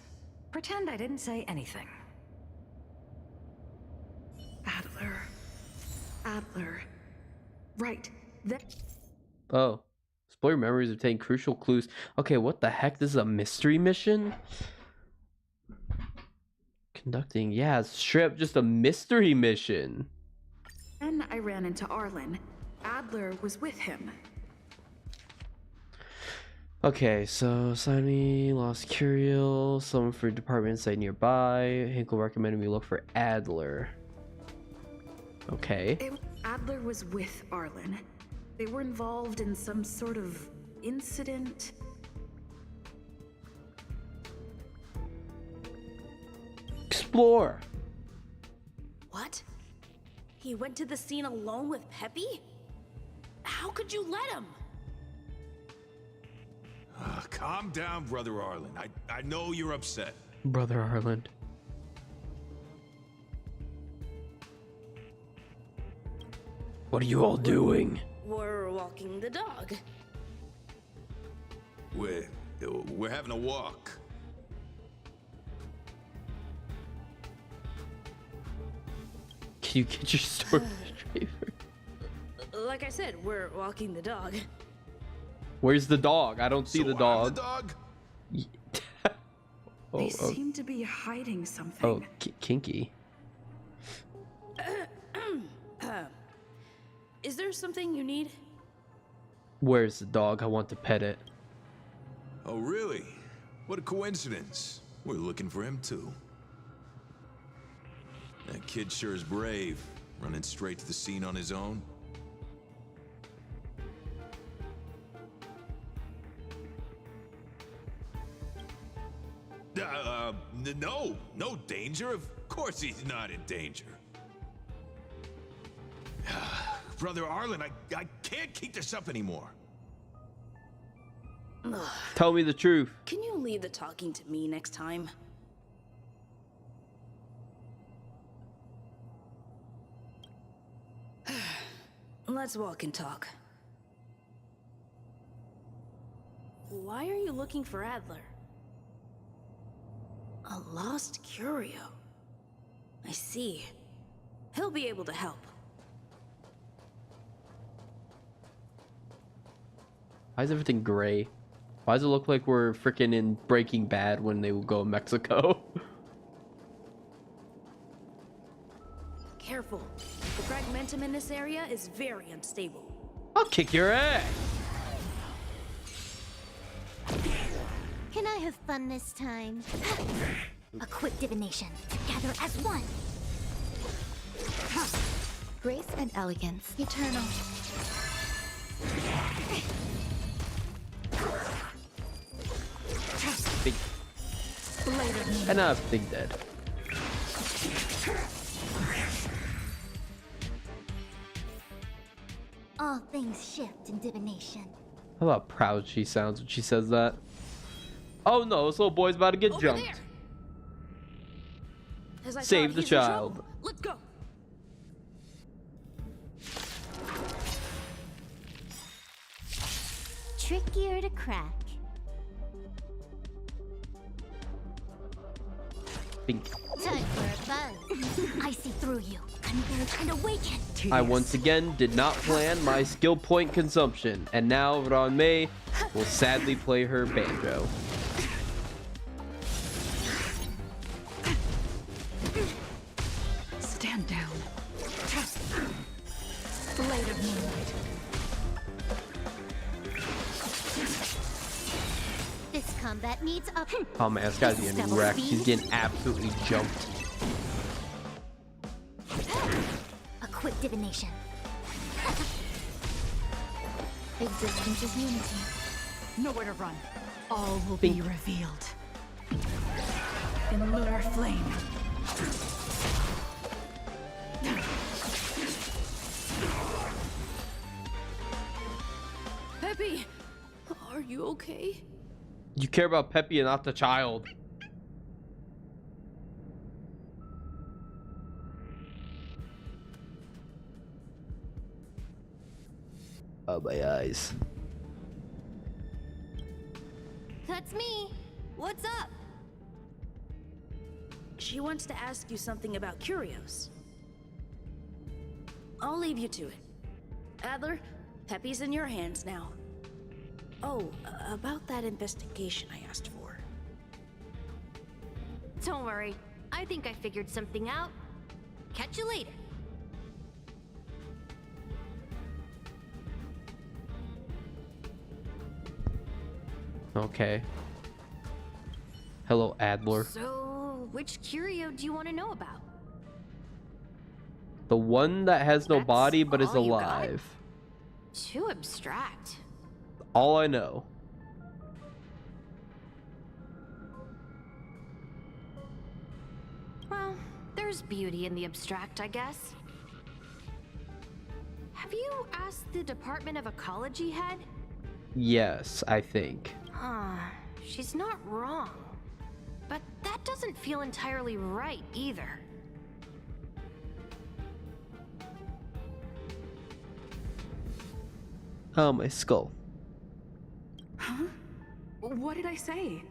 Pretend I didn't say anything. Adler. Right. That... Oh. Explore your memories, obtain crucial clues. Okay, what the heck? This is a mystery mission? Conducting, yeah, it's straight up just a mystery mission. Then I ran into Arlen. Adler was with him. Okay, so sign me, lost curio, someone for department site nearby. Hinkle recommended we look for Adler. Okay. Adler was with Arlen. They were involved in some sort of incident. explore. What? He went to the scene alone with Peppy? How could you let him? Calm down, Brother Arlen. I know you're upset. Brother Arlen. What are you all doing? We're walking the dog. We're having a walk. Can you get your story straight? Like I said, we're walking the dog. Where's the dog? I don't see the dog. I'm the dog? They seem to be hiding something. Oh, kinky. Is there something you need? Where's the dog? I want to pet it. Oh, really? What a coincidence. We're looking for him, too. That kid sure is brave, running straight to the scene on his own. No danger. Of course he's not in danger. Brother Arlen, I can't keep this up anymore. Tell me the truth. Can you leave the talking to me next time? Let's walk and talk. Why are you looking for Adler? A lost curio. I see. He'll be able to help. Why is everything gray? Why does it look like we're freaking in Breaking Bad when they will go to Mexico? Careful. The fragmentum in this area is very unstable. I'll kick your ass. Can I have fun this time? A quick divination. Together as one. Grace and elegance. Eternal. Big. And now it's Big Dead. All things shift in divination. How about proud she sounds when she says that? Oh no, this little boy's about to get jumped. Save the child. Let's go. Trickier to crack. Bink. Time for a buzz. I see through you. Converge and awaken. I once again did not plan my skill point consumption, and now Ruan Mei will sadly play her banjo. Stand down. Blade of moonlight. This combat needs a. Oh man, this guy's getting wrecked. He's getting absolutely jumped. A quick divination. Existence is unity. Nowhere to run. All will be revealed. In lunar flame. Peppy, are you okay? You care about Peppy and not the child. Oh, my eyes. That's me. What's up? She wants to ask you something about curios. I'll leave you to it. Adler, Peppy's in your hands now. Oh, about that investigation I asked for. Don't worry. I think I figured something out. Catch you later. Okay. Hello, Adler. So, which curio do you want to know about? The one that has no body but is all you got? alive. Too abstract. All I know. Well, there's beauty in the abstract, I guess. Have you asked the Department of Ecology head? Yes, I think. She's not wrong. But that doesn't feel entirely right either. Oh, my skull. Huh? What did I say?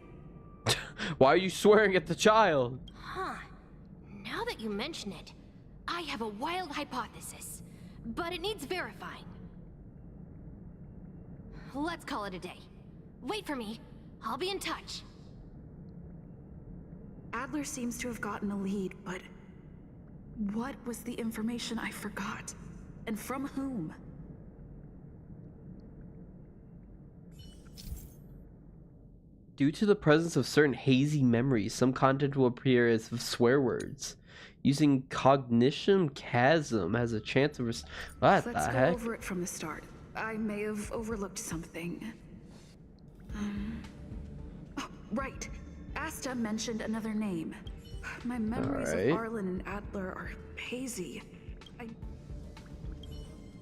Why are you swearing at the child? Huh. Now that you mention it, I have a wild hypothesis, but it needs verifying. Let's call it a day. Wait for me. I'll be in touch. Adler seems to have gotten a lead, but what was the information I forgot? And from whom? Due to the presence of certain hazy memories, some content will appear as swear words. Using cognition chasm has a chance of what the Let's go heck? over it from the start. I may have overlooked something. Oh, right. Asta mentioned another name. My memories Alright. of Arlen and Adler are hazy.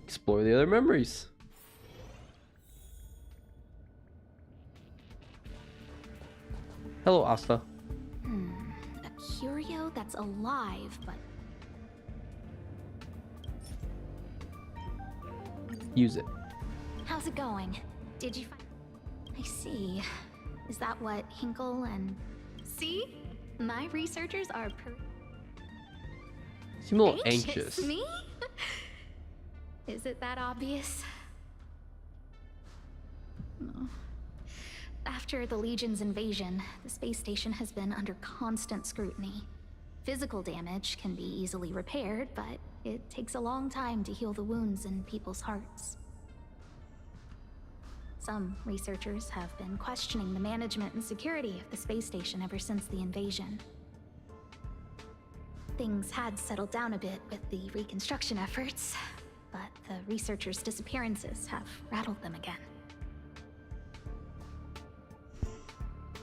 Explore the other memories. Hello, Asta. A curio that's alive, but Use it. how's it going? Did you find... I see. Is that what Hinkle and... See? My researchers are Seem a little anxious. Me? Is it that obvious? No. After the Legion's invasion, the space station has been under constant scrutiny. Physical damage can be easily repaired, but it takes a long time to heal the wounds in people's hearts. Some researchers have been questioning the management and security of the space station ever since the invasion. Things had settled down a bit with the reconstruction efforts, but the researchers' disappearances have rattled them again.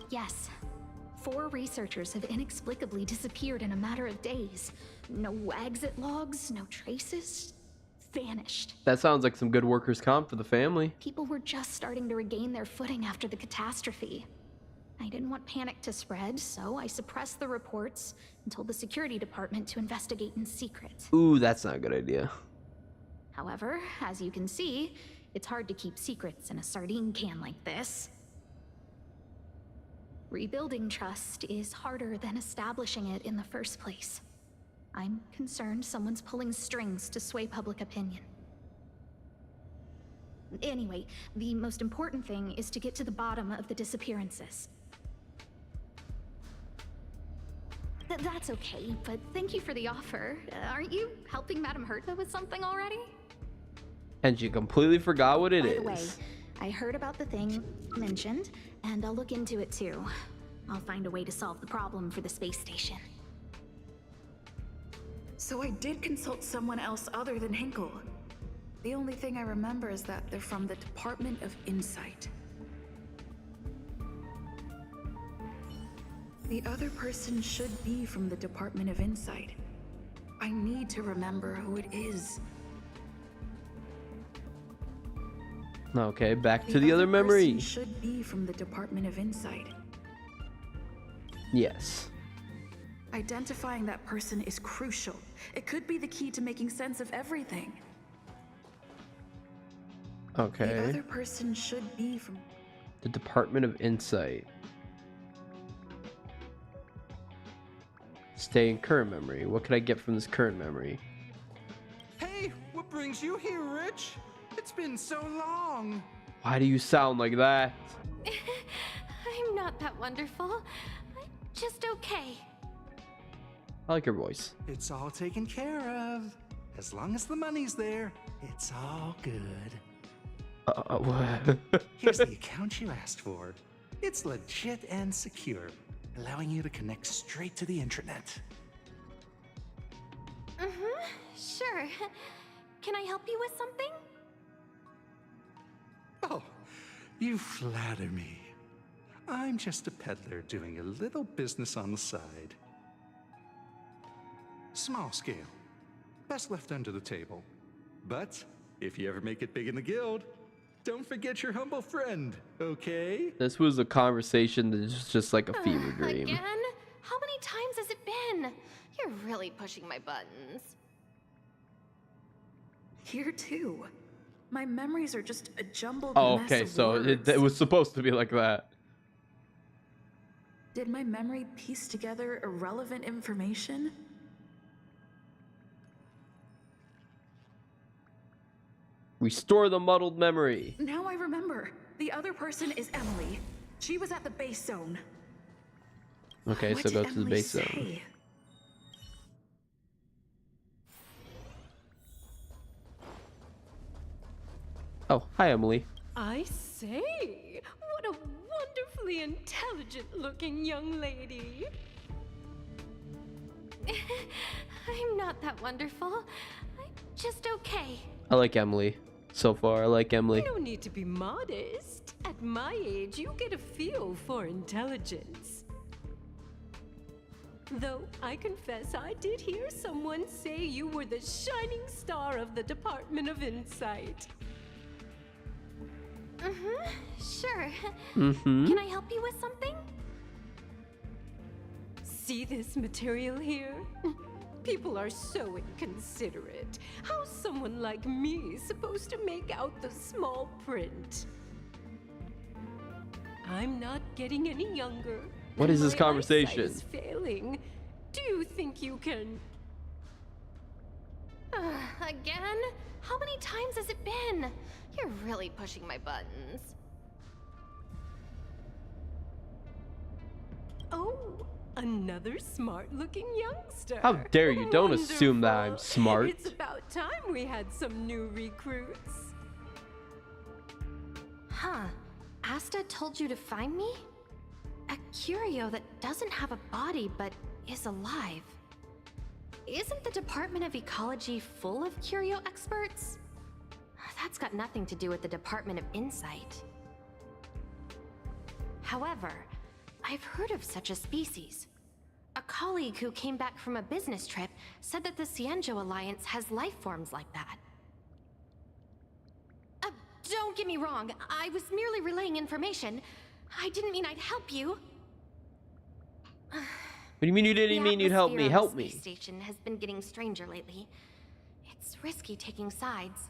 Yes, 4 researchers have inexplicably disappeared in a matter of days. No exit logs, no traces. Vanished. That sounds like some good workers' comp for the family. People were just starting to regain their footing after the catastrophe. I didn't want panic to spread, so I suppressed the reports and told the security department to investigate in secret. Ooh, that's not a good idea. However, as you can see, it's hard to keep secrets in a sardine can like this. Rebuilding trust is harder than establishing it in the first place. I'm concerned someone's pulling strings to sway public opinion. Anyway, the most important thing is to get to the bottom of the disappearances. That's okay, but thank you for the offer. Aren't you helping Madame Herta with something already? And she completely forgot what it By is. the way, I heard about the thing mentioned, and I'll look into it too. I'll find a way to solve the problem for the space station. So I did consult someone else other than Hinkle. The only thing I remember is that they're from the Department of Insight. The other person should be from the Department of Insight. I need to remember who it is. Okay, back to the other memory. Person should be from the Department of Insight. Yes. Identifying that person is crucial. It could be the key to making sense of everything. Okay. The other person should be from The Department of Insight. Stay in current memory. What could I get from this current memory? Hey, what brings you here, Rich? It's been so long. Why do you sound like that? I'm not that wonderful. I'm just okay. I like your voice. It's all taken care of. As long as the money's there, it's all good. What? Here's the account you asked for. It's legit and secure, allowing you to connect straight to the intranet. Sure. Can I help you with something? Oh, you flatter me. I'm just a peddler doing a little business on the side. Small scale. Best left under the table. But if you ever make it big in the guild, don't forget your humble friend, okay? This was a conversation that's just like a fever dream. Again? How many times has it been? You're really pushing my buttons. Here too. My memories are just a jumbled Oh, mess okay, of so words. it was supposed to be like that. Did my memory piece together irrelevant information? Restore the muddled memory. Now I remember. The other person is Emily. She was at the base zone. Okay, What so did go to the Emily base zone. say? Oh, hi, Emily. I say, what a wonderfully intelligent-looking young lady. I'm not that wonderful. I'm just okay. I like Emily. So far, I like Emily. No need to be modest. At my age, you get a feel for intelligence. Though I confess I did hear someone say you were the shining star of the Department of Insight. Sure. Can I help you with something? See this material here? People are so inconsiderate. How's someone like me supposed to make out the small print? I'm not getting any younger. What is this My conversation? eyesight is failing. Do you think you can... Again? How many times has it been? You're really pushing my buttons. Oh, another smart-looking youngster. How dare you? Don't assume that I'm smart. It's about time we had some new recruits. Huh. Asta told you to find me? A curio that doesn't have a body but is alive. Isn't the Department of Ecology full of curio experts? That's got nothing to do with the Department of Insight. However, I've heard of such a species. A colleague who came back from a business trip said that the Cienjo Alliance has life forms like that. Don't get me wrong, I was merely relaying information. I didn't mean I'd help you. What do you mean you didn't mean you'd help me? Help me. The space station has been getting stranger lately. It's risky taking sides.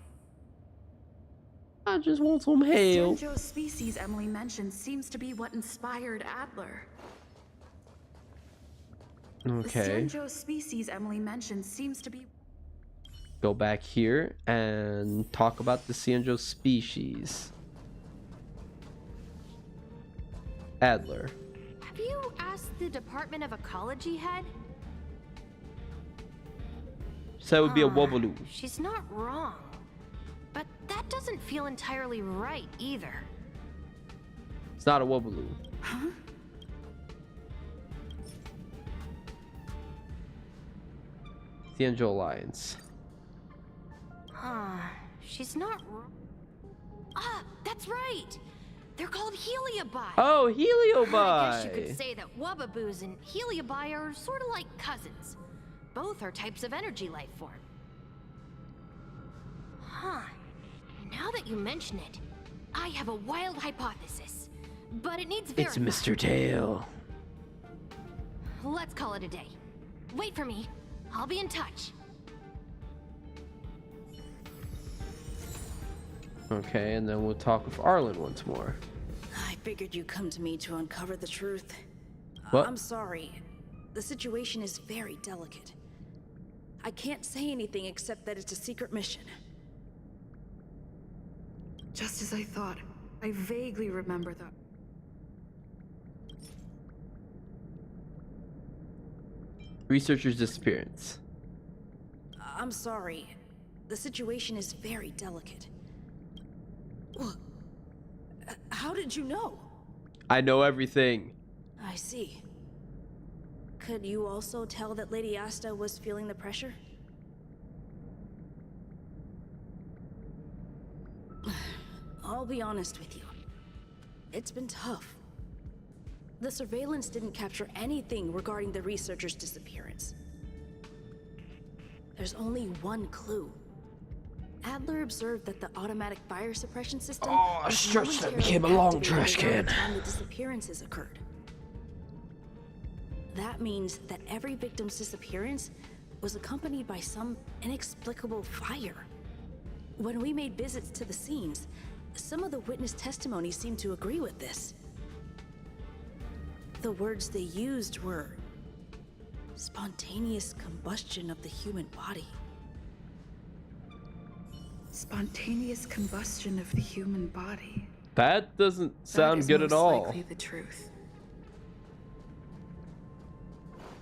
I just want some help. The Cienjo species Emily mentioned seems to be what inspired Adler. Okay. The Cienjo species Emily mentioned seems to be... Go back here and talk about the Cienjo species. Adler. Have you asked the Department of Ecology head? So that would be a Wobbaloo. She's not wrong. But that doesn't feel entirely right either. It's not a Wobbaloo. Huh? Cienjo Alliance. She's not that's right! They're called Heliobi! Oh, Heliobi! I guess you could say that Wubbaboos and Heliobi are sort of like cousins. Both are types of energy life form. Now that you mention it, I have a wild hypothesis. But it needs verifying. It's Mr. Tail. Let's call it a day. Wait for me. I'll be in touch. Okay, and then we'll talk with Arlen once more. I figured you'd come to me to uncover the truth. What? I'm sorry. The situation is very delicate. I can't say anything except that it's a secret mission. Just as I thought. I vaguely remember that. Researcher's disappearance. I'm sorry. The situation is very delicate. Well, how did you know? I know everything. I see. Could you also tell that Lady Asta was feeling the pressure? I'll be honest with you. It's been tough. The surveillance didn't capture anything regarding the researcher's disappearance. There's only one clue. Adler observed that the automatic fire suppression system Oh, was stretch that momentarily became a long activated trash around can. the time the disappearances occurred. That means that every victim's disappearance was accompanied by some inexplicable fire. When we made visits to the scenes, some of the witness testimonies seemed to agree with this. The words they used were spontaneous combustion of the human body. Spontaneous combustion of the human body. That doesn't That sound is good most at all. likely the truth.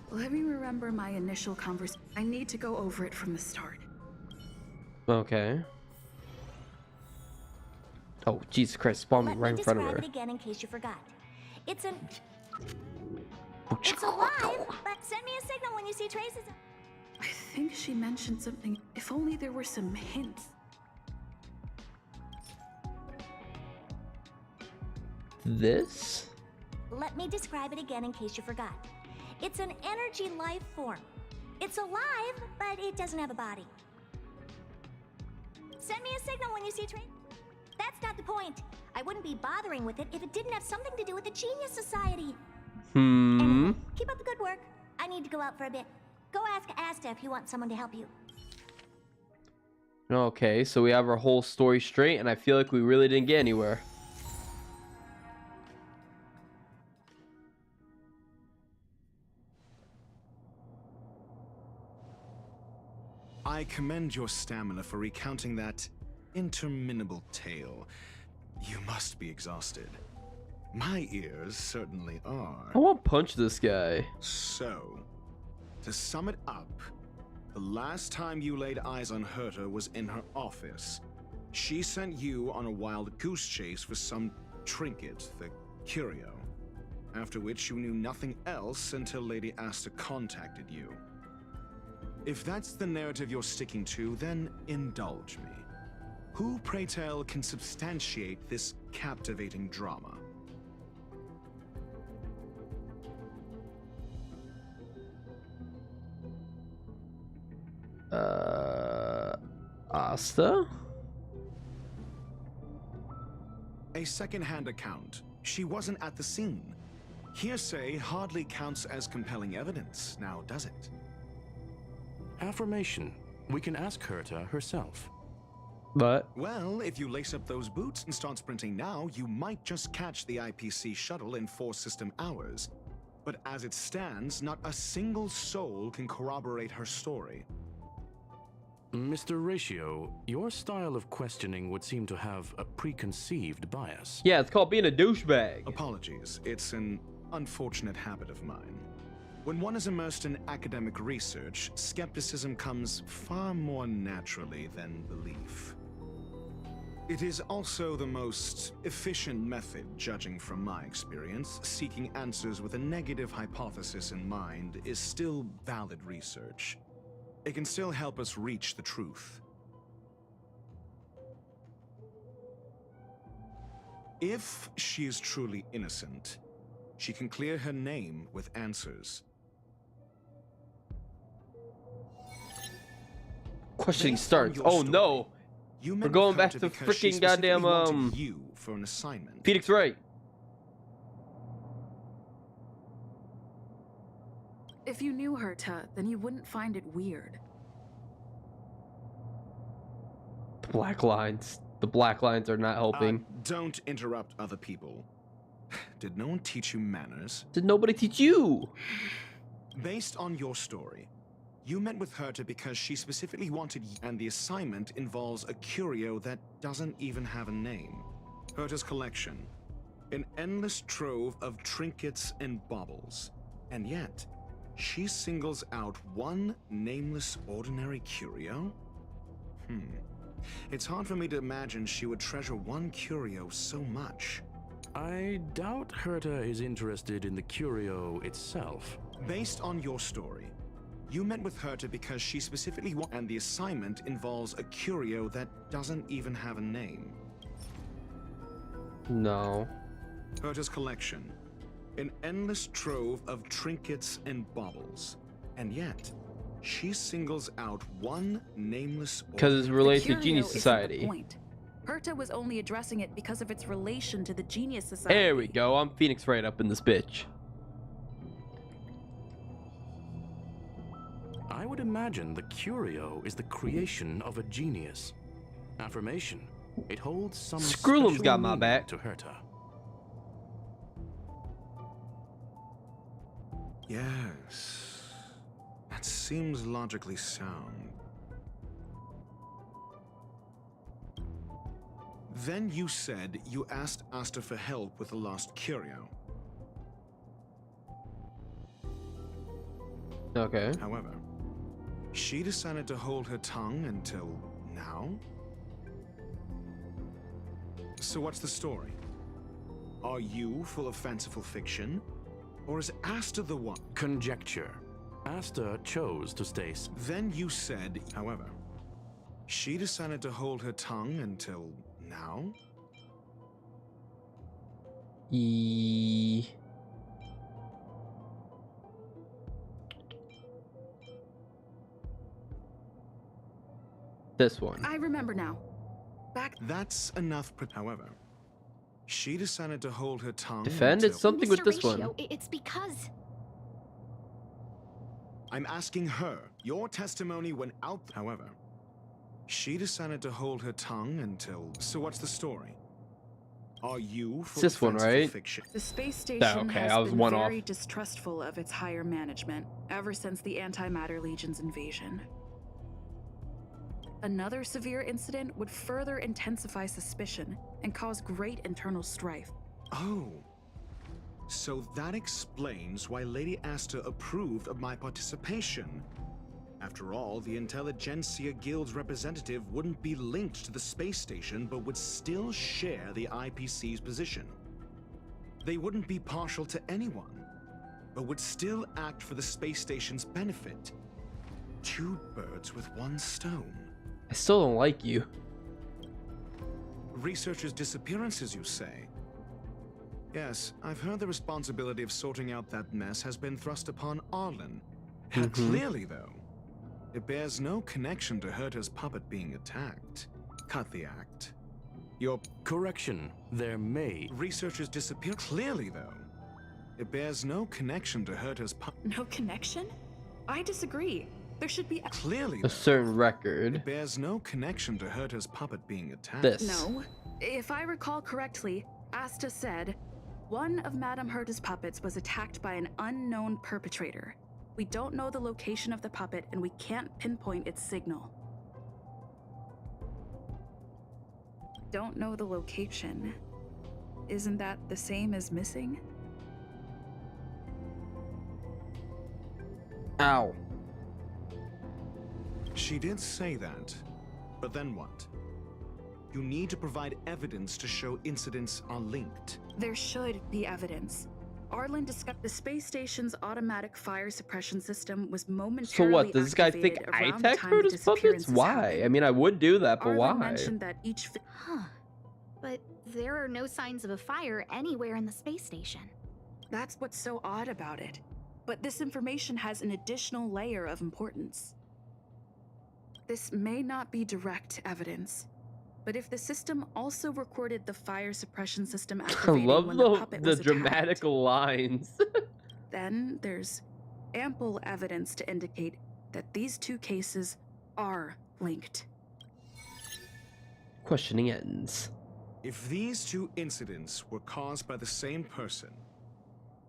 Let me remember my initial conversation. I need to go over it from the start. Okay. Oh, Jesus Christ, spawned me Let right me in front of describe her. it again in case you forgot. It's alive, but send me a signal when you see traces of... I think she mentioned something. If only there were some hints. This? Let me describe it again in case you forgot. It's an energy life form. It's alive, but it doesn't have a body. Send me a signal when you see traces. That's not the point. I wouldn't be bothering with it if it didn't have something to do with the Genius Society. Hmm. Keep up the good work. I need to go out for a bit. Go ask Asta if you want someone to help you. Okay, so we have our whole story straight, and I feel like we really didn't get anywhere. I commend your stamina for recounting that interminable tale. You must be exhausted. My ears certainly are. I want to punch this guy. So, to sum it up, the last time you laid eyes on Herta was in her office. She sent you on a wild goose chase for some trinket, the curio. After which you knew nothing else until Lady Asta contacted you. If that's the narrative you're sticking to, then indulge me. Who, pray tell, can substantiate this captivating drama? Asta? A second-hand account. She wasn't at the scene. Hearsay hardly counts as compelling evidence, now does it? Affirmation. We can ask Herta herself. But well, if you lace up those boots and start sprinting now, you might just catch the IPC shuttle in 4 system hours. But as it stands, not a single soul can corroborate her story. Mr. Ratio, your style of questioning would seem to have a preconceived bias. Yeah, it's called being a douchebag. Apologies, it's an unfortunate habit of mine. When one is immersed in academic research, skepticism comes far more naturally than belief. It is also the most efficient method, judging from my experience. Seeking answers with a negative hypothesis in mind is still valid research. It can still help us reach the truth. If she is truly innocent, she can clear her name with answers. Questioning starts. Oh no. We're going back to freaking goddamn you for an assignment. Phoenix Wright. If you knew Herta, then you wouldn't find it weird. The black lines. The black lines are not helping. Don't interrupt other people. Did no one teach you manners? Did nobody teach you? Based on your story, you met with Herta because she specifically wanted you, and the assignment involves a curio that doesn't even have a name. Herta's collection. An endless trove of trinkets and baubles. And yet, she singles out one nameless ordinary curio? It's hard for me to imagine she would treasure one curio so much. I doubt Herta is interested in the curio itself. Based on your story, you met with Herta because she specifically wanted, and the assignment involves a curio that doesn't even have a name. No. Herta's collection. An endless trove of trinkets and baubles. And yet, she singles out one nameless Because it's The related to curio Genius isn't the Society. point. Herta was only addressing it because of its relation to the Genius Society. There we go. I'm Phoenix right up in this bitch. I would imagine the curio is the creation of a genius. Affirmation. It holds some Skrullum's special got my meaning back. to Herta. Yes. That seems logically sound. Then you said you asked Asta for help with the lost curio. Okay. However, she decided to hold her tongue until now? So what's the story? Are you full of fanciful fiction? Or is Asta the one? Conjecture. Asta chose to stay. Then you said, however, she decided to hold her tongue until now? This one. I remember now. That's enough. However, she decided to hold her tongue. Defend? It's something with this one. It's because I'm asking her. Your testimony went out. However, she decided to hold her tongue until. So what's the story? Are you It's this one, right? fiction? The space station okay, has I was been one very off. distrustful of its higher management ever since the Antimatter Legion's invasion. Another severe incident would further intensify suspicion and cause great internal strife. Oh. So that explains why Lady Asta approved of my participation. After all, the Intelligentsia Guild's representative wouldn't be linked to the space station, but would still share the IPC's position. They wouldn't be partial to anyone, but would still act for the space station's benefit. Two birds with one stone. I still don't like you. Researchers' disappearances, you say? Yes, I've heard the responsibility of sorting out that mess has been thrust upon Arlen. Clearly, though, it bears no connection to Herta's puppet being attacked. Cut the act. Your correction. There may. Researchers disappear. Clearly, though, it bears no connection to Herta's puppet. No connection? I disagree. There should be Clearly, A certain record. it bears no connection to Herta's puppet being attacked. This. No. If I recall correctly, Asta said one of Madame Herta's puppets was attacked by an unknown perpetrator. We don't know the location of the puppet, and we can't pinpoint its signal. Don't know the location. Isn't that the same as missing? Ow. She did say that, but then what? You need to provide evidence to show incidents are linked. There should be evidence. Arlen discussed the space station's automatic fire suppression system was momentarily So what? Does this guy think activated I around the tech time heard the his puppets? disappearances Why? happened. I mean, I would do that, but Arlen why? mentioned that each But there are no signs of a fire anywhere in the space station. That's what's so odd about it. But this information has an additional layer of importance. This may not be direct evidence, but if the system also recorded the fire suppression system I activating love when the puppet was the attacked, dramatic lines. then there's ample evidence to indicate that these two cases are linked. Questioning ends. If these two incidents were caused by the same person,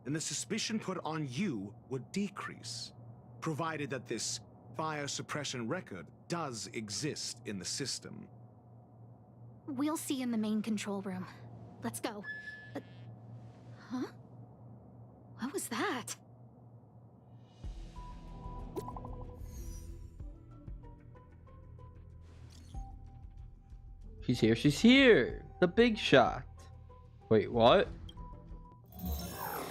then the suspicion put on you would decrease, provided that this fire suppression record does exist in the system. We'll see in the main control room. Let's go. Huh? What was that? She's here. She's here. The big shot. Wait, what?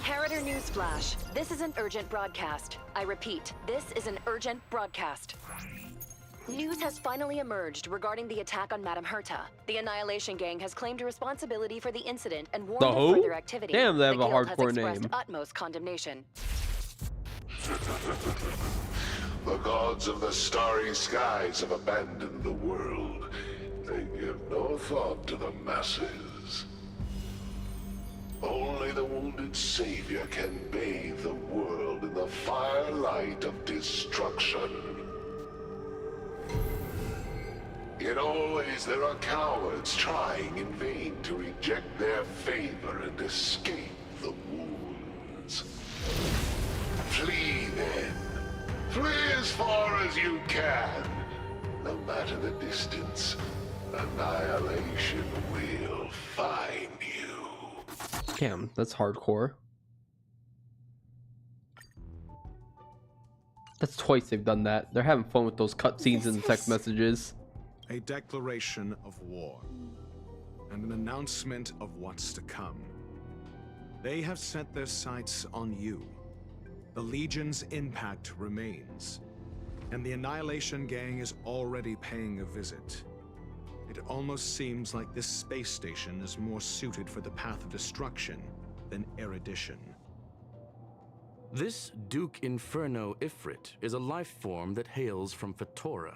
Harrider Newsflash. This is an urgent broadcast. I repeat, this is an urgent broadcast. News has finally emerged regarding the attack on Madame Herta. The Annihilation Gang has claimed responsibility for the incident and warned The of who? further activity. Damn, they have the a Guild hardcore has expressed name. utmost condemnation. The gods of the starry skies have abandoned the world. They give no thought to the masses. Only the wounded savior can bathe the world in the firelight of destruction. Yet always there are cowards trying in vain to reject their favor and escape the wounds. Flee then. Flee as far as you can. No matter the distance, annihilation will find you. Damn, that's hardcore. That's twice they've done that. They're having fun with those cutscenes and the text messages. A declaration of war, and an announcement of what's to come. They have set their sights on you. The Legion's impact remains, and the Annihilation Gang is already paying a visit. It almost seems like this space station is more suited for the path of destruction than erudition. This Duke Inferno Ifrit is a life form that hails from Fatora,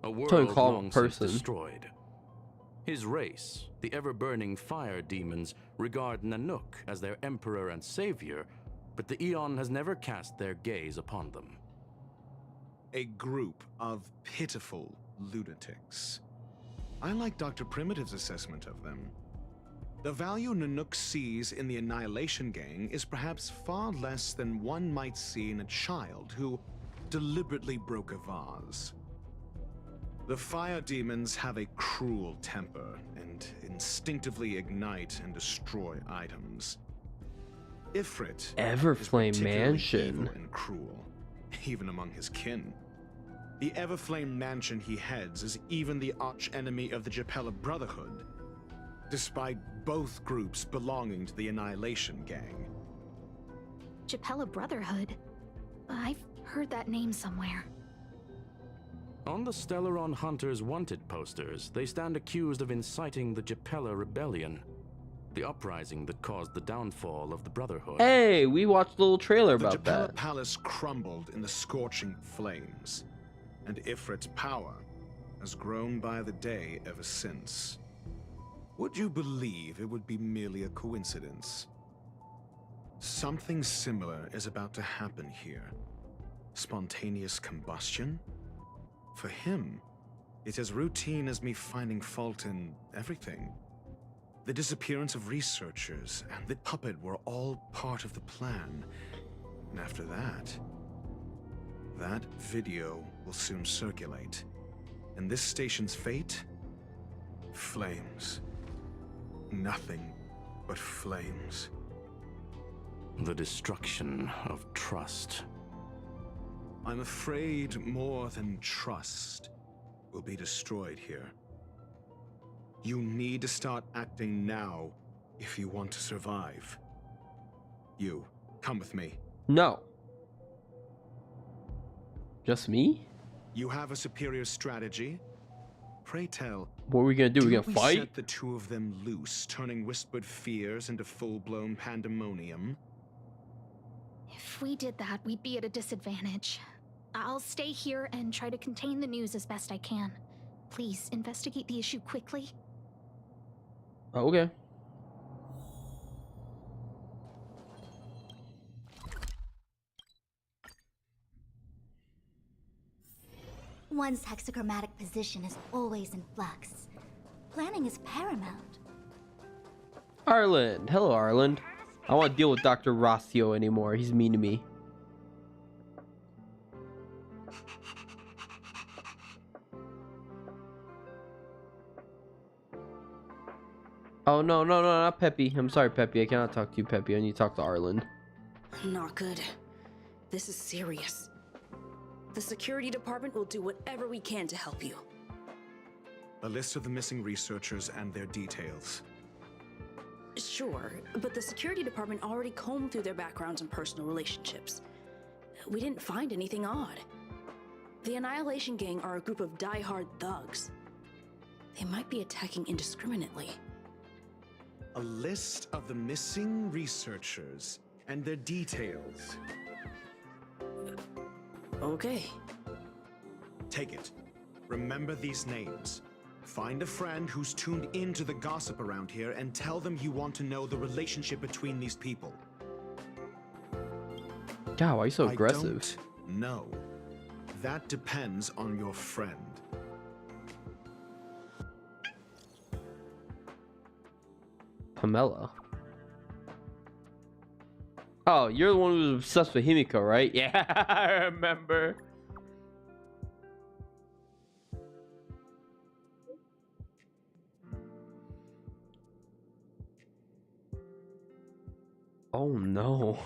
a world long since destroyed. His race, the ever-burning fire demons, regard Nanook as their emperor and savior, but the Eon has never cast their gaze upon them. A group of pitiful lunatics. I like Dr. Primitive's assessment of them. The value Nanook sees in the Annihilation Gang is perhaps far less than one might see in a child who deliberately broke a vase. The fire demons have a cruel temper and instinctively ignite and destroy items. Ifrit Everflame is particularly Mansion. evil and cruel, even among his kin. The Everflame Mansion he heads is even the arch-enemy of the Japella Brotherhood, despite both groups belonging to the Annihilation Gang. Japella Brotherhood? I've heard that name somewhere. On the Stellaron Hunters wanted posters, they stand accused of inciting the Japella Rebellion, the uprising that caused the downfall of the Brotherhood. Hey, we watched a little trailer The about Japella that. Palace crumbled in the scorching flames, and Ifrit's power has grown by the day ever since. Would you believe it would be merely a coincidence? Something similar is about to happen here. Spontaneous combustion? For him, it's as routine as me finding fault in everything. The disappearance of researchers and the puppet were all part of the plan. And after that, that video will soon circulate. And this station's fate? Flames. Nothing but flames. The destruction of trust. I'm afraid more than trust will be destroyed here. You need to start acting now if you want to survive. You, come with me. No. Just me? You have a superior strategy? Pray tell. What are we gonna do? We're gonna we fight? set the two of them loose, turning whispered fears into full-blown pandemonium? If we did that, we'd be at a disadvantage. I'll stay here and try to contain the news as best I can. Please, investigate the issue quickly. Oh, okay. One's hexachromatic position is always in flux. Planning is paramount. Arland. Hello, Arland. I don't want to deal with Dr. Rossio anymore. He's mean to me. Oh, no, not Peppy. I'm sorry, Peppy. I cannot talk to you, Peppy. I need to talk to Arland. Not good. This is serious. The security department will do whatever we can to help you. A list of the missing researchers and their details. Sure, but the security department already combed through their backgrounds and personal relationships. We didn't find anything odd. The Annihilation Gang are a group of die-hard thugs. They might be attacking indiscriminately. A list of the missing researchers and their details. Okay, Take it. Remember these names. Find a friend who's tuned into the gossip around here and tell them you want to know the relationship between these people. God, why are you so aggressive? No. That depends on your friend. Pamela. Oh, you're the one who was obsessed with Himiko, right? Yeah, I remember. Oh no.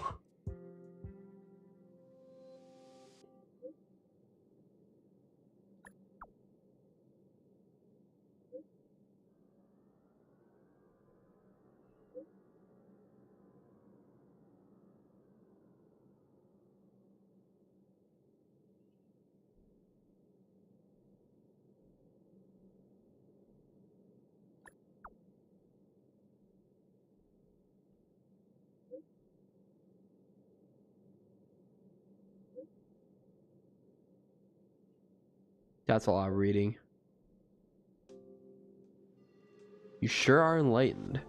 That's a lot of reading. You sure are enlightened.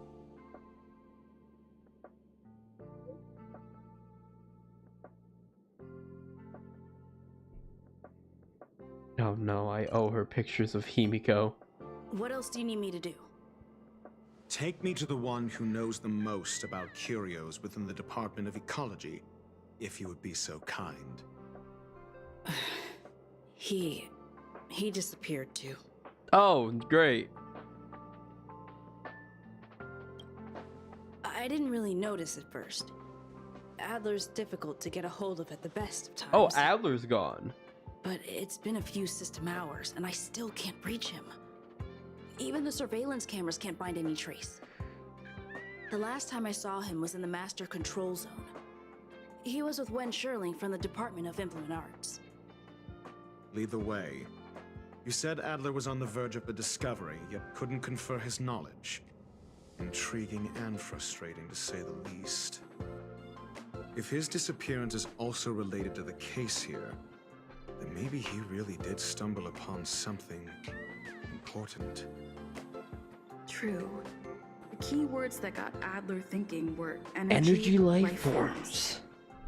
Oh no, I owe her pictures of Himiko. What else do you need me to do? Take me to the one who knows the most about curios within the Department of Ecology, if you would be so kind. He disappeared too. Oh, great. I didn't really notice at first. Adler's difficult to get a hold of at the best of times. Oh, Adler's gone. But it's been a few system hours, and I still can't reach him. Even the surveillance cameras can't find any trace. The last time I saw him was in the Master Control Zone. He was with Wen Sherling from the Department of Implement Arts. Lead the way. You said Adler was on the verge of a discovery, yet couldn't confer his knowledge. Intriguing and frustrating, to say the least. If his disappearance is also related to the case here, then maybe he really did stumble upon something important. True. The key words that got Adler thinking were Energy life forms.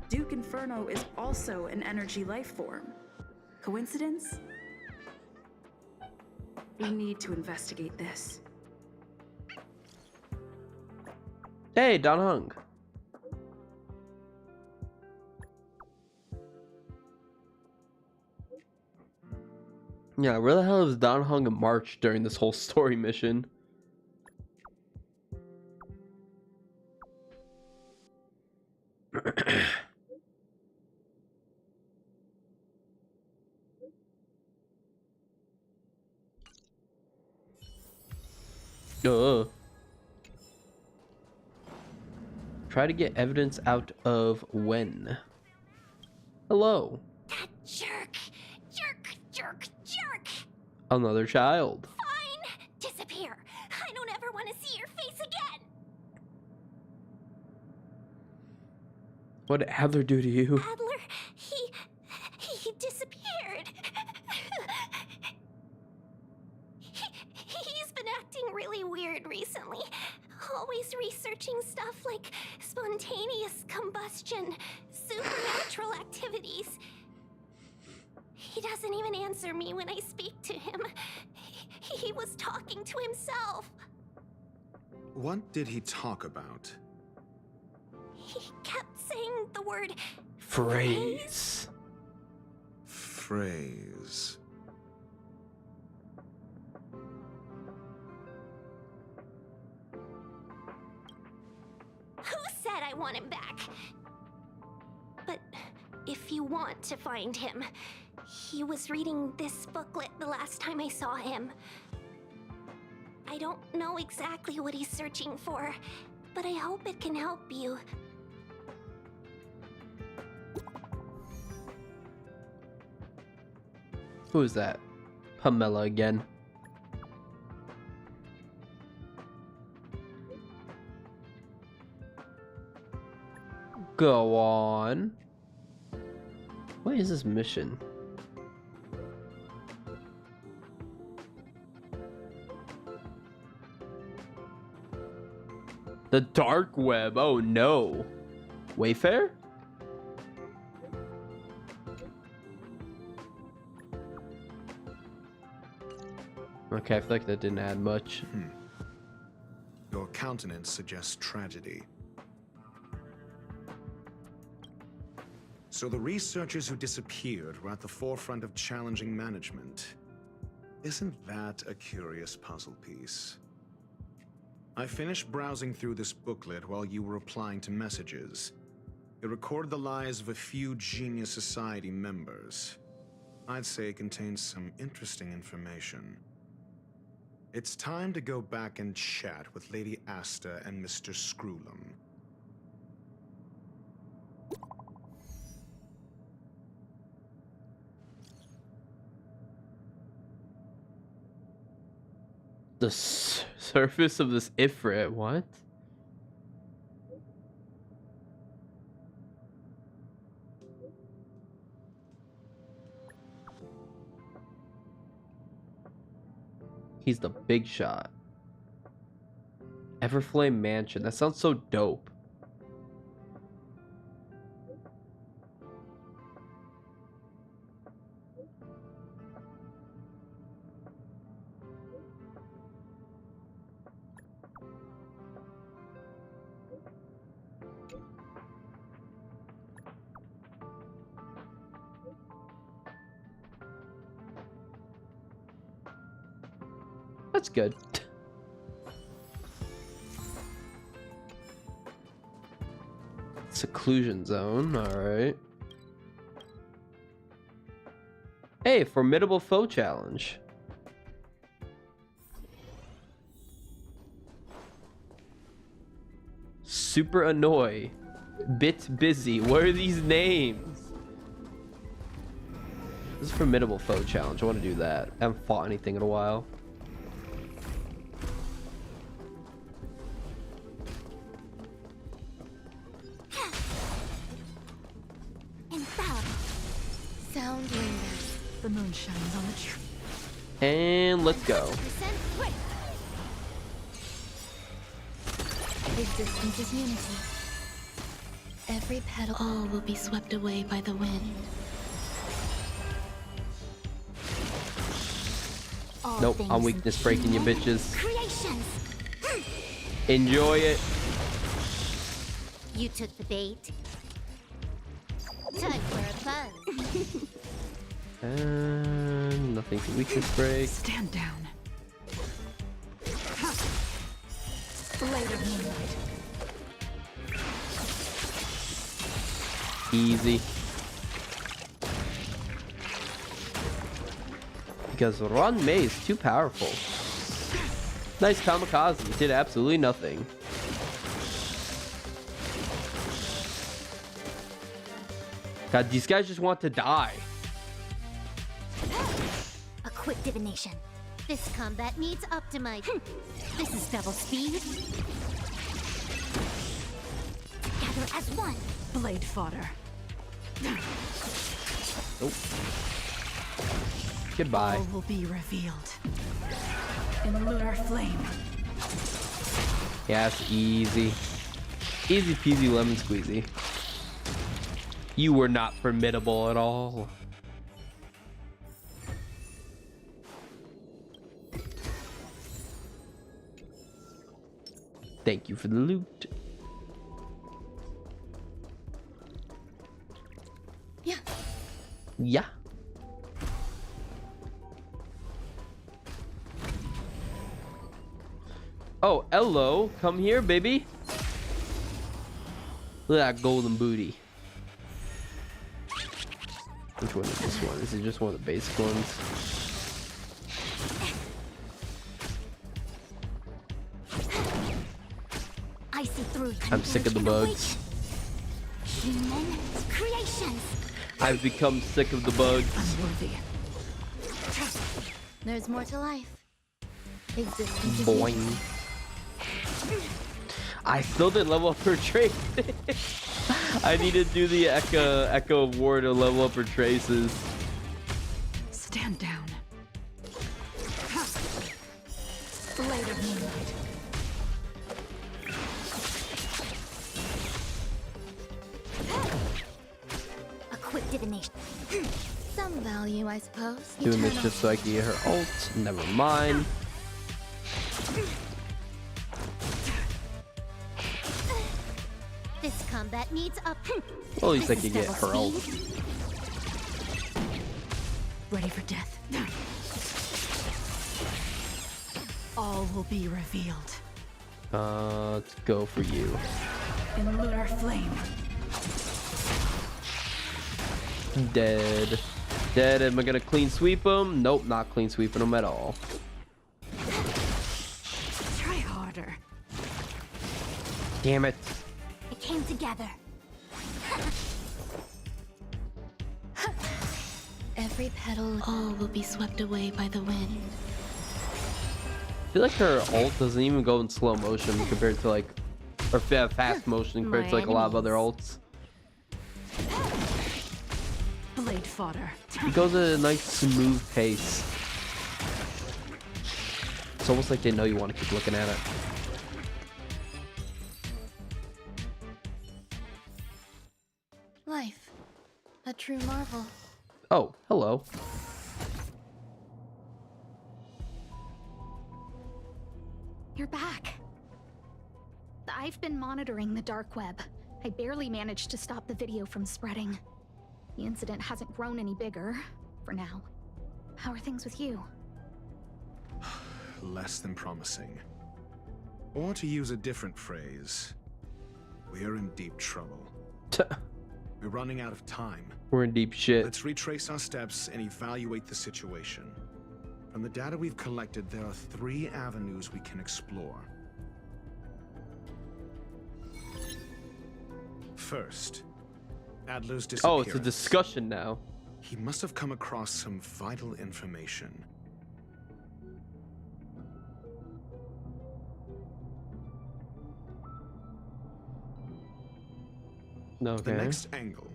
Duke Inferno is also an energy life form. Coincidence? We need to investigate this. Hey, Don Hung. Yeah, where the hell is Don Hung and March during this whole story mission? Try to get evidence out of Wen. Hello. That jerk! Jerk! Jerk! Jerk! Another child. Fine! Disappear! I don't ever want to see your face again! What did Adler do to you? Adler, he disappeared. He's been acting really weird recently. Always researching stuff like spontaneous combustion, supernatural activities. He doesn't even answer me when I speak to him. He was talking to himself. What did he talk about? He kept saying the word Phrase. Phrase. Who said I want him back? But if you want to find him, he was reading this booklet the last time I saw him. I don't know exactly what he's searching for, but I hope it can help you. Who is that? Pamela again. Go on. What is this mission? The dark web. Oh no. Wayfair? Okay, I feel like that didn't add much. Your countenance suggests tragedy. So the researchers who disappeared were at the forefront of challenging management. Isn't that a curious puzzle piece? I finished browsing through this booklet while you were replying to messages. It recorded the lives of a few Genius Society members. I'd say it contains some interesting information. It's time to go back and chat with Lady Asta and Mr. Screwlum. The surface of this Ifrit, what? He's the big shot. Everflame Mansion. That sounds so dope. That's good. Seclusion zone, alright. Hey, formidable foe challenge. Super annoy. Bit busy. What are these names? This is formidable foe challenge. I want to do that. I haven't fought anything in a while. Sound lingers. The moon shines on the tree. And let's go. Existence is unity. Every petal, all will be swept away by the wind. Nope, I'm weakness breaking you bitches. Creations. Enjoy it. You took the bait. Time for a fun. And nothing to weakness break. Stand down. Blade of moonlight. Easy. Because Ruan Mei is too powerful. Nice kamikaze. Did absolutely nothing. God, these guys just want to die. A quick divination. This combat needs optimized. This is double speed. Together as one. Blade fodder. Nope. Goodbye. All will be revealed. In lunar flame. Yeah, it's easy. Easy peasy lemon squeezy. You were not formidable at all. Thank you for the loot. Yeah. Yeah. Oh, hello. Come here, baby. Look at that golden booty. Which one is this one? Is it just one of the basic ones? I see through. I'm sick of the bugs. Human creations. I've become sick of the bugs. Unworthy. There's more to life. Existence is Boing. unity. I still didn't level up her trait. I need to do the Echo War to level up her traces. Stand down. Blade of moonlight. divination. Some value, I suppose. Doing this Eternal. just so I can get her ult. Never mind. This combat needs a. Well, at least I can get her ult. Ready for death. All will be revealed. Let's go for you. In lunar flame. Dead. Dead. Am I gonna clean sweep him? Nope, not clean sweeping him at all. Try harder. Damn it. It came together. Every petal, all will be swept away by the wind. I feel like her ult doesn't even go in slow motion compared to like, or fast motion compared to like a lot of other ults. Blade fodder. It goes at a nice smooth pace. It's almost like they know you want to keep looking at it. Life. A true marvel. Oh, hello. You're back. I've been monitoring the dark web. I barely managed to stop the video from spreading. The incident hasn't grown any bigger, for now. How are things with you? Less than promising. Or to use a different phrase, we're in deep trouble. We're running out of time. We're in deep shit. Let's retrace our steps and evaluate the situation. From the data we've collected, there are 3 avenues we can explore. First, Adler's disappearance. Oh, it's a discussion now. He must have come across some vital information. Okay. The next angle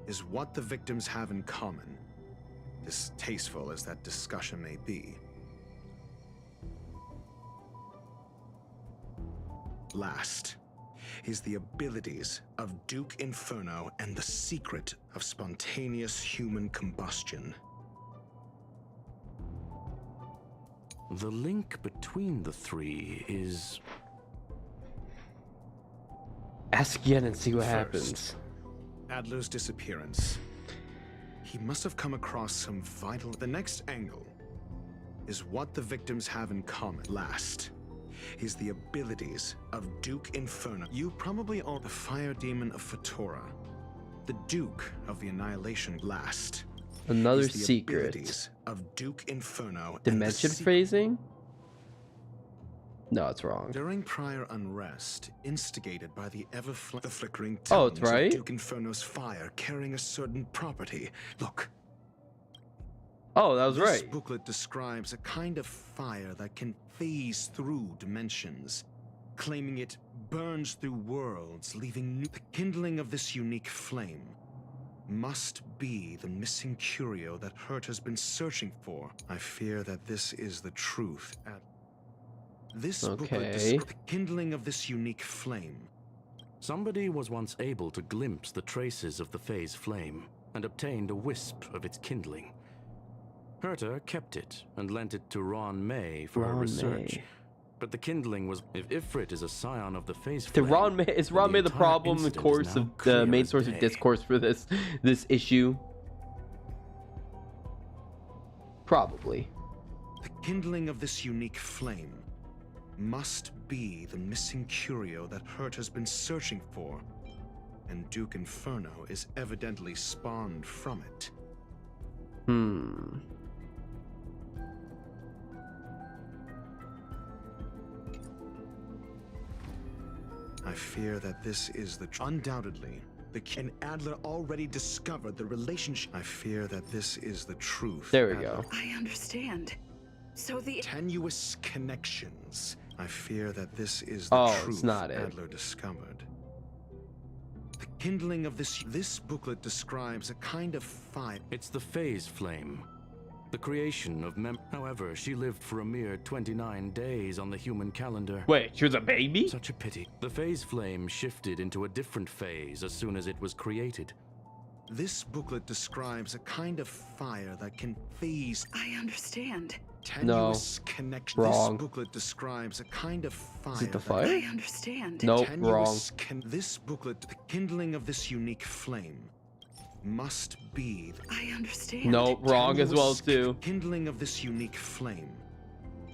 is what the victims have in common, distasteful as that discussion may be. Last is the abilities of Duke Inferno and the secret of spontaneous human combustion. The link between the 3 is... Ask again and see what happens. Adler's disappearance. He must have come across some vital... The next angle is what the victims have in common. Last is the abilities of Duke Inferno. You probably are the fire demon of Fatora, the Duke of the Annihilation. Last. Another is the secret. abilities of Duke Inferno. Dimension phrasing? No, it's wrong. During prior unrest, instigated by the the flickering Oh, it's tongues of right? Duke Inferno's fire carrying a certain property. Look. Oh, that was This right. booklet describes a kind of fire that can phase through dimensions, claiming it burns through worlds, leaving new... The kindling of this unique flame must be the missing curio that Hurt has been searching for. I fear that this is the truth. This booklet describes the kindling of this unique flame. Somebody was once able to glimpse the traces of the phase flame and obtained a wisp of its kindling. Herta kept it and lent it to Ruan Mei for her Ruan research. Mei. But the kindling was... If Ifrit is a scion of the phase To flame... Ruan Mei, is Ruan Mei the entire problem, the incident is course now of clear the main as source of day. discourse for this issue? Probably. The kindling of this unique flame must be the missing curio that Hurt has been searching for, and Duke Inferno is evidently spawned from it. I fear that this is the undoubtedly, and Adler already discovered the relationship. I fear that this is the truth. There we go. I understand. So the tenuous connections. I fear that this is the Oh, truth it's not it. Adler discovered. The kindling of this booklet describes a kind of fire. It's the phase flame. The creation of However, she lived for a mere 29 days on the human calendar. Wait, she was a baby? Such a pity. The phase flame shifted into a different phase as soon as it was created. This booklet describes a kind of fire that can phase. I understand. Tenuous connection. Wrong. This booklet describes a kind of fire. Is it the that- fire? I understand. Nope, Tenuous this booklet, the kindling of this unique flame, must be. I understand. Nope, wrong as well Tenuous too. Kindling of this unique flame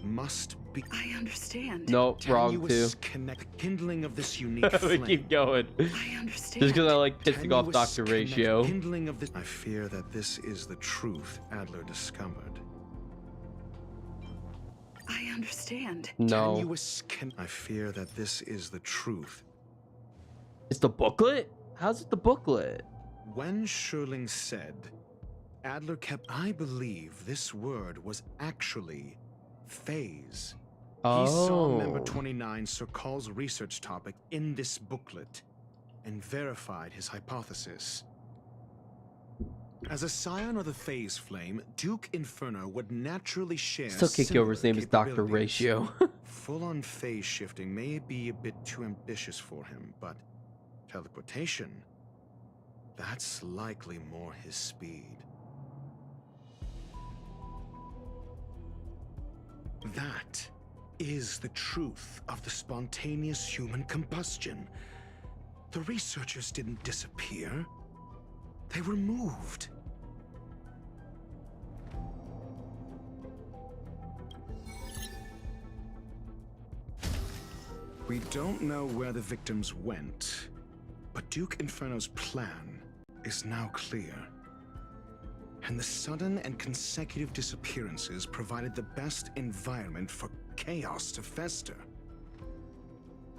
must be. I understand. Nope, wrong too. Tenuous kindling of this unique We flame. keep going. I understand. Just because I like pissing off Tenuous Dr. Ratio. Kindling of this. I fear that this is the truth Adler discovered. I understand. No. Tenuous I fear that this is the truth. It's the booklet? How's it the booklet? When Sherling said, Adler kept. I believe this word was actually phase. He saw member 29 Sir Call's research topic in this booklet and verified his hypothesis. As a scion of the phase flame, Duke Inferno would naturally share. Still can't get over his name is Dr. capabilities. Ratio. Full-on phase shifting may be a bit too ambitious for him, but teleportation, that's likely more his speed. That is the truth of the spontaneous human combustion. The researchers didn't disappear. They were moved. We don't know where the victims went, but Duke Inferno's plan is now clear. And the sudden and consecutive disappearances provided the best environment for chaos to fester.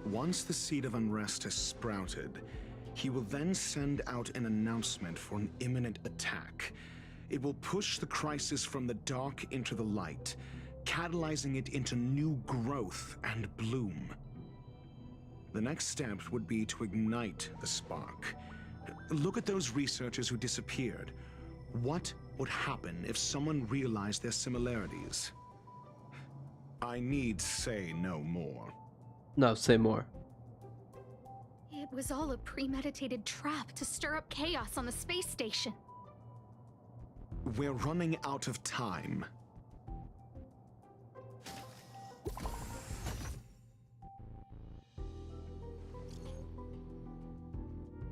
Once the seed of unrest has sprouted, he will then send out an announcement for an imminent attack. It will push the crisis from the dark into the light, catalyzing it into new growth and bloom. The next step would be to ignite the spark. Look at those researchers who disappeared. What would happen if someone realized their similarities? I need say no more. No, say more. It was all a premeditated trap to stir up chaos on the space station. We're running out of time.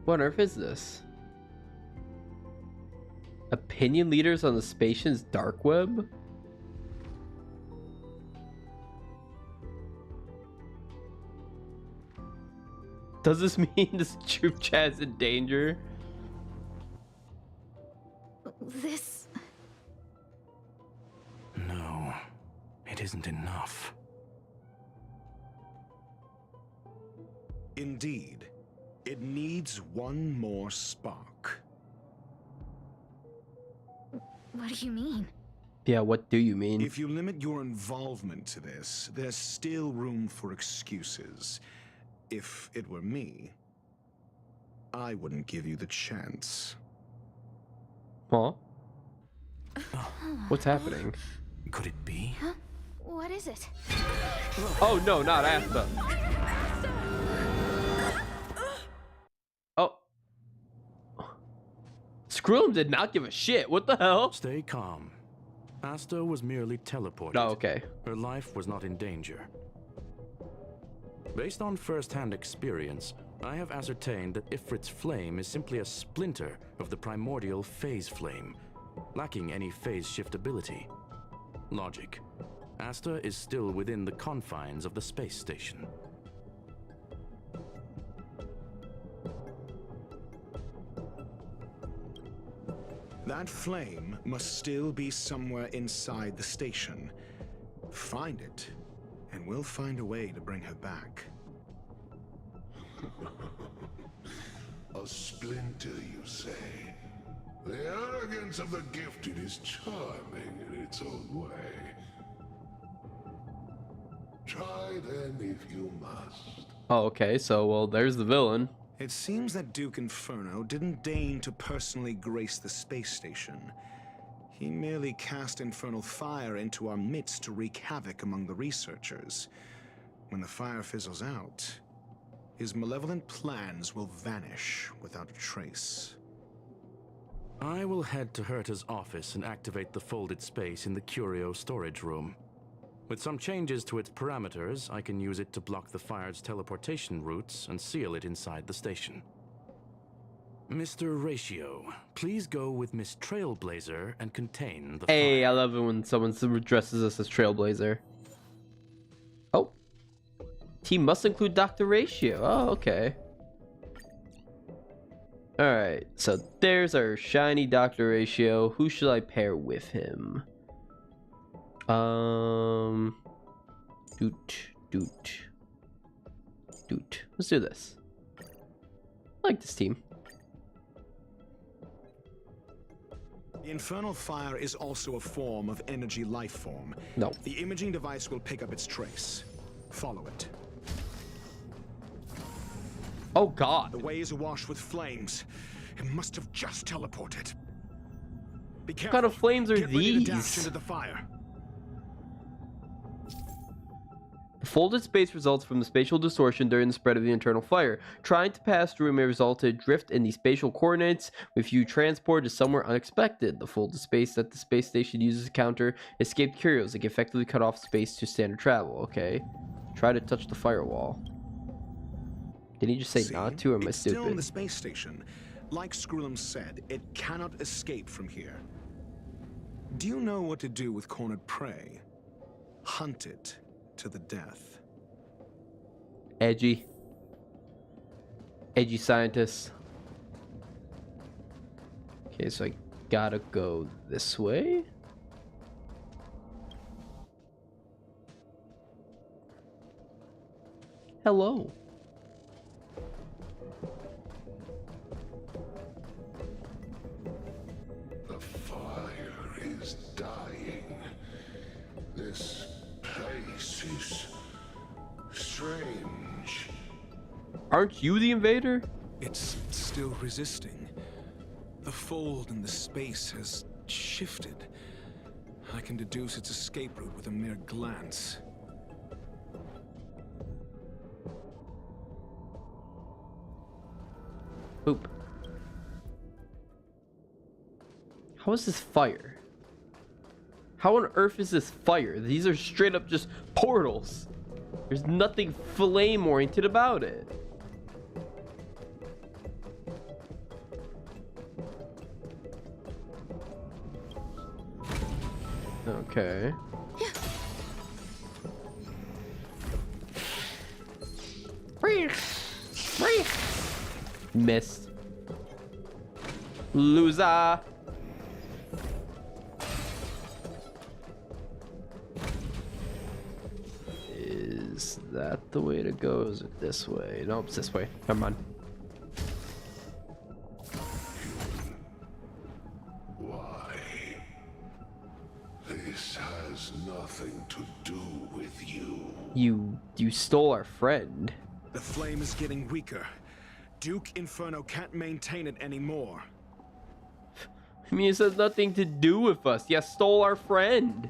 What on earth is this? Opinion leaders on the station's dark web? Does this mean this troop chat is in danger? This... No, it isn't enough. Indeed, it needs one more spark. What do you mean? Yeah, what do you mean? If you limit your involvement to this, there's still room for excuses. If it were me, I wouldn't give you the chance. Huh? What's happening? Could it be? Huh? What is it? Oh no, not Asta. Oh. Skrullum did not give a shit. What the hell? Stay calm. Asta was merely teleported. Oh, okay. Her life was not in danger. Based on first-hand experience, I have ascertained that Ifrit's flame is simply a splinter of the primordial phase flame, lacking any phase shift ability. Logic. Asta is still within the confines of the space station. That flame must still be somewhere inside the station. Find it, and we'll find a way to bring her back. A splinter, you say? The arrogance of the gifted is charming in its own way. Try then if you must. Oh, okay. So, well, there's the villain. It seems that Duke Inferno didn't deign to personally grace the space station. He merely cast infernal fire into our midst to wreak havoc among the researchers. When the fire fizzles out, his malevolent plans will vanish without a trace. I will head to Herta's office and activate the folded space in the curio storage room. With some changes to its parameters, I can use it to block the fire's teleportation routes and seal it inside the station. Mr. Ratio, please go with Miss Trailblazer and contain the Hey, fire. I love it when someone dresses us as Trailblazer. Oh. Team must include Dr. Ratio. Oh, okay. Alright, so there's our shiny Dr. Ratio. Who should I pair with him? Doot. Let's do this. I like this team. The infernal fire is also a form of energy life form. No. The imaging device will pick up its trace. Follow it. Oh god. The way is awash with flames. It must have just teleported. Be careful. What kind of flames are Get ready to dash these? into the fire. The folded space results from the spatial distortion during the spread of the internal fire. Trying to pass through may result in drift in the spatial coordinates if you transport to somewhere unexpected. The folded space that the space station uses to counter escaped curios that can effectively cut off space to standard travel. Okay. Try to touch the firewall. Did he just say not to, or am I It's still in stupid? the space station. Like Skrullum said, it cannot escape from here. Do you know what to do with cornered prey? Hunt it to the death. Edgy scientist. Okay, so I gotta go this way. Hello. The fire is dying. This place is strange. Aren't you the invader? It's still resisting. The fold in the space has shifted. I can deduce its escape route with a mere glance. Oop. How is this fire? How on earth is this fire? These are straight up just portals. There's nothing flame oriented about it. Okay. Missed. Loser. Is that the way to go? Is it this way? No, it's this way. Come on. Why? This has nothing to do with you. You stole our friend. The flame is getting weaker. Duke Inferno can't maintain it anymore. I mean, it has nothing to do with us. You stole our friend.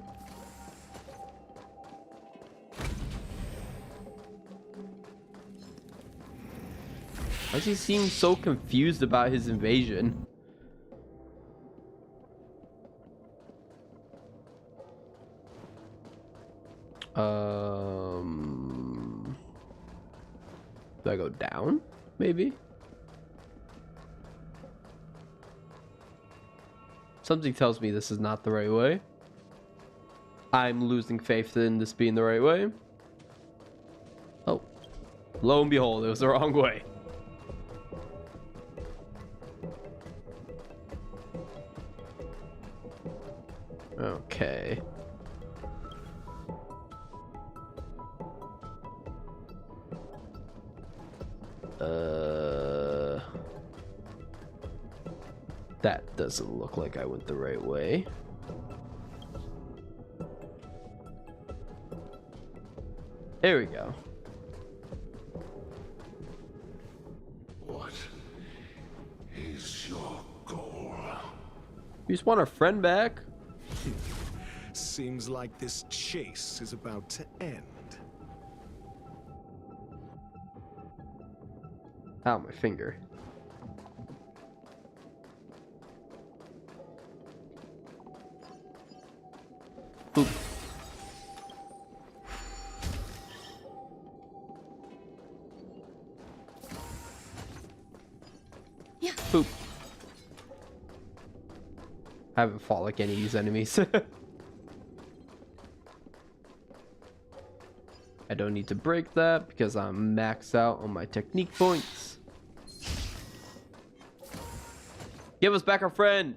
Why does he seem so confused about his invasion? Do I go down? Maybe? Something tells me this is not the right way. I'm losing faith in this being the right way. Oh. Lo and behold, it was the wrong way. Okay. That doesn't look like I went the right way. There we go. What is your goal? We just want our friend back. Seems like this chase is about to end. Ow, my finger. Poop. I haven't fought like any of these enemies. I don't need to break that because I'm maxed out on my technique points. Give us back our friend.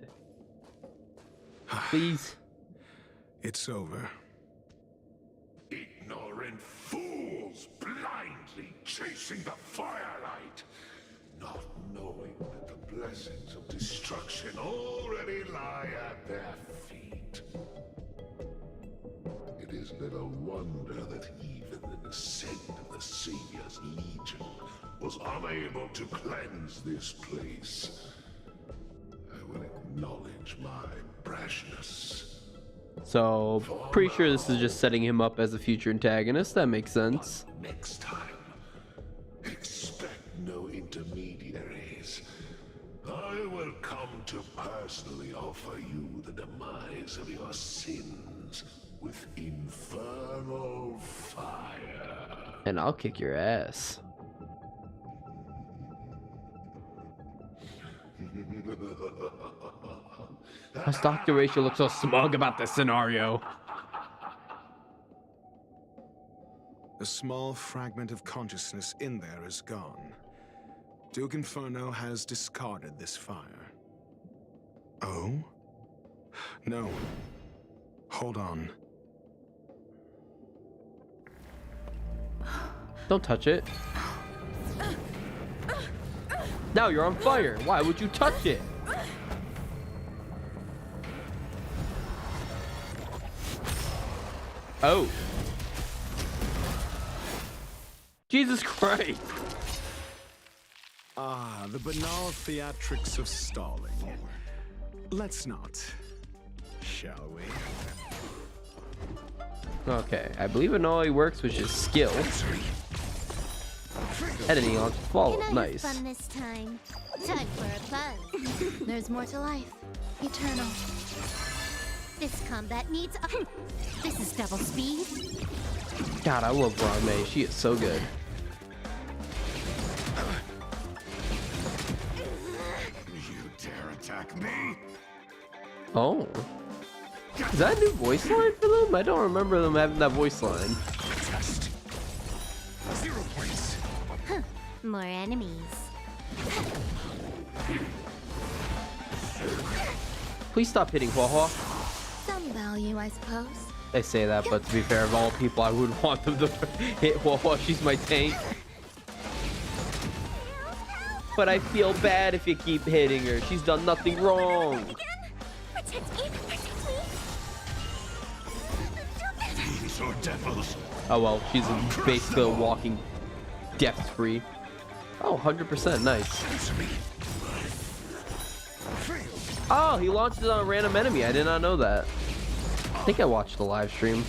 Please. It's over. Ignorant fools blindly chasing the firelight, not knowing that the blessings of destruction already lie at their feet. It is little wonder that even the descent of the Savior's Legion was unable to cleanse this place. I will acknowledge my brashness. So, pretty sure this is just setting him up as a future antagonist. That makes sense. Next time, expect no intermediaries. I will come to personally offer you the demise of your sins with infernal fire. And I'll kick your ass. Why does Dr. Rachel look so smug about this scenario? A small fragment of consciousness in there is gone. Duke Inferno has discarded this fire. Oh? No. Hold on. Don't touch it. Now you're on fire. Why would you touch it? Oh. Jesus Christ. Ah, the banal theatrics of stalling. Let's not, shall we? Okay, I believe it only works with his skill. Editing on follow. Nice. Fun this time. Time for a buzz. There's more to life. Eternal. This combat needs a... This is double speed. God, I love Ruan Mei. She is so good. You dare attack me? Oh. Is that a new voice line for them? I don't remember them having that voice line. 0 points. More enemies. Please stop hitting Hua. Some value, I suppose. I say that, but to be fair, of all people, I would want them to hit Hua. She's my tank. But I feel bad if you keep hitting her. She's done nothing wrong. Protect me. These are devils. Oh well, she's basically a walking death spree. Oh, 100%, nice. Oh, he launched it on a random enemy. I did not know that. I think I watched the live stream.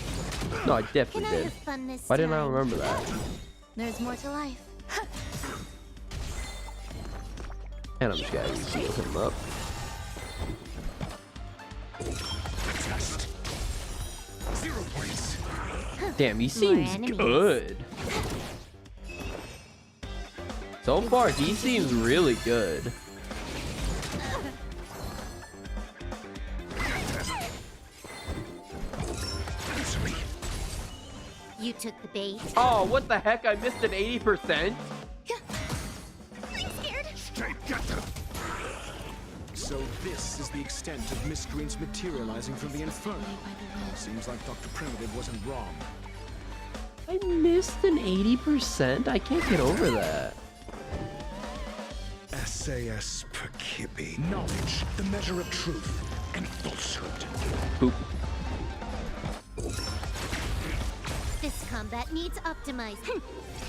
No, I definitely did. Why didn't I remember that? There's more to life. And I'm just gonna heal him up. Damn, he seems good. So far, he seems really good. You took the bait. Oh, what the heck? I missed an 80%? So this is the extent of miscreants materializing from the Inferno. Seems like Dr. Primitive wasn't wrong. I missed an 80%? I can't get over that. SAS Perkibi. Knowledge, the measure of truth and falsehood. Boop. This combat needs optimized.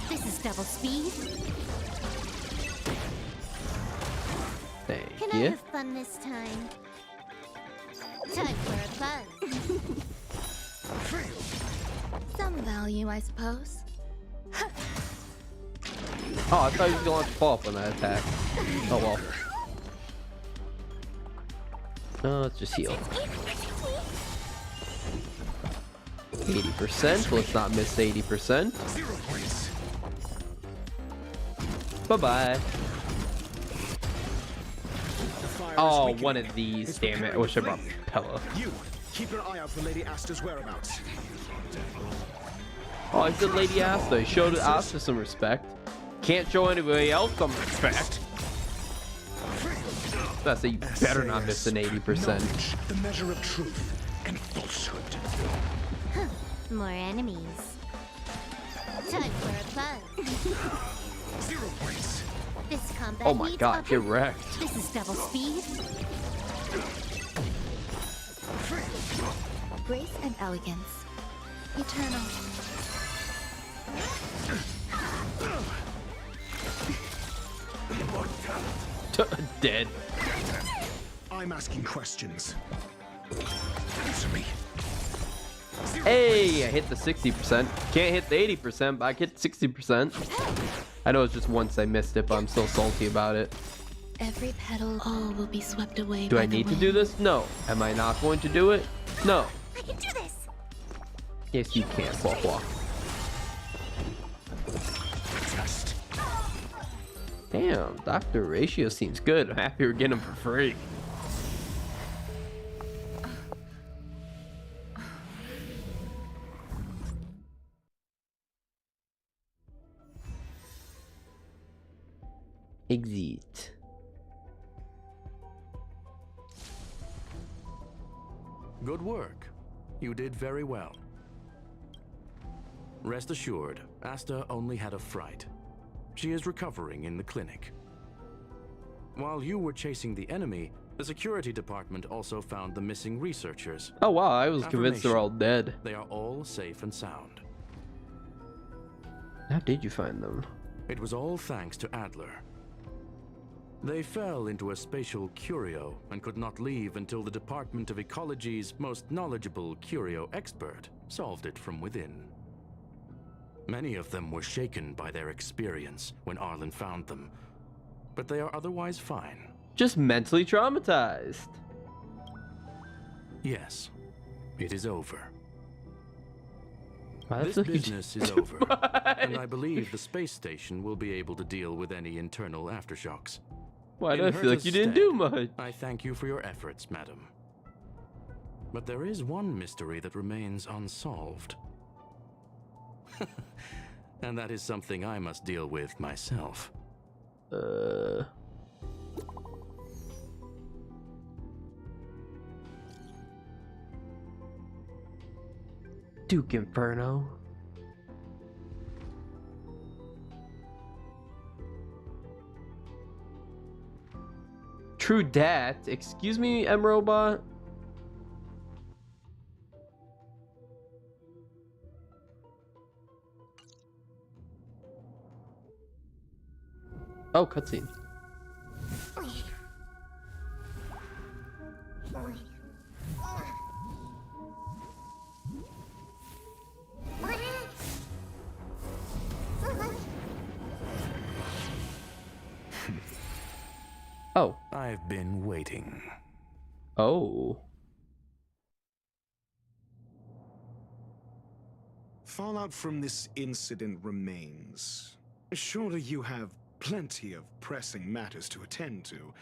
This is double speed. Thank Can I you. have fun this time? Time for a buzz. Some value, I suppose. Oh, I thought he was going to fall off on that attack. Oh well. No, let's just heal. 80%. Let's not miss 80%. Bye-bye. Oh, weakening. one of these. It's Damn it. I preparing wish I to brought flee. Pella. You, keep your eye out for Lady Asta's whereabouts. Oh, I said Lady Asta. He showed Asta some respect. Can't show anybody else some respect. I say you better not miss an 80%. Knowledge, the measure of truth and falsehood. Huh. More enemies. Time for a buzz. 0 points. This combat Oh my needs god, upper- get wrecked. This is double speed. Grace and elegance. Eternal. Dead. I'm asking questions. Answer me. Hey, I hit the 60%. Can't hit the 80%, but I hit 60%. I know it's just once I missed it, but I'm still salty about it. Every petal, all will be swept away. Do by I the need to wind. do this? No. Am I not going to do it? No. I can do this. Yes, you can, Quaquaw. Damn, Dr. Ratio seems good. I'm happy we're getting him for free. Exit. Good work. You did very well. Rest assured, Asta only had a fright. She is recovering in the clinic. While you were chasing the enemy, the security department also found the missing researchers. Oh wow, I was convinced they're all dead. They are all safe and sound. How did you find them? It was all thanks to Adler. They fell into a spatial curio and could not leave until the Department of Ecology's most knowledgeable curio expert solved it from within. Many of them were shaken by their experience when Arlen found them, but they are otherwise fine. Just mentally traumatized. Yes, it is over. Wow, This that's a huge- business is over, and I believe the space station will be able to deal with any internal aftershocks. Why do In I feel like Herta's you didn't stead, do much? I thank you for your efforts, madam. But there is one mystery that remains unsolved. And that is something I must deal with myself. Duke Inferno. True dat. Excuse me, M-Robot. Oh, cutscene. Oh. I've been waiting. Oh. Fallout from this incident remains. Surely you have plenty of pressing matters to attend to.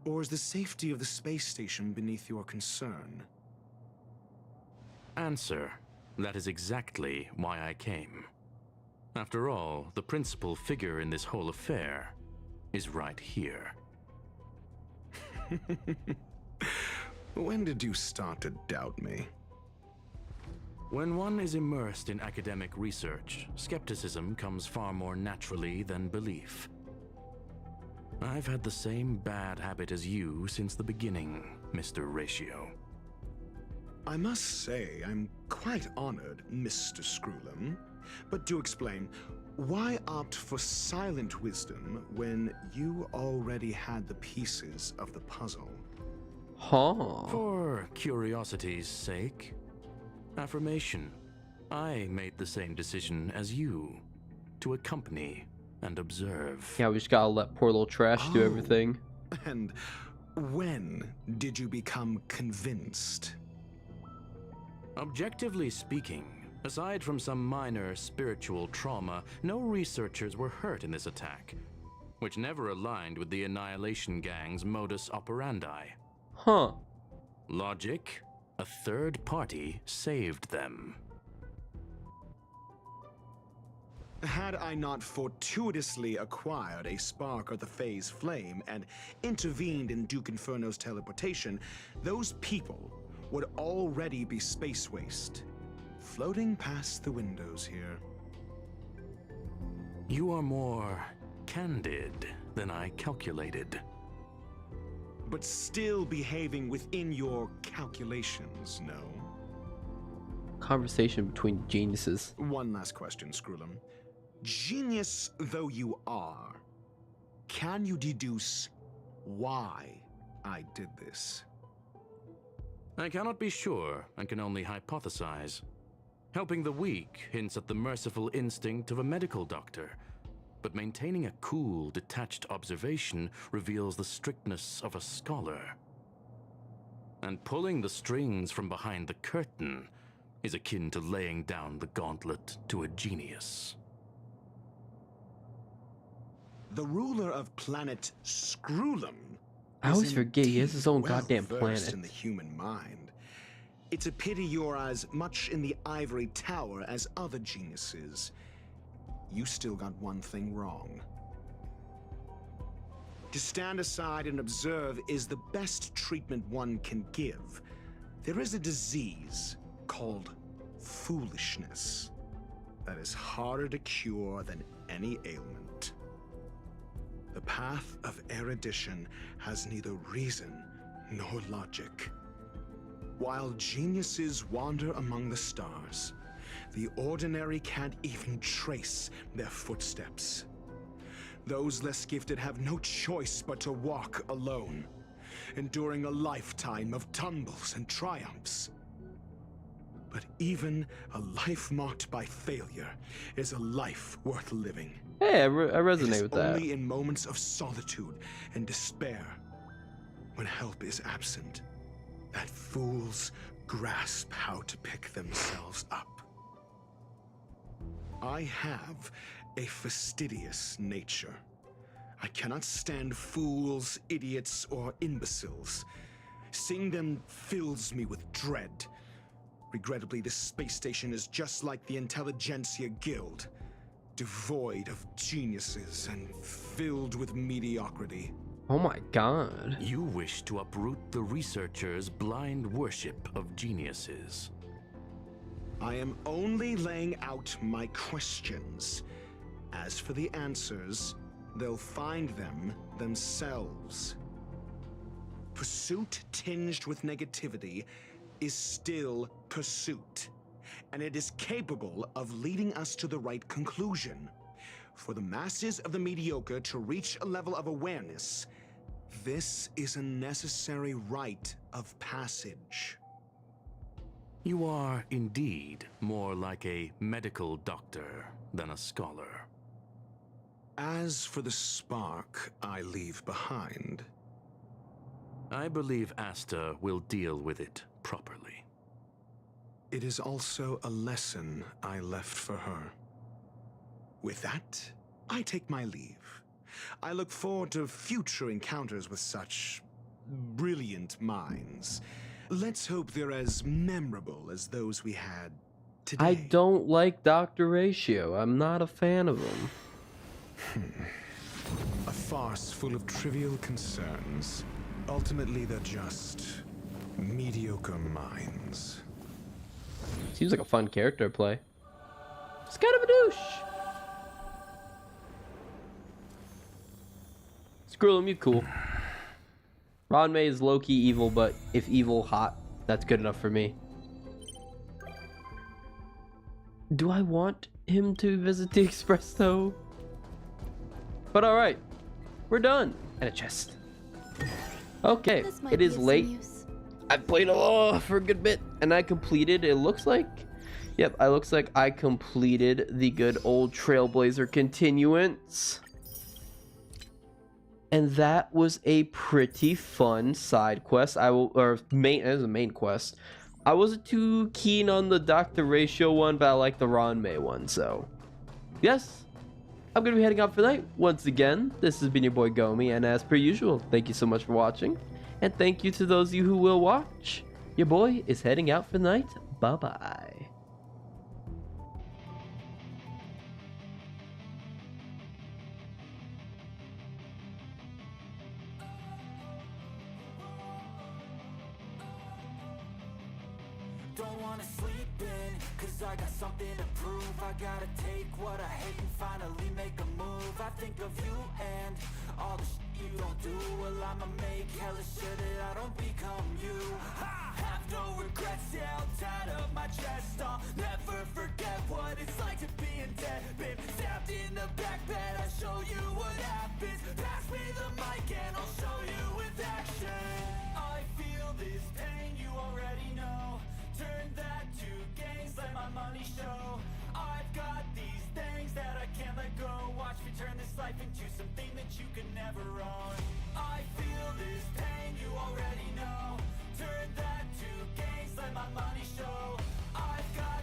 Or is the safety of the space station beneath your concern? Answer. That is exactly why I came. After all, the principal figure in this whole affair is right here. When did you start to doubt me? When one is immersed in academic research, skepticism comes far more naturally than belief. I've had the same bad habit as you since the beginning, Mr. Ratio. I must say, I'm quite honored, Mr. Screwlum. But do explain, why opt for silent wisdom when you already had the pieces of the puzzle? Huh. For curiosity's sake. Affirmation. I made the same decision as you. To accompany and observe. Yeah, we just gotta let poor little trash do everything. And when did you become convinced? Objectively speaking, aside from some minor spiritual trauma, no researchers were hurt in this attack. which never aligned with the Annihilation Gang's modus operandi. Huh. Logic? A third party saved them. Had I not fortuitously acquired a spark of the phase flame and intervened in Duke Inferno's teleportation, those people would already be space waste, floating past the windows here. You are more candid than I calculated. But still behaving within your calculations, no? Conversation between geniuses. One last question, Screwlum. Genius though you are, can you deduce why I did this? I cannot be sure and can only hypothesize. Helping the weak hints at the merciful instinct of a medical doctor, but maintaining a cool, detached observation reveals the strictness of a scholar. And pulling the strings from behind the curtain is akin to laying down the gauntlet to a genius. The ruler of planet Screwlum. I always forget he has his own goddamn well-versed planet. in the human mind. It's a pity you're as much in the ivory tower as other geniuses. You still got one thing wrong. To stand aside and observe is the best treatment one can give. There is a disease called foolishness that is harder to cure than any ailment. The path of erudition has neither reason nor logic. While geniuses wander among the stars, the ordinary can't even trace their footsteps. Those less gifted have no choice but to walk alone, enduring a lifetime of tumbles and triumphs. But even a life marked by failure is a life worth living. Hey, I resonate with that. Only in moments of solitude and despair, when help is absent, that fools grasp how to pick themselves up. I have a fastidious nature. I cannot stand fools, idiots, or imbeciles. Seeing them fills me with dread. Regrettably, this space station is just like the Intelligentsia Guild, devoid of geniuses and filled with mediocrity. Oh my god. You wish to uproot the researchers' blind worship of geniuses. I am only laying out my questions. As for the answers, they'll find them themselves. Pursuit tinged with negativity is still pursuit, and it is capable of leading us to the right conclusion. For the masses of the mediocre to reach a level of awareness, this is a necessary rite of passage. You are indeed more like a medical doctor than a scholar. As for the spark I leave behind, I believe Asta will deal with it properly. it is also a lesson I left for her. With that, I take my leave. I look forward to future encounters with such brilliant minds. Let's hope they're as memorable as those we had today. I don't like Dr. Ratio. I'm not a fan of him. A farce full of trivial concerns. Ultimately, they're just mediocre minds. Seems like a fun character to play. He's kind of a douche. Screw him, you cool. Ruan Mei is low-key evil, but if evil hot, that's good enough for me. Do I want him to visit the Express though? But alright, we're done. And a chest. Okay, it is late. I've played for a good bit, and I completed, it looks like, yep, it looks like I completed the good old Trailblazer continuance. And that was a pretty fun side quest. It was a main quest. I wasn't too keen on the Dr. Ratio one, but I like the Ruan Mei one, so. Yes, I'm going to be heading out for the night. Once again, this has been your boy Gomi, and as per usual, thank you so much for watching. And thank you to those of you who will watch. Your boy is heading out for the night. Bye-bye. Don't wanna sleep in, cause I got something to prove. I gotta take what I hate and finally make a move. I think of you and all the shit you don't do. Well, I'ma make hella sure that I don't become you. I have no regrets, yeah, I'll tie up my chest. I'll never forget what it's like to be in debt. Been stabbed in the back bed, I'll show you what happens. Pass me the mic and I'll show you with action. I feel this pain, you already know. Turn that to gains, let my money show. I've got these things that I can't let go. Watch me turn this life into something that you can never own. I feel this pain, you already know. Turn that to gains, let my money show. I've got